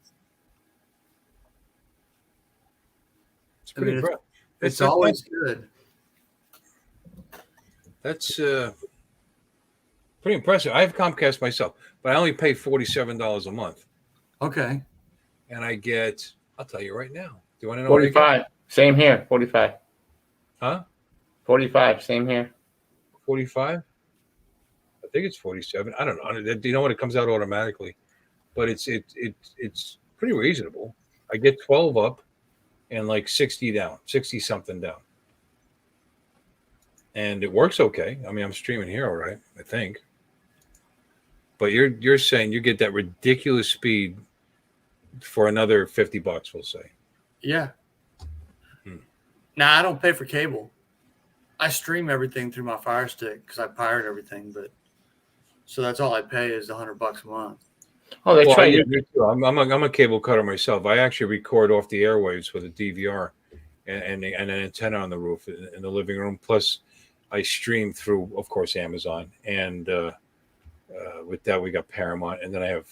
It's I pretty mean, impressive. It's always good. That's pretty impressive. I have Comcast myself, but I only pay $47 a month, Okay. and I get. I'll tell you right now. Do you want to know what I get? 45. Same here. 45. Huh? 45. Same here. 45? I think it's 47. I don't know. Do you know what? It comes out automatically, but it's pretty reasonable. I get 12 up and like 60 down, 60 something down, and it works okay. I mean, I'm streaming here all right, I think. But you're saying you get that ridiculous speed for another $50, we'll say. Yeah. Hmm. Now I don't pay for cable. I stream everything through my Fire Stick because I pirate everything, but so that's all I pay is $100 a month. Oh, they try yeah, to. me too. I'm a cable cutter myself. I actually record off the airwaves with a DVR and an antenna on the roof in the living room. Plus, I stream through, of course, Amazon, and with that we got Paramount, and then I have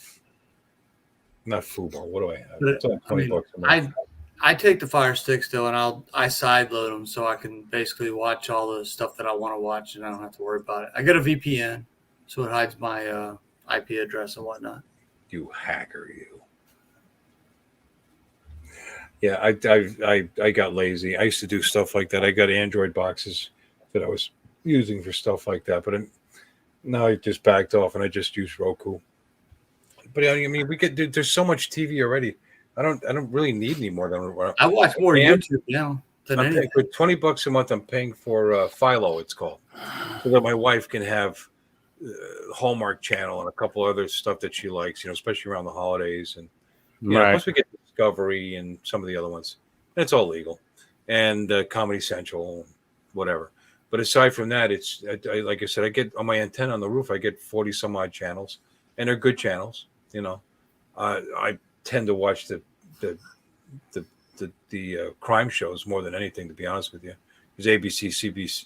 not Fubo. What do I have? But, It's only I mean, $20 a month. I take the Fire Stick still, and I side load them so I can basically watch all the stuff that I want to watch, and I don't have to worry about it. I get a VPN, so it hides my IP address and whatnot. You hacker, you. Yeah, I got lazy. I used to do stuff like that. I got Android boxes that I was using for stuff like that, but No, I just backed off and I just use Roku. But I mean, there's so much TV already. I don't really need any more than I watch more YouTube now than I'm anything. paying for $20 a month. I'm paying for Philo, it's called, so that my wife can have Hallmark Channel and a couple other stuff that she likes, especially around the holidays. And plus we get Discovery and some of the other ones. And it's all legal, and Comedy Central, whatever. But aside from that, it's like I said, I get on my antenna on the roof. I get 40 some odd channels, and they're good channels. I tend to watch the crime shows more than anything, to be honest with you, because ABC,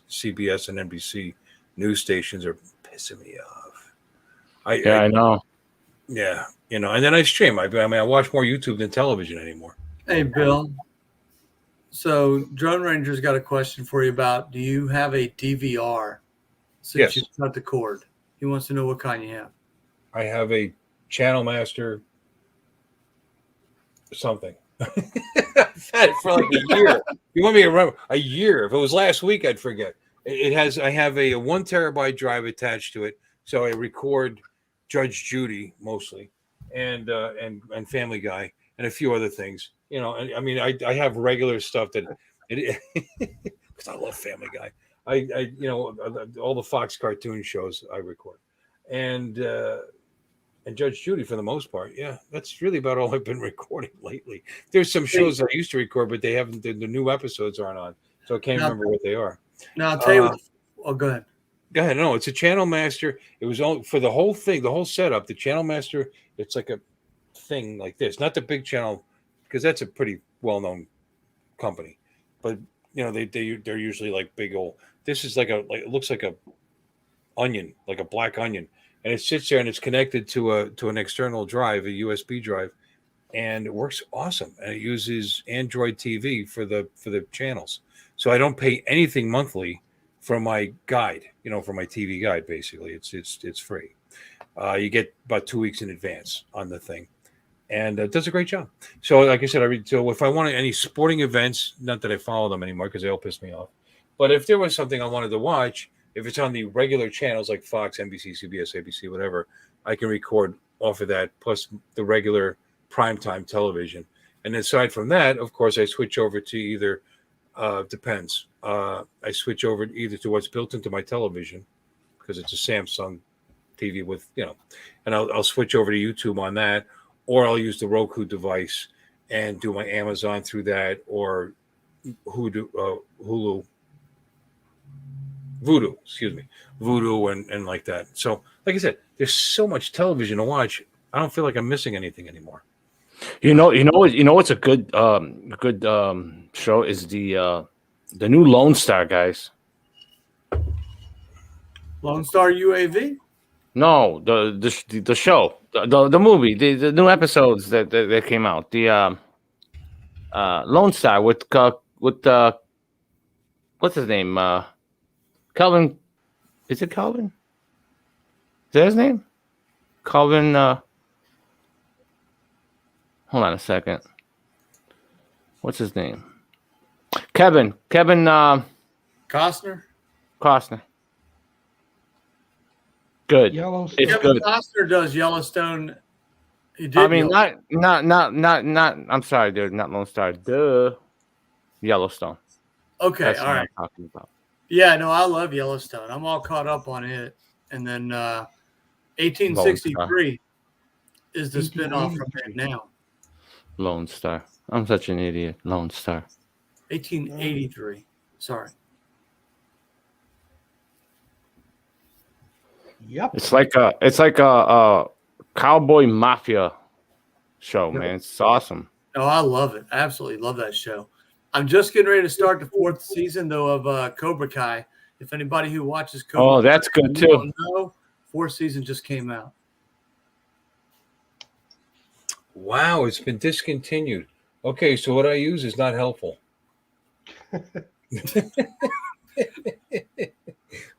CBS, and NBC news stations are pissing me off. I know. Yeah, and then I stream. I watch more YouTube than television anymore. Hey, Bill. So Drone Ranger's got a question for you about, do you have a DVR since you cut the cord? He wants to know what kind you have. I have a Channel Master something. I've had it for like a year. You want me to remember? A year. If it was last week, I'd forget. I have a 1 terabyte drive attached to it, so I record Judge Judy mostly, and Family Guy, and a few other things. I have regular stuff that because I love Family Guy. All the Fox cartoon shows I record, and Judge Judy for the most part. Yeah, that's really about all I've been recording lately. There's some shows that I used to record, but they haven't. The new episodes aren't on, so I can't remember what they are. Now I'll tell you what. Go ahead. Go ahead. No, it's a Channel Master. It was all for the whole thing, the whole setup. The Channel Master. It's like a thing like this, not the big channel, because that's a pretty well-known company. But they're usually like big old. This is it looks like a onion, like a black onion, and it sits there and it's connected to an external drive, a USB drive, and it works awesome. And it uses Android TV for the channels, so I don't pay anything monthly for my guide. For my TV guide, basically, it's free. You get about 2 weeks in advance on the thing. And it does a great job. So, like I said, so if I wanted any sporting events, not that I follow them anymore because they all piss me off, but if there was something I wanted to watch, if it's on the regular channels like Fox, NBC, CBS, ABC, whatever, I can record off of that, plus the regular primetime television. And aside from that, of course, I switch over to either, depends. I switch over either to what's built into my television, because it's a Samsung TV with, and I'll switch over to YouTube on that, or I'll use the Roku device and do my Amazon through that, or Voodoo, Voodoo, and like that. So, like I said, there's so much television to watch. I don't feel like I'm missing anything anymore. What's a good show is the new Lone Star, guys. Lone Star UAV? No, the show, the movie, the new episodes that came out. The Lone Star with what's his name? Calvin. Is it Calvin? Is that his name? Calvin. Hold on a second. What's his name? Kevin. Costner. Yellowstone. Good. It's Kevin good. Costner does Yellowstone. He did. I mean, not. I'm sorry, dude. Not Lone Star. Duh. Yellowstone. Okay, That's all what right. I'm talking about. Yeah, no, I love Yellowstone. I'm all caught up on it. And then 1863 is the spinoff from it now. Lone Star. I'm such an idiot. Lone Star. 1883. Sorry. Yep. It's like a cowboy mafia show, man. It's awesome. Oh, I love it. I absolutely love that show. I'm just getting ready to start the 4th season, though, of Cobra Kai. If anybody who watches Cobra Oh, that's Kai, good you too. don't know, 4th season just came out. Wow, it's been discontinued. Okay, so what I use is not helpful.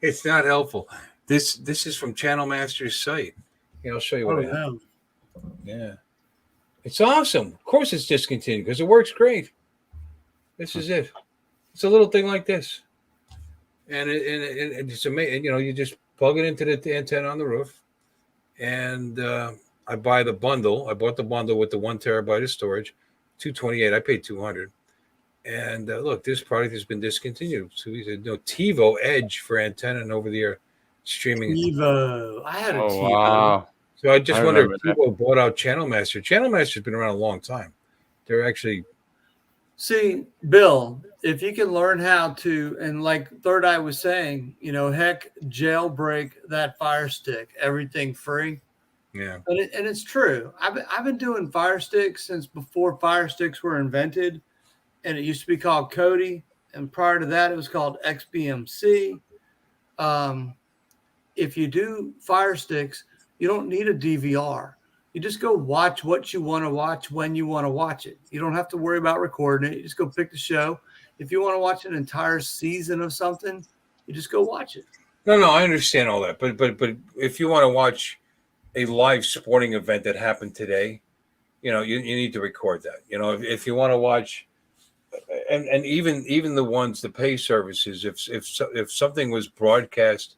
It's not helpful. This is from Channel Master's site. I'll show you what I have. Yeah. It's awesome. Of course it's discontinued because it works great. This is it. It's a little thing like this. And it's amazing. You just plug it into the antenna on the roof, and I buy the bundle. I bought the bundle with the 1 terabyte of storage, $228. I paid $200. And look, this product has been discontinued. So we said no TiVo Edge for antenna and over-the-air streaming. TiVo. I had a Oh TiVo. wow. So I just I wonder if remember that. TiVo bought out Channel Master. Channel Master's been around a long time. They're actually See, Bill, if you can learn how to, and like Third Eye was saying, heck, jailbreak that Fire Stick, everything free. yeah. And it's true. I've been doing Fire Sticks since before Fire Sticks were invented, and it used to be called Kodi, and prior to that, it was called XBMC. If you do Fire Sticks, you don't need a DVR. You just go watch what you want to watch when you want to watch it. You don't have to worry about recording it. You just go pick the show. If you want to watch an entire season of something, you just go watch it. No, I understand all that. But if you want to watch a live sporting event that happened today, you need to record that. If you want to watch, and even the ones, the pay services, if something was broadcast,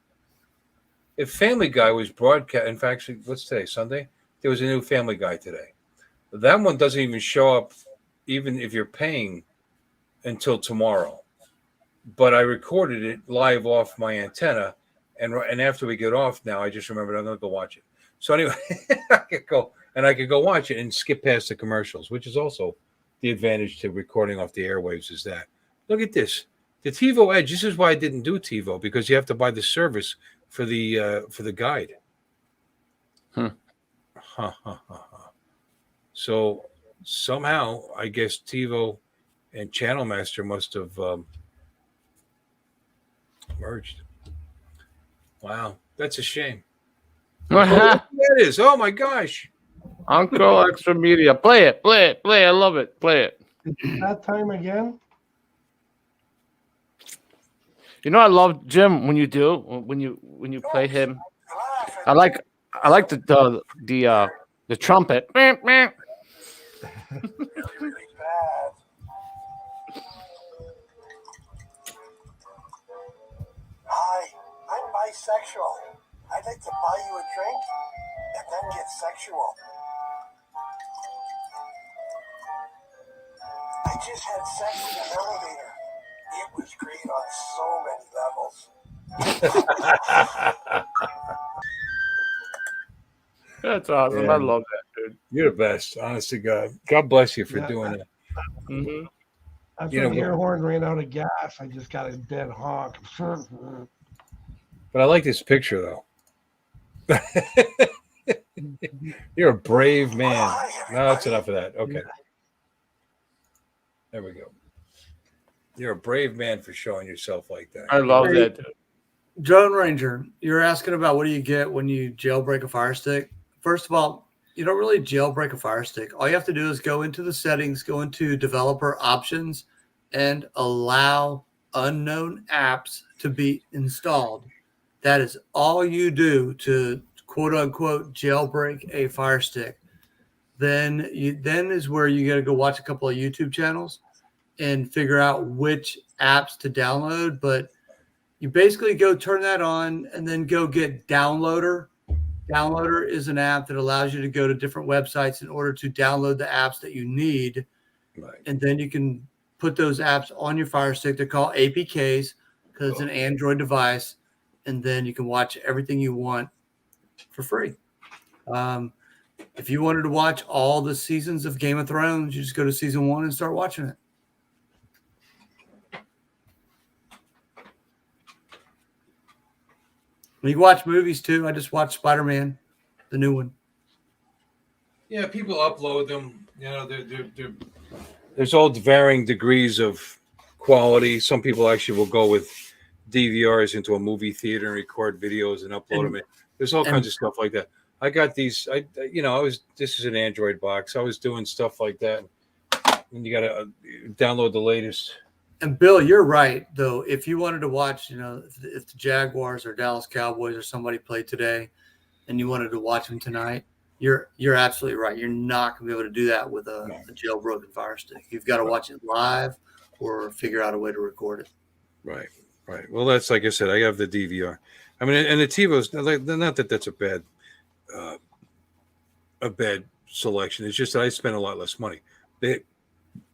if Family Guy was broadcast, in fact, what's today, Sunday? There was a new Family Guy today. That one doesn't even show up, even if you're paying, until tomorrow. But I recorded it live off my antenna, and after we get off now, I just remembered I'm going to go watch it. So anyway, I could go watch it and skip past the commercials, which is also the advantage to recording off the airwaves. Is that look at this, the TiVo Edge. This is why I didn't do TiVo, because you have to buy the service for the guide. So somehow, I guess TiVo and Channel Master must have merged. Wow, that's a shame. Oh, that is. Oh my gosh. Uncle Extra Media. Play it. I love it. Play it. That time again. I love Jim when you play him. I like the trumpet. Really, really bad. Hi, I'm bisexual. I'd like to buy you a drink and then get sexual. I just had sex in an elevator. It was great on so many levels. That's awesome. I love that, dude. You're the best. Honest to God. God bless you for doing that. Mm-hmm. After the air horn ran out of gas, I just got a dead honk. But I like this picture, though. You're a brave man. No, that's enough of that. Okay. There we go. You're a brave man for showing yourself like that. I love that, dude. Drone Ranger, you're asking about what do you get when you jailbreak a Fire Stick? First of all, you don't really jailbreak a Fire Stick. All you have to do is go into the settings, go into developer options, and allow unknown apps to be installed. That is all you do to quote unquote jailbreak a Fire Stick. Then is where you got to go watch a couple of YouTube channels and figure out which apps to download. But you basically go turn that on and then go get Downloader. Downloader is an app that allows you to go to different websites in order to download the apps that you need. Right. And then you can put those apps on your Fire Stick. They're called APKs because it's an Android device. And then you can watch everything you want for free. If you wanted to watch all the seasons of Game of Thrones, you just go to season 1 and start watching it. You can watch movies too. I just watched Spider-Man, the new one. Yeah, people upload them. There's all varying degrees of quality. Some people actually will go with DVRs into a movie theater and record videos and upload them. There's all kinds of stuff like that. I got these. This is an Android box. I was doing stuff like that, and you got to download the latest. And Bill, you're right though. If you wanted to watch, if the Jaguars or Dallas Cowboys or somebody played today, and you wanted to watch them tonight, you're absolutely right. You're not going to be able to do that with a jailbroken Fire Stick. You've got to watch it live or figure out a way to record it. Right. Well, that's like I said. I have the DVR. I mean, and the TiVos, not that that's a bad selection. It's just that I spend a lot less money. They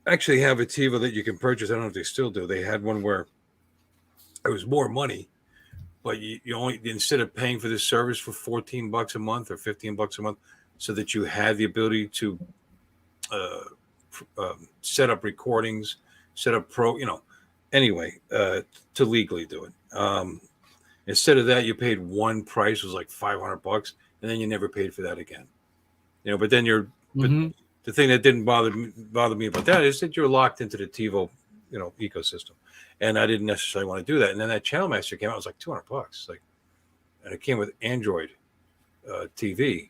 actually have a TiVo that you can purchase. I don't know if they still do. They had one where it was more money, but you only, instead of paying for this service for $14 a month or $15 a month, so that you had the ability to set up recordings, set up to legally do it. Instead of that, you paid one price, was like $500, and then you never paid for that again. But then but the thing that didn't bother me about that is that you're locked into the TiVo, ecosystem, and I didn't necessarily want to do that. And then that Channel Master came out, it was like $200, and it came with Android TV,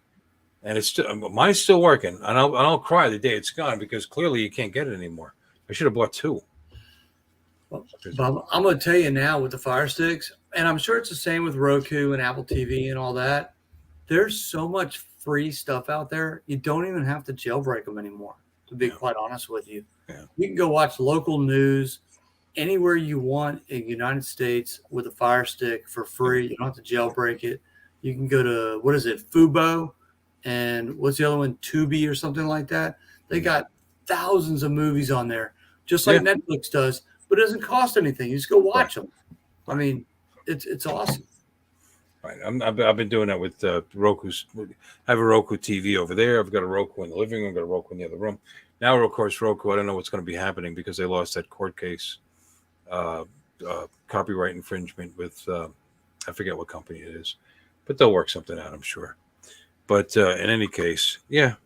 and it's still, mine's still working, and I'll cry the day it's gone because clearly you can't get it anymore. I should have bought two. Well, Bob, I'm going to tell you now with the Fire Sticks, and I'm sure it's the same with Roku and Apple TV and all that. There's so much free stuff out there. You don't even have to jailbreak them anymore, to be quite honest with you. Yeah. You can go watch local news anywhere you want in the United States with a Fire Stick for free. You don't have to jailbreak it. You can go to, what is it, Fubo, and what's the other one, Tubi or something like that. They got thousands of movies on there, just like Netflix does, but it doesn't cost anything. You just go watch them. I mean, it's awesome. Right. I've been doing that with Roku's. I have a Roku TV over there. I've got a Roku in the living room. I've got a Roku in the other room. Now, of course, Roku, I don't know what's going to be happening because they lost that court case, copyright infringement with, I forget what company it is, but they'll work something out, I'm sure. But in any case,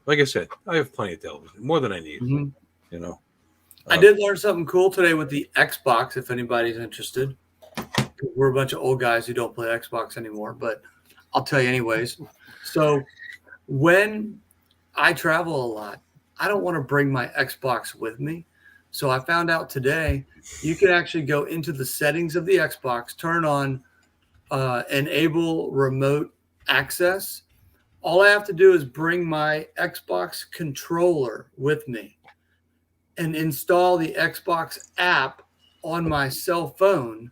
like I said, I have plenty of television, more than I need, I did learn something cool today with the Xbox, if anybody's interested. We're a bunch of old guys who don't play Xbox anymore, but I'll tell you anyways. So when I travel a lot, I don't want to bring my Xbox with me. So I found out today you can actually go into the settings of the Xbox, turn on enable remote access. All I have to do is bring my Xbox controller with me and install the Xbox app on my cell phone.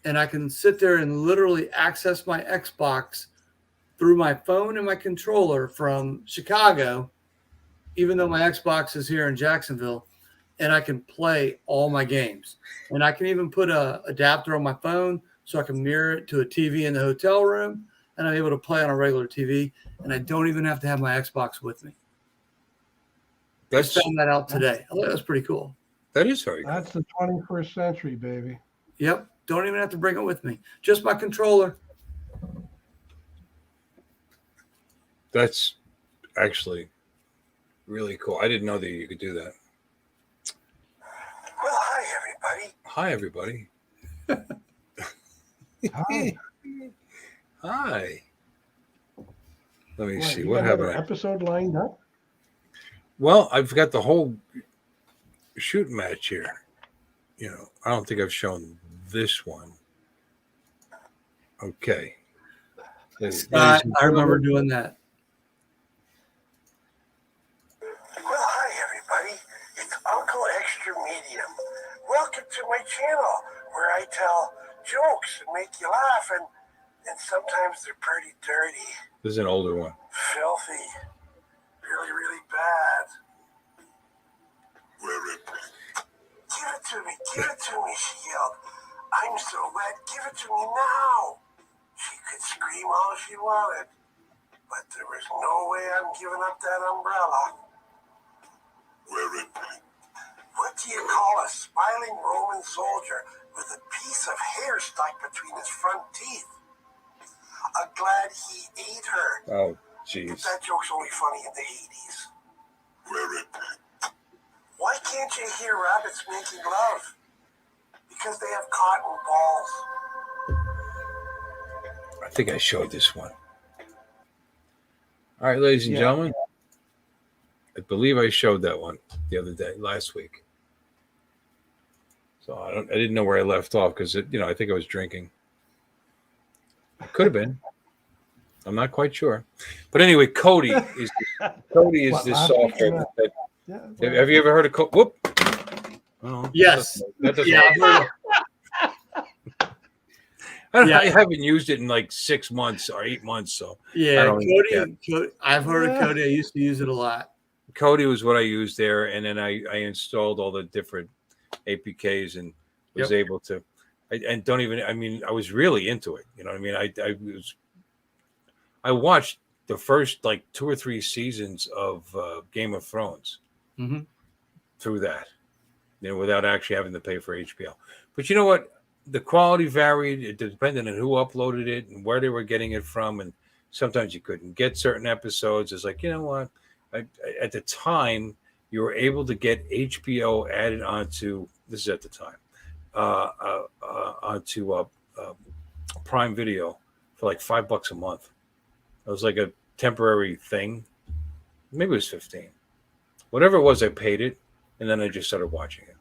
And I can sit there and literally access my Xbox through my phone and my controller from Chicago, even though my Xbox is here in Jacksonville, and I can play all my games. And I can even put an adapter on my phone so I can mirror it to a TV in the hotel room, and I'm able to play on a regular TV, and I don't even have to have my Xbox with me. I found that out today. I thought that was pretty cool. That is very cool. That's the 21st century, baby. Yep. Don't even have to bring it with me. Just my controller. That's actually really cool. I didn't know that you could do that. Well, hi, everybody. Hi. Hi. Let me see. You What got another happened? episode lined up? Well, I've got the whole shooting match here. I don't think I've shown this one. Okay. Scott, I remember doing that. Well, hi, everybody. It's Uncle Extra Medium. Welcome to my channel where I tell jokes and make you laugh, and sometimes they're pretty dirty, This is an older one. filthy, really, really bad. Give it to me, she yelled. I'm so wet, give it to me now. She could scream all she wanted, but there was no way I'm giving up that umbrella. What do you call a smiling Roman soldier with a piece of hair stuck between his front teeth? I'm glad he ate her. Oh, But jeez. that joke's only funny in the 80s. Why can't you hear rabbits making love? Because they have cotton balls. I think I showed this one. All right, ladies and gentlemen. I believe I showed that one the other day, last week. So I didn't know where I left off because I think I was drinking. It could have been. I'm not quite sure. But anyway, Cody is this software that have you ever heard of Cody? Whoop. Oh, Yes. That doesn't Yeah. I haven't used it in like 6 months or 8 months. So Yeah, Cody, I've heard of Cody. I used to use it a lot. Cody was what I used there, and then I installed all the different APKs and was able to. I was really into it. You know what I mean? I watched the first like 2 or 3 seasons of Game of Thrones through that, without actually having to pay for HBO. But you know what? The quality varied. It depended on who uploaded it and where they were getting it from, and sometimes you couldn't get certain episodes. It's like, you know what? At the time, you were able to get HBO added onto. This is at the time. Onto Prime Video for like $5 a month. It was like a temporary thing. Maybe it was 15. Whatever it was, I paid it, and then I just started watching it.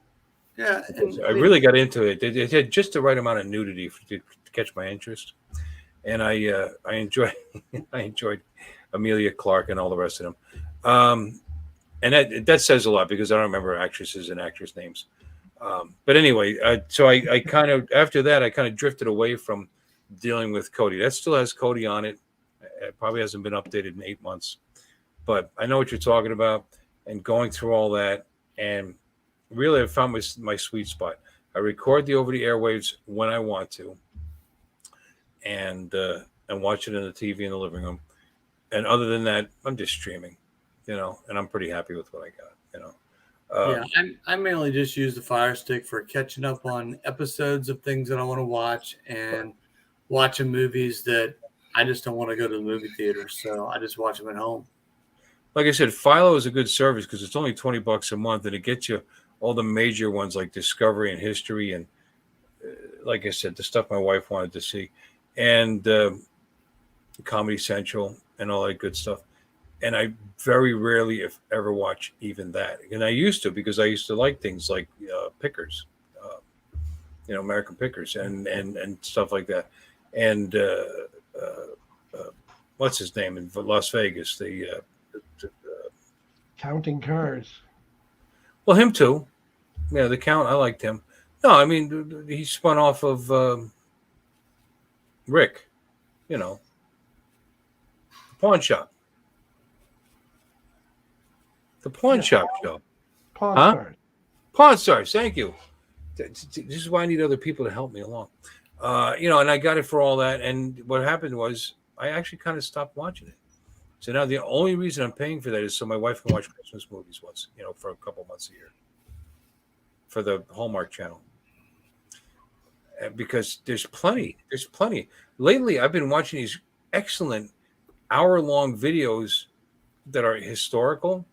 Yeah, I really got into it. It had just the right amount of nudity to catch my interest, and I enjoyed Amelia Clark and all the rest of them. And that says a lot because I don't remember actresses and actors' names. But anyway, so I kind of, after that, I kind of drifted away from dealing with Cody. That still has Cody on it. It probably hasn't been updated in 8 months. But I know what you're talking about, and going through all that, and really I found my sweet spot. I record the over the airwaves when I want to, and watch it on the TV in the living room. And other than that, I'm just streaming, and I'm pretty happy with what I got, I mainly just use the Fire Stick for catching up on episodes of things that I want to watch and watching movies that I just don't want to go to the movie theater. So I just watch them at home. Like I said, Philo is a good service because it's only $20 a month, and it gets you all the major ones like Discovery and History, and like I said, the stuff my wife wanted to see, and Comedy Central and all that good stuff. And I very rarely, if ever, watch even that. And I used to, because I used to like things like Pickers, American Pickers and stuff like that. And what's his name in Las Vegas? The Counting Cars. Well, him too. Yeah, the Count. I liked him. No, I mean, he spun off of Rick, the Pawn Shop. The Pawn Shop show. Pawn Stars. Pawn Stars. Thank you. This is why I need other people to help me along. And I got it for all that. And what happened was I actually kind of stopped watching it. So now the only reason I'm paying for that is so my wife can watch Christmas movies once, for a couple months a year for the Hallmark Channel. Because there's plenty. Lately, I've been watching these excellent hour-long videos that are historical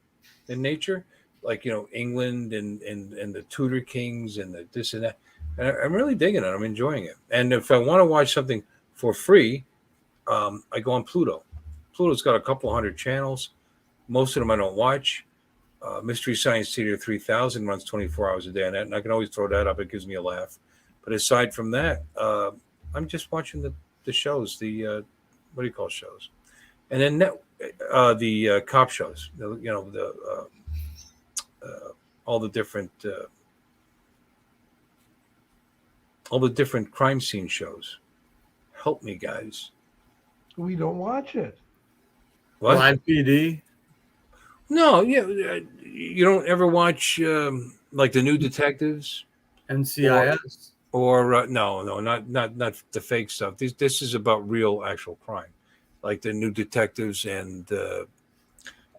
in nature, like England and the Tudor kings and the this and that. And I'm really digging it. I'm enjoying it. And if I want to watch something for free, I go on Pluto. Pluto's got a couple hundred channels. Most of them I don't watch. Mystery Science Theater 3000 runs 24 hours a day on that, and I can always throw that up. It gives me a laugh. But aside from that, I'm just watching the shows. The what do you call shows? And then the cop shows. All the different crime scene shows. Help me, guys. We don't watch it. What? Live PD? No, you don't ever watch like the New Detectives, NCIS, or no, not the fake stuff. This is about real, actual crime, like the New Detectives and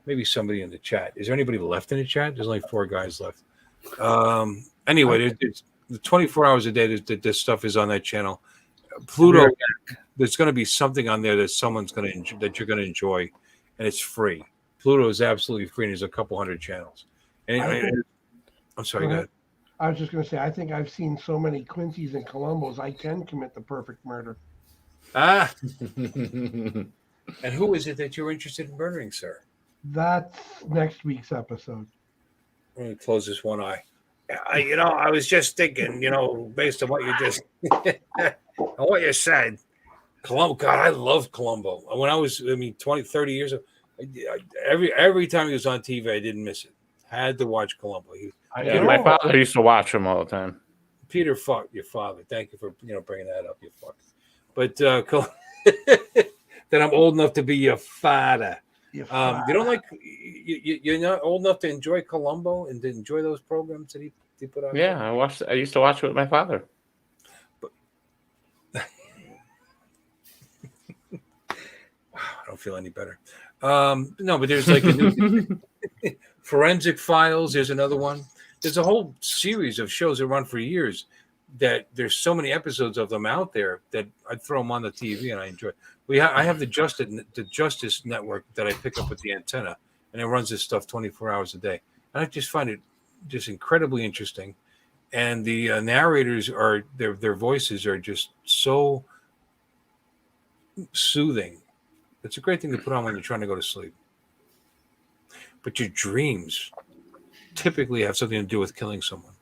maybe somebody in the chat. Is there anybody left in the chat? There's only 4 guys left. Anyway, it's the 24 hours a day. This stuff is on that channel. Pluto. There's going to be something on there that that you're going to enjoy, and it's free. Pluto is absolutely free, and there's a couple hundred channels. And I'm sorry, go ahead. I was just going to say, I think I've seen so many Quincy's and Columbos, I can commit the perfect murder. Ah. And who is it that you're interested in murdering, sir? That's next week's episode. Let me close this one eye. I was just thinking, based on what you just on what you said. Columbo, God, I love Columbo. When I was, 20, 30 years ago, every time he was on TV, I didn't miss it. Had to watch Columbo. My father used to watch him all the time. Peter, fuck your father. Thank you for bringing that up. You fuck. but that I'm old enough to be your father. You You don't like you're not old enough to enjoy Columbo and to enjoy those programs that he put out. Yeah, I used to watch it with my father. I don't feel any better. No, but there's like a new Forensic Files. There's another one. There's a whole series of shows that run for years. That there's so many episodes of them out there that I throw them on the TV and I enjoy. I have the Justice Network that I pick up with the antenna, and it runs this stuff 24 hours a day. And I just find it just incredibly interesting. And the narrators are their voices are just so soothing. It's a great thing to put on when you're trying to go to sleep. But your dreams typically have something to do with killing someone.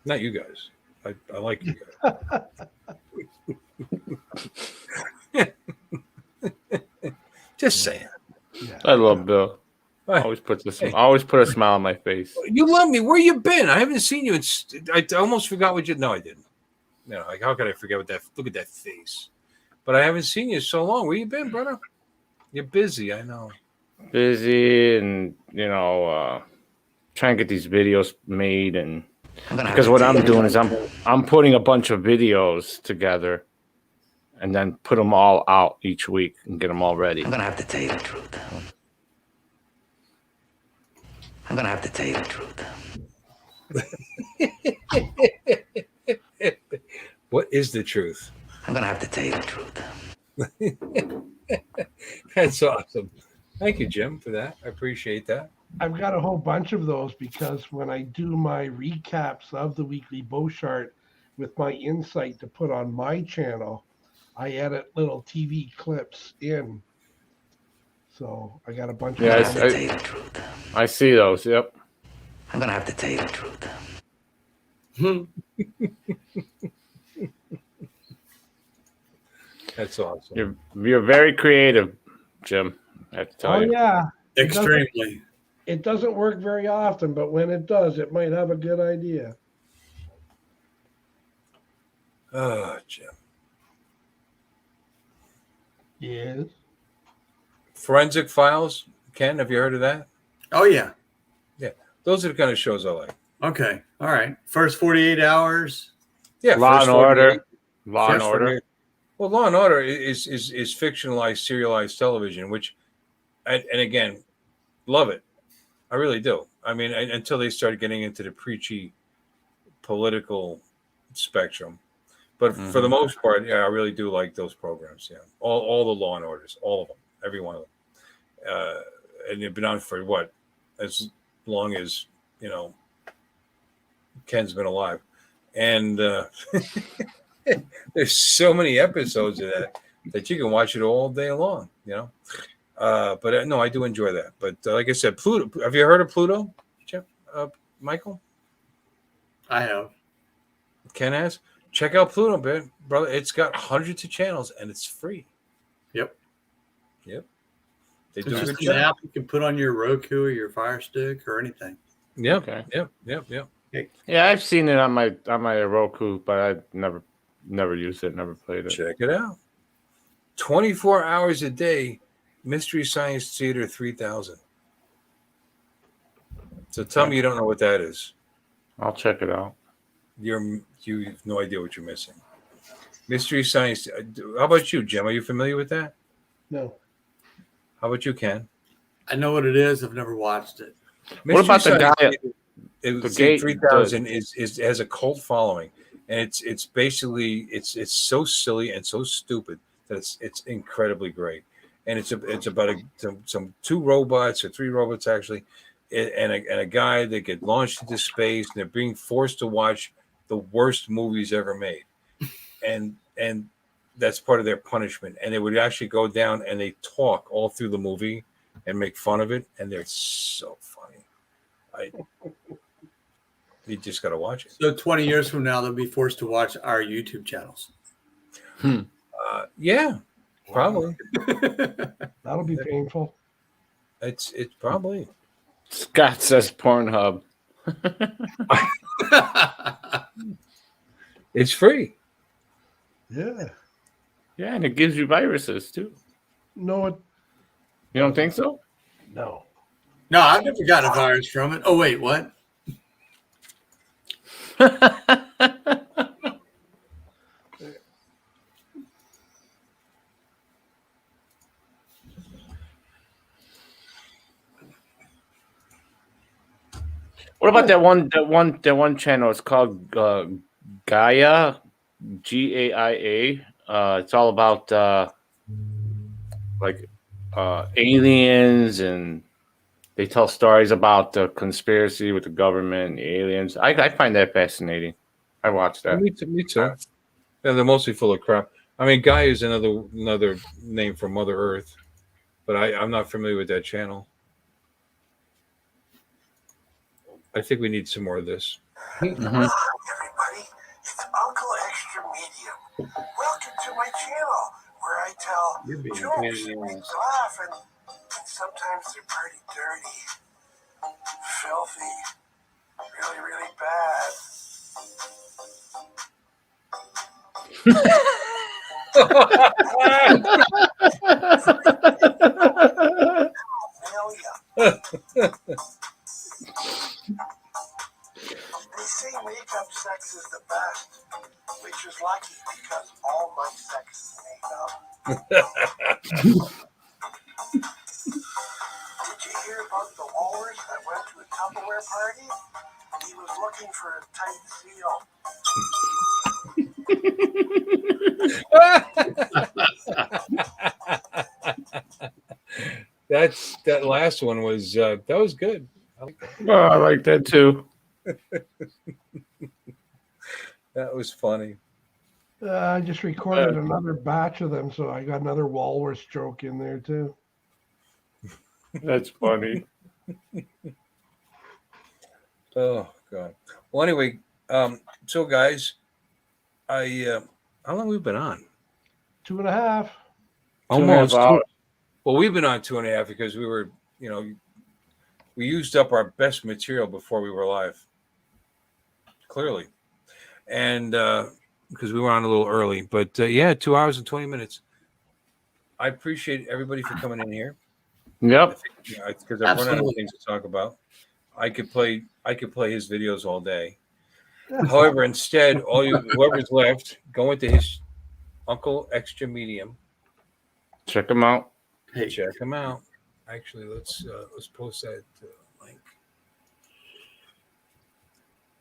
Not you guys. I like you guys. Just saying. Yeah. I love Bill. Always put a smile on my face. You love me. Where you been? I haven't seen you. I almost forgot what you. No, I didn't. No, like how could I forget what that? Look at that face. But I haven't seen you so long. Where you been, brother? You're busy. I know. Busy, and trying to get these videos made, and because what I'm doing is I'm putting a bunch of videos together, and then put them all out each week and get them all ready. I'm gonna have to tell you the truth. What is the truth? I'm gonna have to tell you the truth. That's awesome. Thank you, Jim, for that. I appreciate that. I've got a whole bunch of those because when I do my recaps of the weekly Boshart with my insight to put on my channel, I edit little TV clips in. So I got a bunch Yeah, of them. I see those. Yep. I'm gonna have to tell you the truth. That's awesome. You're very creative, Jim. I have to tell you. Yeah. Extremely. It doesn't work very often, but when it does, it might have a good idea. Oh, Jim. Yes. Forensic Files. Ken, have you heard of that? Oh, yeah. Yeah. Those are the kind of shows I like. Okay. All right. First 48 hours. Yeah. Law First and Order. 48. Law and First Order. 48. Well, Law and Order is fictionalized, serialized television, which, and again, love it. I really do. I mean, until they started getting into the preachy political spectrum. But for the most part, yeah, I really do like those programs. Yeah, all the Law and Orders, all of them, every one of them. And they've been on for what, as long as Ken's been alive, and there's so many episodes of that you can watch it all day long. But no, I do enjoy that. But like I said, Pluto. Have you heard of Pluto, Jeff? Michael? I have. Ken has. Check out Pluto, brother. It's got hundreds of channels and it's free. Yep. They It's do a just good an job. app you can put on your Roku or your Fire Stick or anything. Yeah. Okay. Yep. Yeah, I've seen it on my Roku, but I never used it, never played it. Check it out. 24 hours a day, Mystery Science Theater 3000. So tell me you don't know what that is. I'll check it out. You have no idea what you're missing. Mystery Science. How about you, Jim? Are you familiar with that? No. How about you, Ken? I know what it is. I've never watched it. What about the Mystery guy? Science Theater, the gate- 3000 has a cult following, and it's basically it's so silly and so stupid that it's incredibly great, and it's about some two robots or three robots actually, and a guy that get launched into space, and they're being forced to watch the worst movies ever made, and that's part of their punishment, and they would actually go down and they talk all through the movie and make fun of it, and they're so funny. You just got to watch it. So 20 years from now, they'll be forced to watch our YouTube channels. Yeah, probably. That'll be painful. It's probably. Scott says Pornhub. It's free. Yeah. Yeah, and it gives you viruses too. No, it, You don't think so? no. No, I've never gotten a virus from it. Oh wait, what? What about that one channel? It's called Gaia, GAIA. It's all about like aliens, and they tell stories about the conspiracy with the government and the aliens. I find that fascinating. I watch that. Me too. Yeah, they're mostly full of crap. I mean, Guy is another name for Mother Earth, but I'm not familiar with that channel. I think we need some more of this. Mhm. Everybody, it's Uncle Extra Medium. Welcome to my channel, where I tell You're being a jokes, pain in the make ass. laugh, and sometimes they're pretty dirty, filthy, really, really bad. Hell yeah. They say makeup sex is the best, which is lucky because all my sex is makeup. Did you hear about the walrus that went to a Tupperware party? He was looking for a tight seal. That last one was that was good. I like that. Oh, I like that too. That was funny. I just recorded another batch of them, so I got another walrus joke in there too. That's funny. Oh God. Well, anyway, so guys, how long have we been on? 2.5. Almost. 2.5 hours. Well, we've been on 2.5 because we were, we used up our best material before we were live. Clearly, and because we were on a little early, but yeah, 2 hours and 20 minutes. I appreciate everybody for coming in here. Yep. Because I've run out of things to talk about. I could play his videos all day. However, instead, whoever's left, go into his Uncle Extra Medium. Check them out. Hey, Check him out. Actually, let's post that link.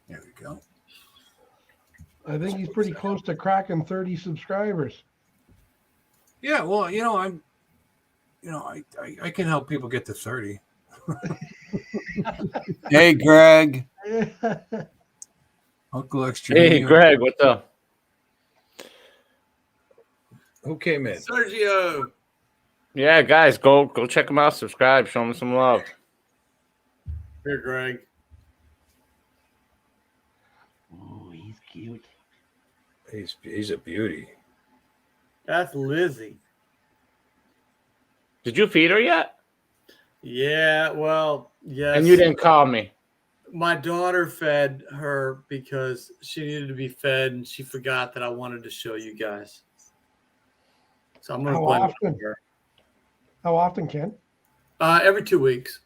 There we go. I think he's pretty close to cracking 30 subscribers. Yeah, well, I can help people get to 30. Hey, Greg. Uncle Extra. Hey, Medium. Greg, what's up? Who came in? Sergio. Yeah, guys, go check them out. Subscribe. Show them some love. Here, Greg. Oh, he's cute. He's a beauty. That's Lizzie. Did you feed her yet? Yeah, well, yes. And you didn't call me. My daughter fed her because she needed to be fed, and she forgot that I wanted to show you guys. So I'm going to How blame it often? on her. How often, Ken? Every 2 weeks.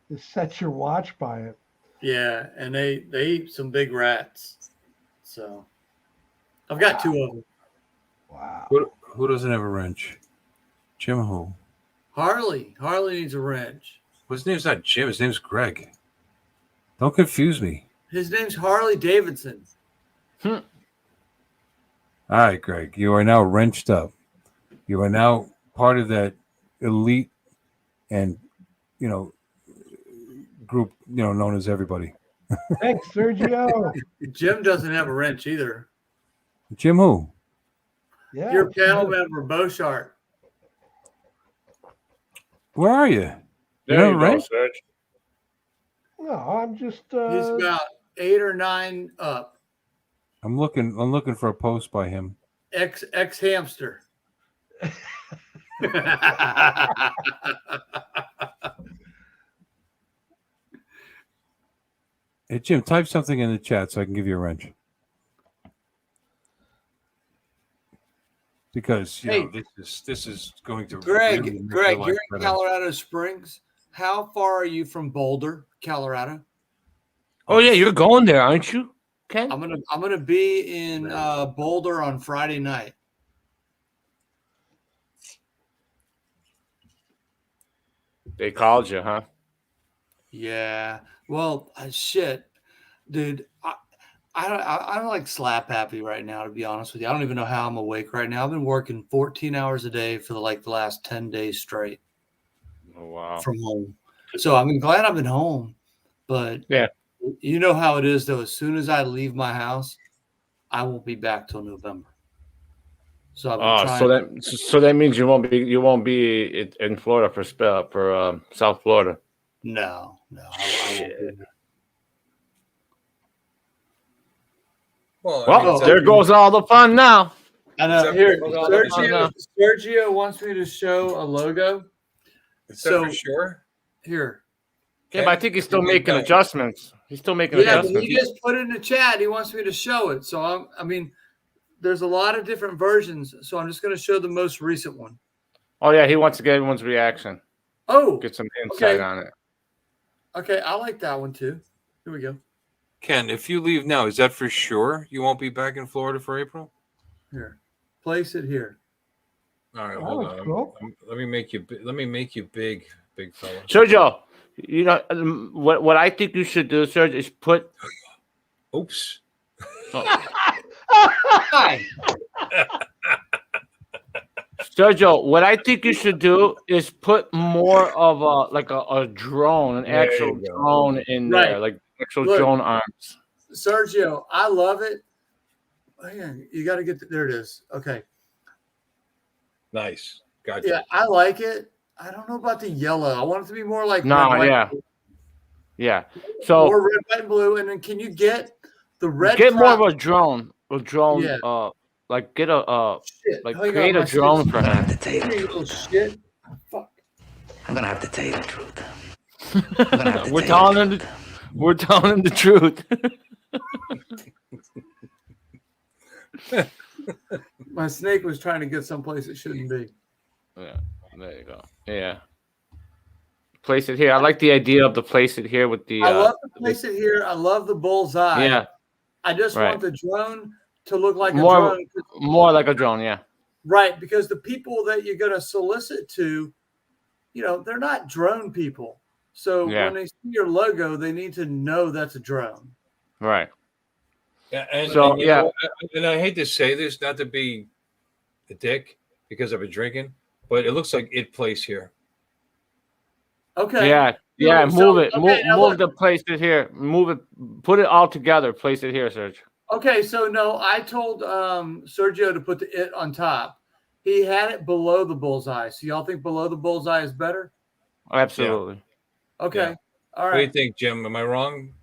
Just set your watch by it. Yeah, and they eat some big rats. So I've got 2 of them. Wow. Who doesn't have a wrench? Jim who? Harley needs a wrench. Well, his name's not Jim. His name's Greg. Don't confuse me. His name's Harley Davidson. All right, Greg. You are now wrenched up. You are now part of that elite and group known as everybody. Thanks, Sergio. Jim doesn't have a wrench either. Jim who? Yeah. Your panel member, Boshart. Where are you? There you go, right? Serge. No, I'm just. He's about 8 or 9 up. I'm looking for a post by him. Ex hamster. Hey, Jim, type something in the chat so I can give you a wrench. Because this is going to really make your Greg, life you're in better. Colorado Springs. How far are you from Boulder, Colorado? Oh yeah, you're going there, aren't you, Ken? I'm gonna be in Boulder on Friday night. They called you, huh? Yeah. Well, shit, dude. I'm like slap happy right now, to be honest with you. I don't even know how I'm awake right now. I've been working 14 hours a day for the last 10 days straight. Oh wow. From home. So I'm glad I've been home, but yeah, you know how it is though. As soon as I leave my house, I won't be back till November. So I've been trying. So that means you won't be in Florida for South Florida. No, I won't be. Well, there goes all the fun now. I know. Here, Sergio wants me to show a logo. Is that for sure? Here. Yeah, but I think he's still making adjustments. He's still making adjustments. Yeah, he just put it in the chat. He wants me to show it. So I mean, there's a lot of different versions. So I'm just going to show the most recent one. Oh yeah, he wants to get everyone's reaction. Oh, get some insight on it. Okay, I like that one too. Here we go. Ken, if you leave now, is that for sure you won't be back in Florida for April? Here, place it here. All right, hold on. Cool. Let me make you big fella. Sergio, you know what I think you should do, Sergio, is put. Oops. Hi. Sergio, what I think you should do is put more of a drone, an actual drone in there, like actual drone arms. Sergio, I love it. Hang on, you got to get there. It is. Okay. Nice. Gotcha. Yeah, I like it. I don't know about the yellow. I want it to be more like yeah. So more red, white, and blue. And then can you get the red? Get more of a drone. Yeah. Like get a create a drone for him. I'm gonna have to tell you the Little truth. shit. Fuck. I'm gonna have to tell you the truth. We're telling him the truth. My snake was trying to get someplace it shouldn't be. Yeah, there you go. Yeah. Place it here. I like the idea of the place it here with the. I love the place it here. I love the bullseye. Yeah. I just want the drone to look like a more, drone. More like a drone, yeah. Right, because the people that you're going to solicit to, they're not drone people. So when they see your logo, they need to know that's a drone. Right. Yeah, and I hate to say this, not to be a dick because I've been drinking, but it looks like it plays here. Okay. Yeah. Move it. Move the place it here. Move it. Put it all together. Place it here, Serge. Okay, so no, I told Sergio to put the it on top. He had it below the bullseye. So y'all think below the bullseye is better? Absolutely. Yeah. Okay. Yeah. All right. What do you think, Jim? Am I wrong?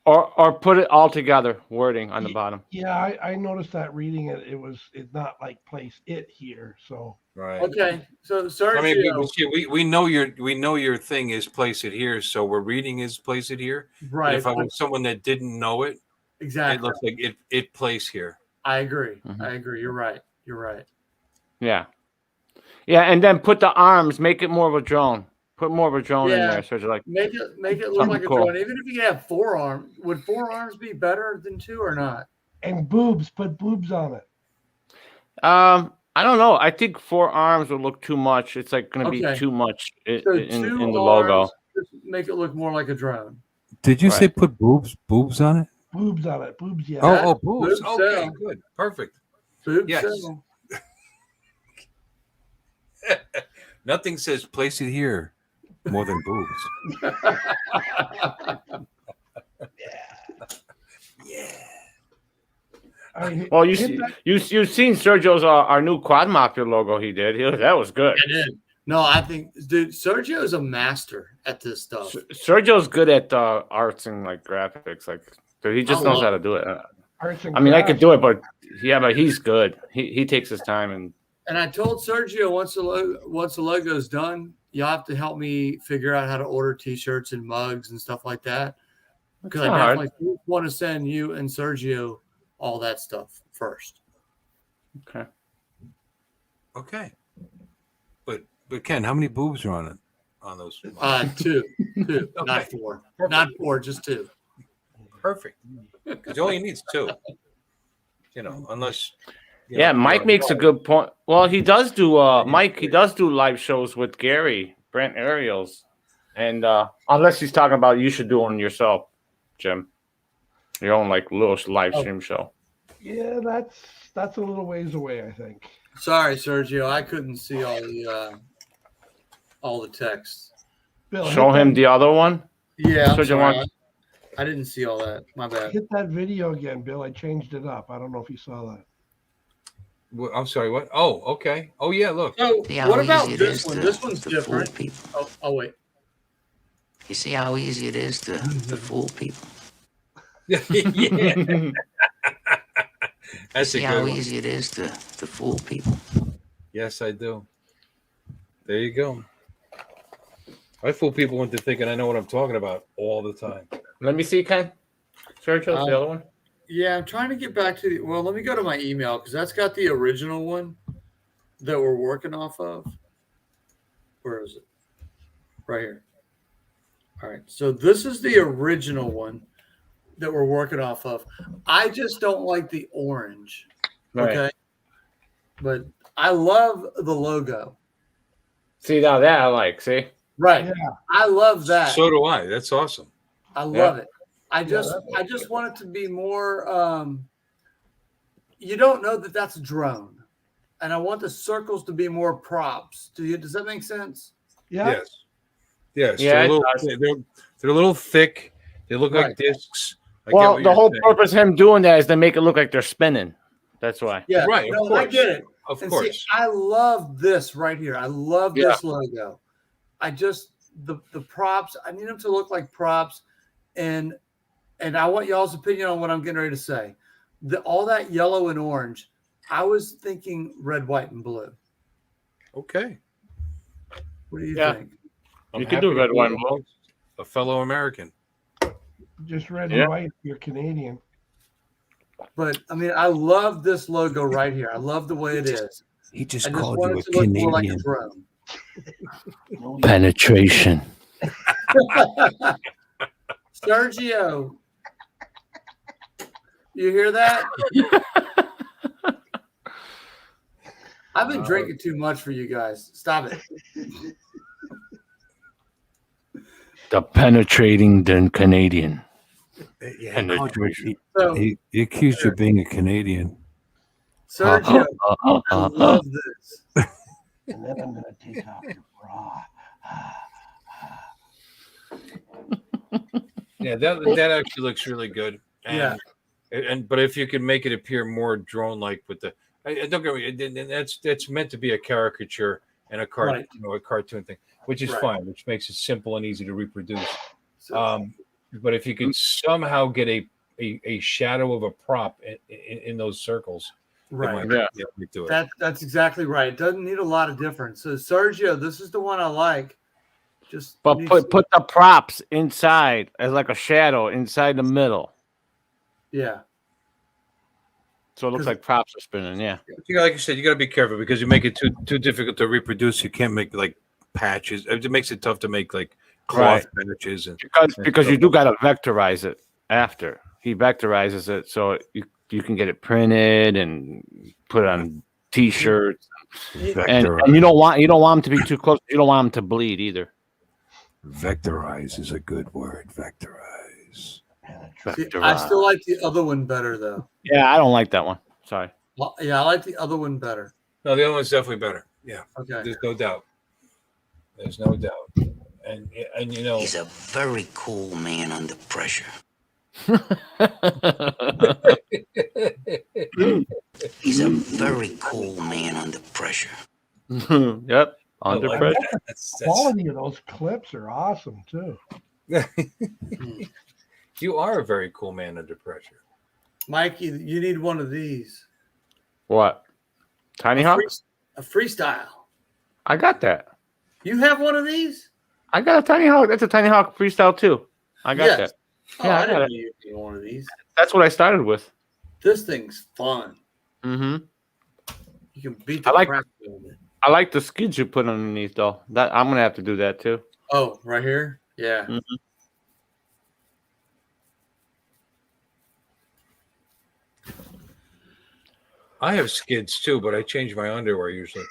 Or put it all together, wording on the bottom. Yeah, I noticed that reading it. It's not like place it here. So right. Okay. So Sergio, I mean, we know your thing is place it here, so we're reading is place it here. Right. But if I was someone that didn't know it, exactly, it looks like it plays here. I agree. Mm-hmm. I agree. You're right. Yeah. Yeah, and then put the arms. Make it more of a drone. Put more of a drone in there, so like make it look like a drone. Even if you have 4 arms, would 4 arms be better than 2 or not? And boobs, put boobs on it. I don't know. I think 4 arms would look too much. It's like going to be too much in the logo. Make it look more like a drone. Did you say put boobs on it? Boobs on it. Boobs, yeah. Oh, boobs. Boobs okay, good, perfect. Boobs. Yes. Nothing says place it here more than boobs. Well, you've seen Sergio's our new Quad Mafia logo he did. That was good. I did. No, I think, dude, Sergio is a master at this stuff. Sergio's good at arts and like graphics. Like, dude, he just knows how to do it. I mean, I could do it, but he's good. He takes his time And I told Sergio once the logo's done, you'll have to help me figure out how to order T-shirts and mugs and stuff like that. because I not hard. definitely want to send you and Sergio all that stuff first. Okay. Okay. But Ken, how many boobs are on it? On those? Two, Okay. not four, Perfect. not four, just two. Perfect. Because all you need is two. You know, unless. You Yeah, know, Mike you're- makes a good point. Well, he does do Mike. He does do live shows with Gary, Brent Ariels, and unless he's talking about you should do one yourself, Jim, your own like little live stream show. Yeah, that's a little ways away, I think. Sorry, Sergio, I couldn't see all the text. Bill, Show hit him that, the other one. Yeah, I'm Sergio sorry. wants- I didn't see all that. My bad. hit that video again, Bill. I changed it up. I don't know if you saw that. I'm sorry, what? Oh, okay. Oh, yeah, look. So, See how what about easy it this is one? to- This one's to fool different. people. Oh, wait. You see how easy it is to fool people. Yeah. That's See a how good one. easy it is to fool people. Yes, I do. There you go. I fool people into thinking I know what I'm talking about all the time. Let me see, Ken. Sergio, the other one. Yeah, I'm trying to get back to well, let me go to my email because that's got the original one that we're working off of. Where is it? Right here. All right. So this is the original one that we're working off of. I just don't like the orange. Right. Okay. But I love the logo. See now that I like. See. Right. Yeah. I love that. So do I. That's awesome. I love it. I Yeah, just want it to be more you don't know that that's a drone. And I want the circles to be more props. Does that make sense? Yeah. Yes. Yes. Yeah, They're, it a little, does. they're a little thick. They look Right. like discs. I get Well, what the you're whole saying. purpose of him doing that is to make it look like they're spinning. That's why. Yeah. Right, of No, I course. get it. Of And course. see, I love this right here. I love Yeah. this logo. I just the props. I need them to look like props, and I want y'all's opinion on what I'm getting ready to say. All that yellow and orange. I was thinking red, white, and blue. Okay. What do you Yeah. think? I'm You can do happy to red, be white, and blue. amongst a fellow American. Just red Yeah. and white. You're Canadian. But I mean, I love this logo right here. I love the way it is. He just I just called want you it a to look more like a Canadian. drone. Penetration. Sergio, you hear that? I've been drinking too much for you guys. Stop it. The penetrating the Canadian. Yeah. Penetration. So, He accused you of being a Canadian. Sergio, I love this. And then I'm going to take off your bra. Yeah, that actually looks really good. And, Yeah. But if you could make it appear more drone-like with the, don't get me, that's meant to be a caricature and a Right. a cartoon thing, which is Right. fine, which makes it simple and easy to reproduce. So, But if you could somehow get a shadow of a prop in those circles, it right. might- yeah, we do it. That's exactly right. It doesn't need a lot of difference. So Sergio, this is the one I like. Just But needs- put the props inside as like a shadow inside the middle, yeah. so it looks like props are spinning. Yeah. Like you said, you got to be careful because you make it too difficult to reproduce. You can't make like patches. It makes it tough to make like cloth patches and Because you do got to vectorize it after he vectorizes it, so you can get it printed and put on T-shirts, and you don't want them to be too close. You don't want them to bleed either. Vectorize is a good word. Vectorize. See, I still like the other one better though. Yeah, I don't like that one. Sorry. Well, yeah, I like the other one better. No, the other one's definitely better. Yeah, Okay. there's no doubt. There's no doubt. And you know, He's a very cool man under pressure. He's a very cool man under pressure. Yep. Under like pressure. that. That's Quality of those clips are awesome too. you are a very cool man under pressure. Mikey, you need one of these. What? Tiny Hawk? A freestyle. I got that. You have one of these? I got a Tiny Hawk. That's a Tiny Hawk freestyle too. I got Yes. that. Oh, Yeah, I I didn't got know you had one of these. That's what I started with. This thing's fun. Mm-hmm. You can beat I the like- crap out of it. I like the skids you put underneath, though. That I'm gonna have to do that too. Oh, right here? Yeah. Mhm. I have skids too, but I change my underwear usually.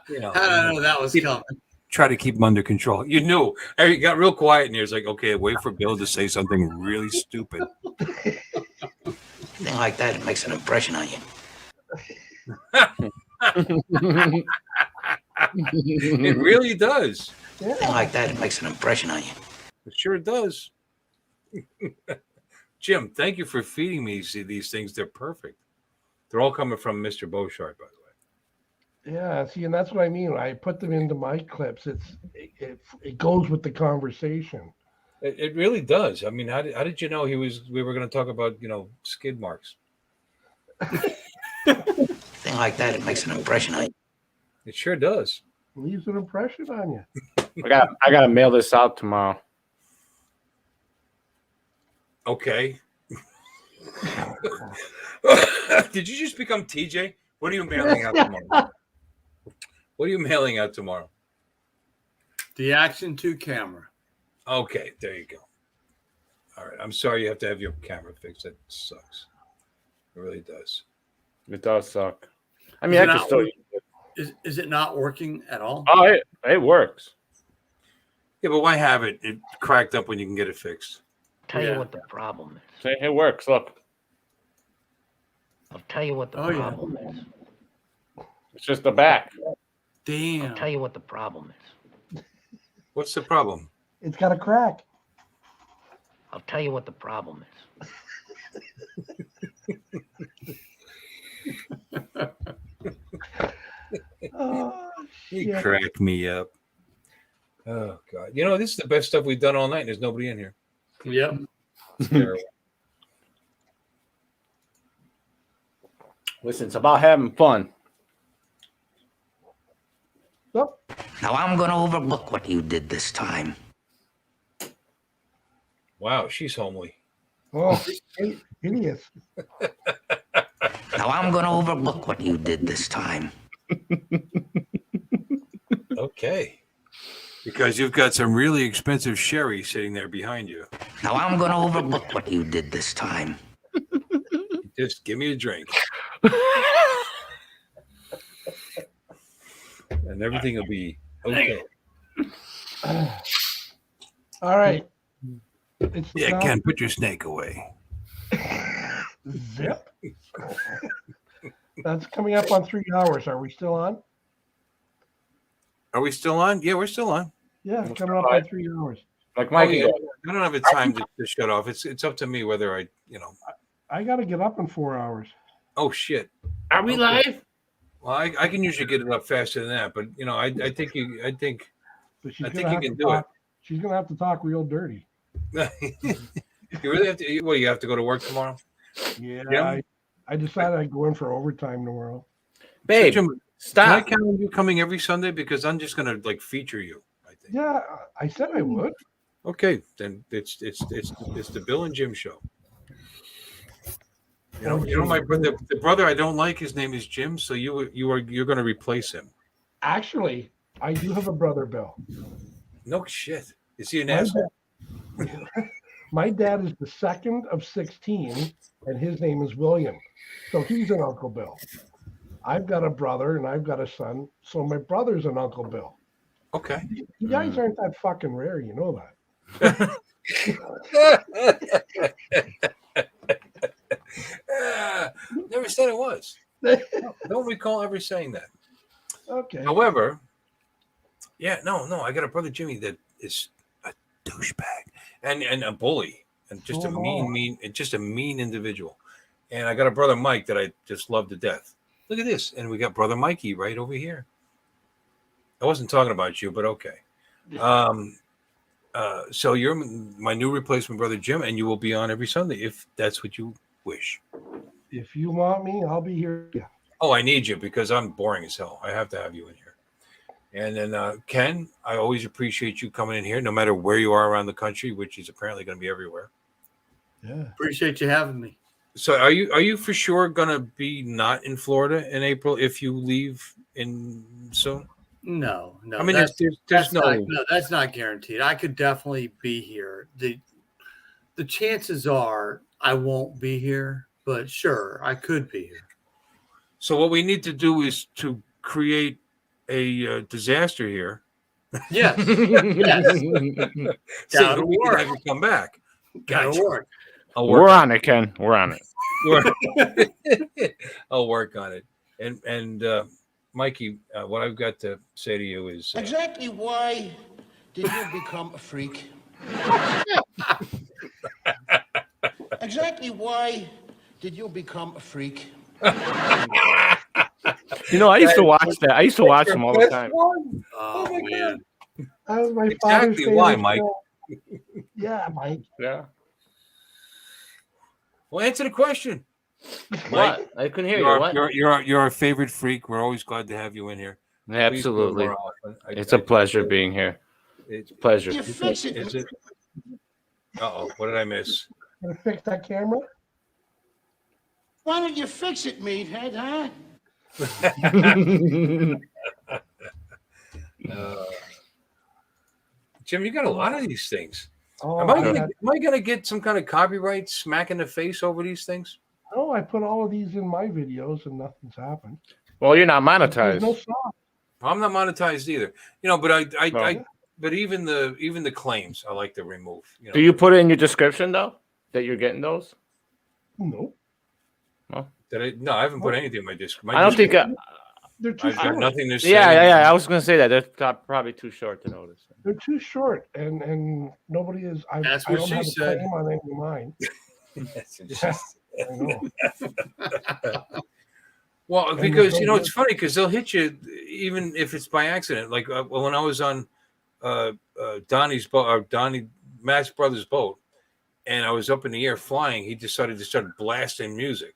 You know, I don't know that was coming. try to keep them under control. You knew. You got real quiet in here. It's like, okay, wait for Bill to say something really stupid. Thing like that, it makes an impression on you. It really does. Thing like that, it makes an impression on you. It sure does. Jim, thank you for feeding me these things. They're perfect. They're all coming from Mr. Boshart, by the way. Yeah, see, and that's what I mean. When I put them into my clips, it goes with the conversation. It really does. I mean, how did you know we were going to talk about, skid marks? Thing like that, it makes an impression on you. It sure does. Leaves an impression on you. I gotta mail this out tomorrow. Okay. Did you just become TJ? What are you mailing out tomorrow? What are you mailing out tomorrow? The Action 2 camera. Okay, there you go. All right. I'm sorry you have to have your camera fixed. That sucks. It really does. It does suck. I mean, I can still. Is it not working at all? Oh, it works. Yeah, but why have it cracked up when you can get it fixed? Tell you what the problem is. See, it works. Look, I'll tell you what the problem is. it's just the back. Damn. I'll tell you what the problem is. What's the problem? It's got a crack. I'll tell you what the problem is. Oh, He shit. cracked me up. Oh God! This is the best stuff we've done all night. And there's nobody in here. Yep. It's terrible. Listen, it's about having fun. Yep. Now I'm going to overlook what you did this time. Wow, she's homely. Oh, hideous. Now I'm going to overlook what you did this time. Okay. Because you've got some really expensive sherry sitting there behind you. Now I'm going to overlook what you did this time. Just give me a drink. And everything will be okay. All right. It's Yeah, now- Ken, put your snake away. Zip. That's coming up on 3 hours. Are we still on? Are we still on? Yeah, we're still on. Yeah, We're coming up still on 3 hours. Like Oh, Mikey yeah. goes, I don't have a time to shut off. It's up to me whether I. I got to get up in 4 hours. Oh shit. "Are we live?" Well, I can usually get it up faster than that, but I think you. I think But she's I gonna think you have can to do talk. She's gonna have to talk real dirty. you really have to. Well, you have to go to work tomorrow. Yeah. Yeah. I decided I'd go in for overtime tomorrow. Babe, Jim, Can I stop. count on you coming every Sunday because I'm just gonna feature you. I think. Yeah, I said I would. Okay, then it's the Bill and Jim show. My brother, the brother I don't like, his name is Jim. So you're going to replace him. Actually, I do have a brother, Bill. No shit. Is he an My asshole? My dad is the second of 16, and his name is William. So he's an Uncle Bill. I've got a brother and I've got a son. So my brother's an Uncle Bill. Okay. You guys aren't that fucking rare, you know that. Never said it was. Don't recall ever saying that. Okay. However, no, I got a brother Jimmy that is a douchebag and a bully and just So a am mean individual. And I got a brother Mike that I just love to death. Look at this, and we got brother Mikey right over here. I wasn't talking about you, but okay. So you're my new replacement, brother Jim, and you will be on every Sunday if that's what you wish. If you want me, I'll be here. Yeah. Oh, I need you because I'm boring as hell. I have to have you in here. And then Ken, I always appreciate you coming in here, no matter where you are around the country, which is apparently going to be everywhere. Yeah. Appreciate you having me. So are you for sure going to be not in Florida in April if you leave in soon? No. I mean, there's that's no. that's not guaranteed. I could definitely be here. The chances are I won't be here, but sure, I could be here. So what we need to do is to create a disaster here. Yes. So that we can have you come back. Gotta work. We're on it, Ken. We're on it. I'll work on it. And Mikey, what I've got to say to you is Exactly why did you become a freak? Exactly why did you become a freak? You know, I used to watch that. I used to watch them all the time. Oh my God. That was my Exactly why, Mike. Yeah, Mike. Yeah. Well, answer the question. What? I couldn't hear you. You're, What? you're our favorite freak. We're always glad to have you in here. Absolutely. It's a pleasure being here. It's a pleasure. You fix it. Uh-oh, what did I miss? Gonna fix that camera? Why don't you fix it, meathead, huh? Jim, you got a lot of these things. Oh, am I gonna get some kind of copyright smack in the face over these things? No, I put all of these in my videos and nothing's happened. Well, you're not There's monetized. no song. I'm not monetized either. You know, but but even the claims I like to remove. You know? Do you put it in your description though that you're getting those? No. Well, No, I haven't put anything in my description. I don't think. They're too I've got short. nothing to say. Yeah. I was going to say that they're probably too short to notice. They're too short, and nobody is. That's I what don't she have said. a claim on any of mine. I know. Well, And because there's you no know it's funny because they'll hit you even if it's by accident. Like when I was on Donnie's boat, or Matt's brother's boat, and I was up in the air flying, he decided to start blasting music.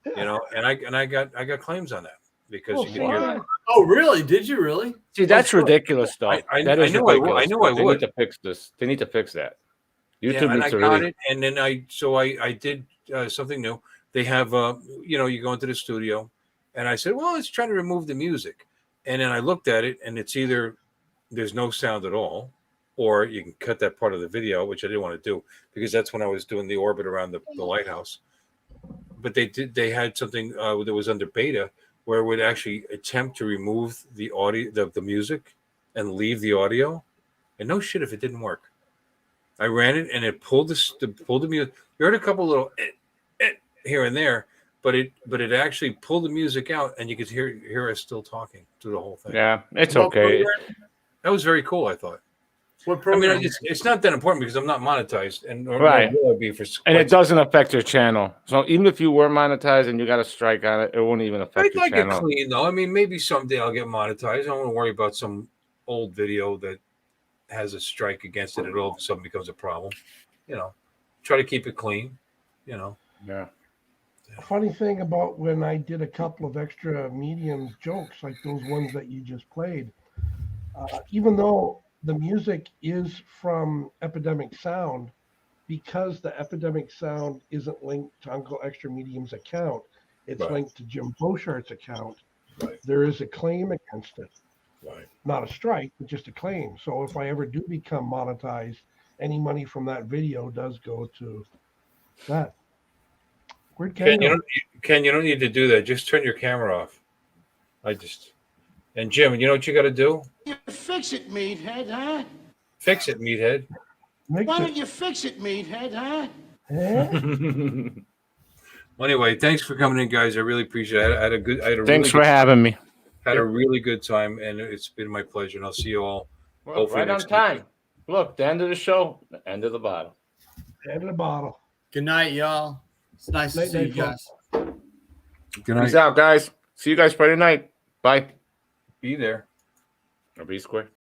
You know, and I got claims on that because you can hear. Oh, really? Did you really? See, that's ridiculous, though. That is ridiculous. I knew I They would. need to fix this. They need to fix that. YouTube Yeah, and needs I to got really. it, and then I did something new. They have you know, you go into the studio, and I said, well, let's try to remove the music, and then I looked at it, and it's either there's no sound at all, or you can cut that part of the video, which I didn't want to do because that's when I was doing the orbit around the lighthouse. But they had something that was under beta where it would actually attempt to remove the audio, the music, and leave the audio. And no shit if it didn't work. I ran it and it pulled the music. You heard a couple little here and there, but it actually pulled the music out, and you could hear us still talking through the whole thing. Yeah, it's okay. That was very cool. I thought. What I program? mean, it's not that important because I'm not monetized, and Right. will be for. And it doesn't affect your channel. So even if you were monetized and you got a strike on it, it won't even affect I'd your like channel. it clean though. I mean, maybe someday I'll get monetized. I don't want to worry about some old video that has a strike against it. It all of a sudden becomes a problem. You know, try to keep it clean. You know. Yeah. Funny thing about when I did a couple of extra medium jokes, like those ones that you just played, even though the music is from Epidemic Sound, because the Epidemic Sound isn't linked to Uncle Extra Medium's account, it's Right. linked to Jim Boshart's account. Right. There is a claim against it. Right. Not a strike, but just a claim. So if I ever do become monetized, any money from that video does go to that. Where'd Ken go? Ken, you don't need to do that. Just turn your camera off. And Jim, you know what you got to do? You fix it, meathead, huh? Fix it, meathead. Mix Why it. don't you fix it, meathead, huh? Eh? Well, anyway, thanks for coming in, guys. I really appreciate it. I had a Thanks for having me. Had a really good time, and it's been my pleasure. And I'll see you all. Well, hopefully right on next time. week. Look, the end of the show, the end of the bottle. End of the bottle. Good night, y'all. It's nice to Night, see you night, guys. Good night. Peace out, guys. See you guys Friday night. Bye. Be there. Or be square.